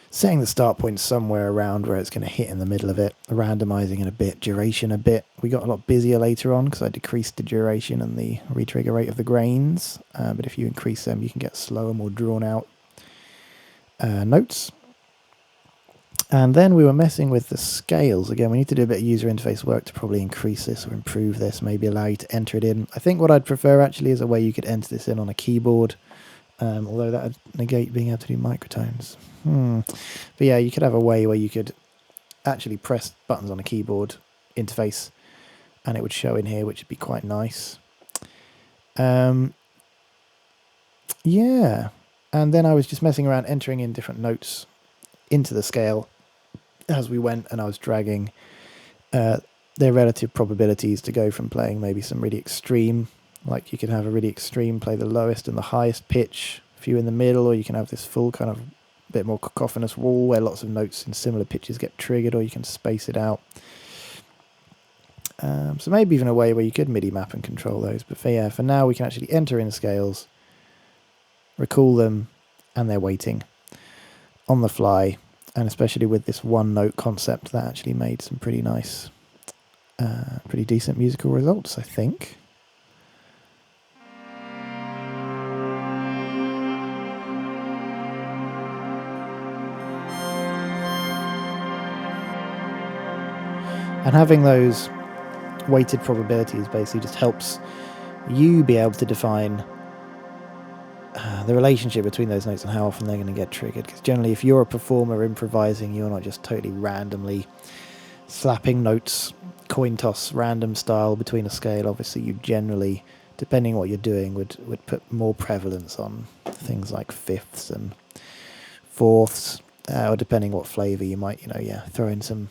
Setting the start point somewhere around where it's going to hit in the middle of it, randomizing it a bit, duration a bit. We got a lot busier later on because I decreased the duration and the retrigger rate of the grains, but if you increase them you can get slower, more drawn out notes. And then we were messing with the scales. Again, we need to do a bit of user interface work to probably increase this or improve this, maybe allow you to enter it in. I think what I'd prefer actually is a way you could enter this in on a keyboard, although that would negate being able to do microtones. But yeah, you could have a way where you could actually press buttons on a keyboard interface and it would show in here, which would be quite nice. Yeah, and then I was just messing around entering in different notes into the scale as we went, and I was dragging their relative probabilities to go from playing maybe some really extreme, like you could have a really extreme play the lowest and the highest pitch, a few in the middle, or you can have this full kind of bit more cacophonous wall where lots of notes in similar pitches get triggered, or you can space it out. So maybe even a way where you could MIDI map and control those. But for now we can actually enter in scales, recall them, and they're waiting on the fly. And especially with this one note concept, that actually made some pretty nice, pretty decent musical results, I think. And having those weighted probabilities basically just helps you be able to define the relationship between those notes and how often they're going to get triggered. Because generally, if you're a performer improvising, you're not just totally randomly slapping notes, coin toss, random style between a scale. Obviously, you generally, depending on what you're doing, would put more prevalence on things like fifths and fourths, or depending what flavour you might, throw in some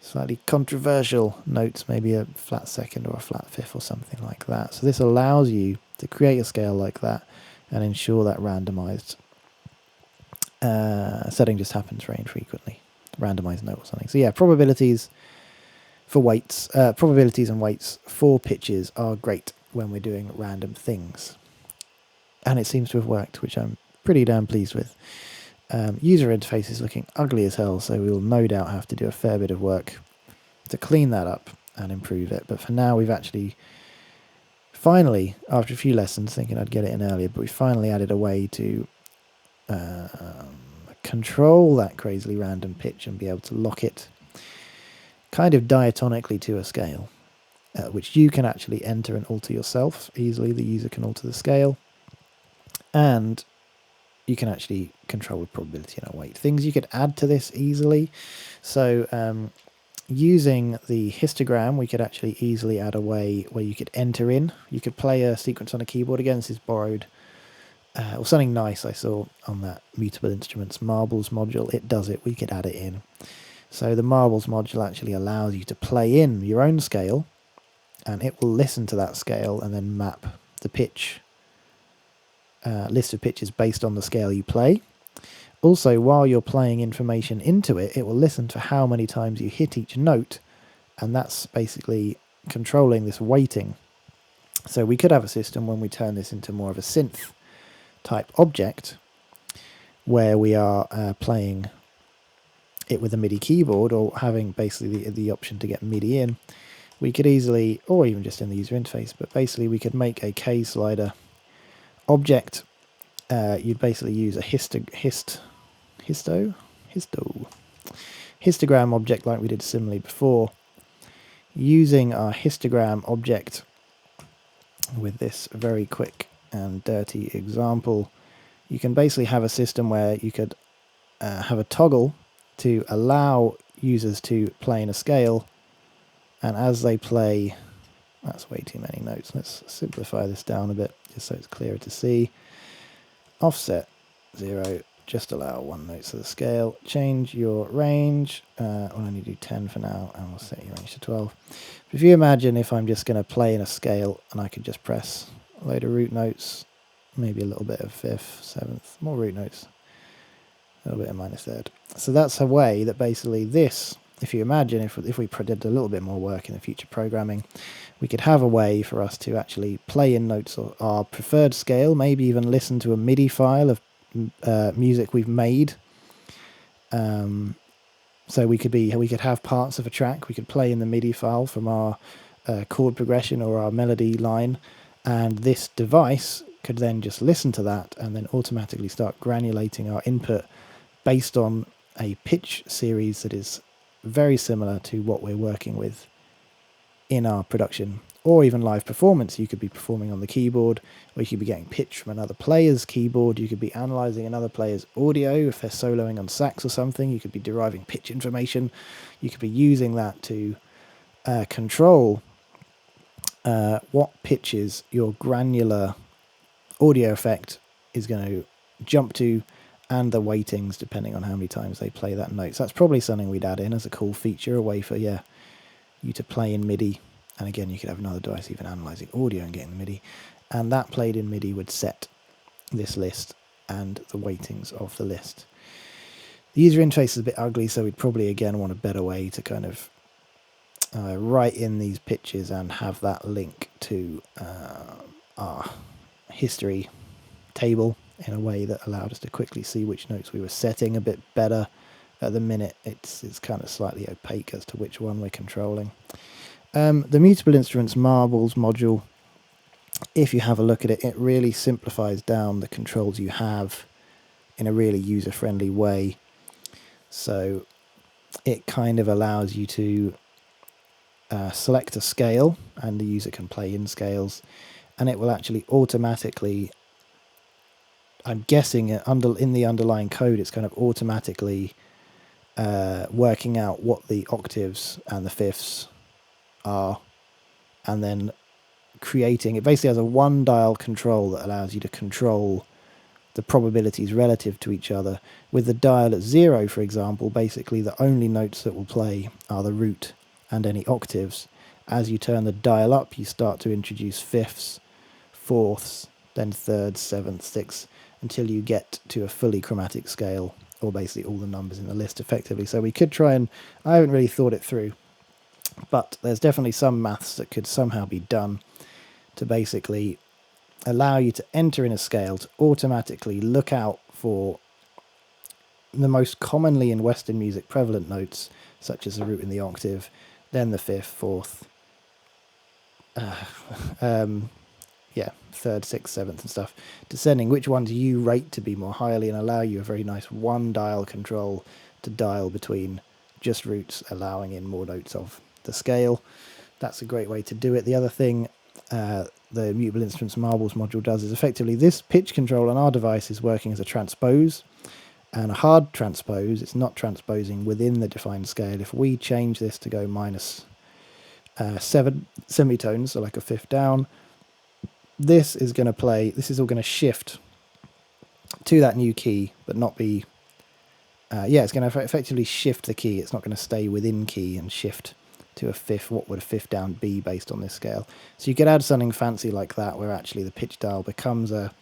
slightly controversial notes, maybe a flat second or a flat fifth or something like that. So this allows you to create a scale like that and ensure that randomized setting just happens very infrequently, randomized note or something. So yeah, probabilities for weights, probabilities and weights for pitches are great when we're doing random things, and it seems to have worked, which I'm pretty damn pleased with. User interface is looking ugly as hell, so we'll no doubt have to do a fair bit of work to clean that up and improve it. But for now, we've actually finally, after a few lessons, thinking I'd get it in earlier, but we finally added a way to control that crazily random pitch and be able to lock it kind of diatonically to a scale, which you can actually enter and alter yourself easily. The user can alter the scale, and you can actually control the probability and a weight. Things you could add to this easily. So using the histogram, we could actually easily add a way where you could enter in. You could play a sequence on a keyboard. Again, this is borrowed, or something nice I saw on that Mutable Instruments Marbles module. It does it. We could add it in. So the Marbles module actually allows you to play in your own scale, and it will listen to that scale and then map the pitch, list of pitches based on the scale you play. Also, while you're playing information into it, it will listen for how many times you hit each note and that's basically controlling this weighting. So we could have a system when we turn this into more of a synth type object, where we are playing it with a MIDI keyboard, or having basically the option to get MIDI in. We could easily, or even just in the user interface, but basically we could make a K slider object. You'd basically use a histogram object like we did similarly before. Using our histogram object with this very quick and dirty example, you can basically have a system where you could have a toggle to allow users to play in a scale, and as they play, that's way too many notes, let's simplify this down a bit just so it's clearer to see. Offset 0, just allow 1 note to the scale. Change your range, we'll only do 10 for now, and we'll set your range to 12. If you imagine if I'm just going to play in a scale, and I could just press a load of root notes, maybe a little bit of 5th, 7th, more root notes, a little bit of minor third. So that's a way that basically this, if you imagine if we did a little bit more work in the future programming, we could have a way for us to actually play in notes or our preferred scale, maybe even listen to a MIDI file of music we've made. So we could have parts of a track, we could play in the MIDI file from our chord progression or our melody line, and this device could then just listen to that and then automatically start granulating our input based on a pitch series that is very similar to what we're working with in our production or even live performance. You could be performing on the keyboard, or you could be getting pitch from another player's keyboard. You could be analysing another player's audio. If they're soloing on sax or something, you could be deriving pitch information. You could be using that to control what pitches your granular audio effect is going to jump to, and the weightings depending on how many times they play that note. So that's probably something we'd add in as a cool feature, a way for you to play in MIDI. And again, you could have another device even analysing audio and getting the MIDI, and that played in MIDI would set this list and the weightings of the list. The user interface is a bit ugly, so we'd probably again want a better way to kind of write in these pitches and have that link to our history table in a way that allowed us to quickly see which notes we were setting a bit better. At the minute, it's kind of slightly opaque as to which one we're controlling. The Mutable Instruments Marbles module, if you have a look at it, it really simplifies down the controls you have in a really user-friendly way. So it kind of allows you to select a scale, and the user can play in scales, and it will actually automatically, I'm guessing in the underlying code, it's kind of automatically working out what the octaves and the fifths are, and then creating, it basically has a one dial control that allows you to control the probabilities relative to each other. With the dial at 0, for example, basically the only notes that will play are the root and any octaves. As you turn the dial up, you start to introduce fifths, fourths, then thirds, sevenths, sixths, until you get to a fully chromatic scale, or basically all the numbers in the list effectively. So we could try and, I haven't really thought it through, but there's definitely some maths that could somehow be done to basically allow you to enter in a scale to automatically look out for the most commonly in Western music prevalent notes, such as the root and the octave, then the fifth, fourth, third, sixth, seventh and stuff, descending, which ones you rate to be more highly, and allow you a very nice one dial control to dial between just roots, allowing in more notes of the scale. That's a great way to do it. The other thing the Mutable Instruments Marbles module does is effectively this pitch control on our device is working as a transpose, and a hard transpose, it's not transposing within the defined scale. If we change this to go minus 7 semitones, so like a fifth down, this is going to play, this is all going to shift to that new key, but not be, it's going to effectively shift the key. It's not going to stay within key and shift to a fifth. What would a fifth down be based on this scale? So you could add something fancy like that, where actually the pitch dial becomes a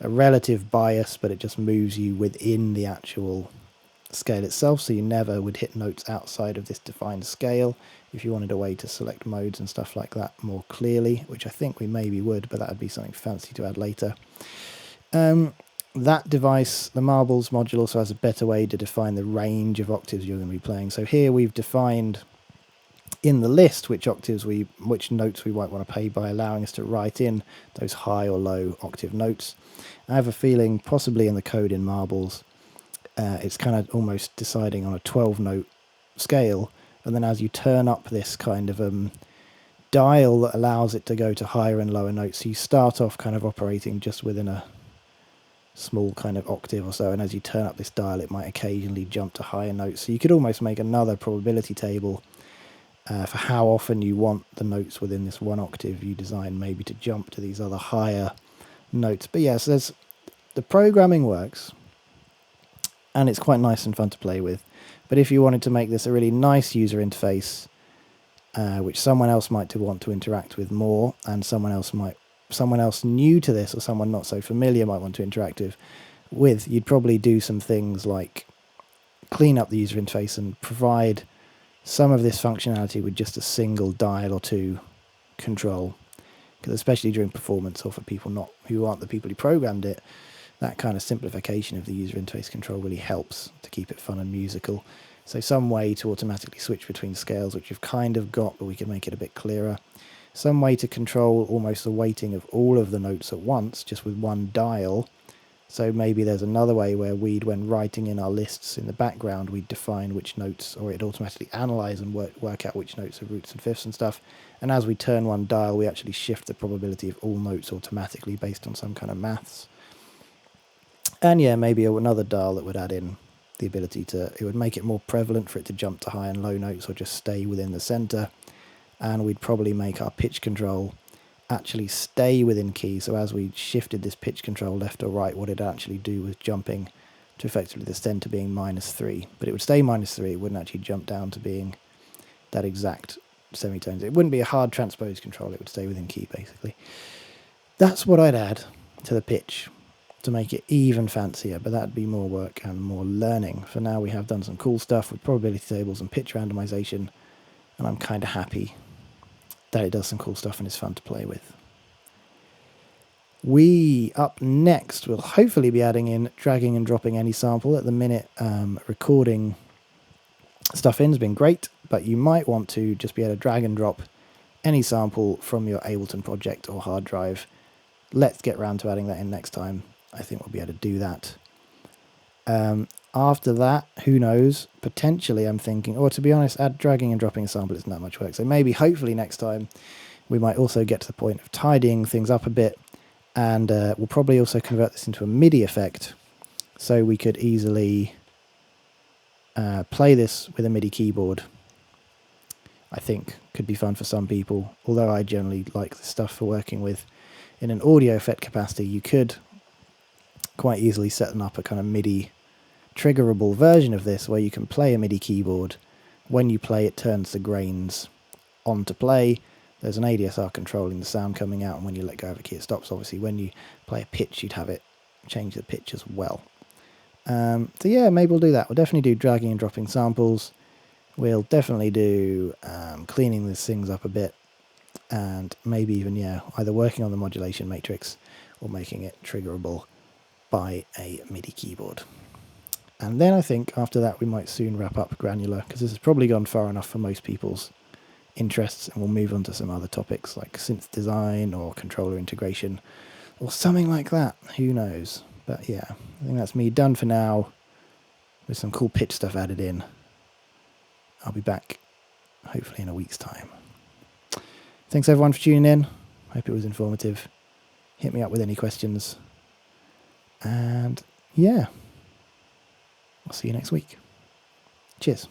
relative bias, but it just moves you within the actual scale itself, so you never would hit notes outside of this defined scale if you wanted a way to select modes and stuff like that more clearly, which I think we maybe would, but that would be something fancy to add later. That device, the Marbles module, also has a better way to define the range of octaves you're going to be playing. So here we've defined in the list which notes we might want to play by allowing us to write in those high or low octave notes. I have a feeling possibly in the code in Marbles it's kind of almost deciding on a 12-note scale, and then as you turn up this kind of dial that allows it to go to higher and lower notes, so you start off kind of operating just within a small kind of octave or so, and as you turn up this dial it might occasionally jump to higher notes. So you could almost make another probability table for how often you want the notes within this one octave you design maybe to jump to these other higher notes. But yes, the programming works, and it's quite nice and fun to play with. But if you wanted to make this a really nice user interface, which someone else might want to interact with more, and someone else new to this or someone not so familiar might want to interact with, you'd probably do some things like clean up the user interface and provide some of this functionality with just a single dial or two control, because especially during performance or for people who aren't the people who programmed it, that kind of simplification of the user interface control really helps to keep it fun and musical. So some way to automatically switch between scales, which you've kind of got, but we can make it a bit clearer. Some way to control almost the weighting of all of the notes at once, just with one dial. So maybe there's another way where when writing in our lists in the background, we'd define which notes, or it'd automatically analyze and work out which notes are roots and fifths and stuff. And as we turn one dial, we actually shift the probability of all notes automatically based on some kind of maths. And yeah, maybe another dial that would add in the ability it would make it more prevalent for it to jump to high and low notes or just stay within the center. And we'd probably make our pitch control actually stay within key. So as we shifted this pitch control left or right, what it'd actually do was jumping to effectively the center being -3. But it would stay -3. It wouldn't actually jump down to being that exact semitones. It wouldn't be a hard transpose control. It would stay within key, basically. That's what I'd add to the pitch to make it even fancier, but that'd be more work and more learning. For now, we have done some cool stuff with probability tables and pitch randomization, and I'm kind of happy that it does some cool stuff and is fun to play with. Up next, we'll hopefully be adding in dragging and dropping any sample. At the minute, recording stuff in has been great, but you might want to just be able to drag and drop any sample from your Ableton project or hard drive. Let's get around to adding that in next time. I think we'll be able to do that. After that, who knows? Potentially, I'm thinking, or to be honest, dragging and dropping a sample isn't that much work. So maybe, hopefully, next time we might also get to the point of tidying things up a bit, and we'll probably also convert this into a MIDI effect, so we could easily play this with a MIDI keyboard. I think could be fun for some people. Although I generally like this stuff for working with in an audio effect capacity, you could quite easily set up a kind of MIDI triggerable version of this where you can play a MIDI keyboard. When you play, it turns the grains on to play. There's an ADSR controlling the sound coming out, and when you let go of a key, it stops. Obviously, when you play a pitch, you'd have it change the pitch as well. So yeah, maybe we'll do that. We'll definitely do dragging and dropping samples. We'll definitely do cleaning these things up a bit, and maybe even, yeah, either working on the modulation matrix or making it triggerable by a MIDI keyboard. And then I think after that we might soon wrap up Granular, because this has probably gone far enough for most people's interests, and we'll move on to some other topics like synth design or controller integration or something like that. Who knows? But yeah, I think that's me done for now with some cool pitch stuff added in. I'll be back hopefully in a week's time. Thanks everyone for tuning in. Hope it was informative. Hit me up with any questions. And yeah, I'll see you next week. Cheers.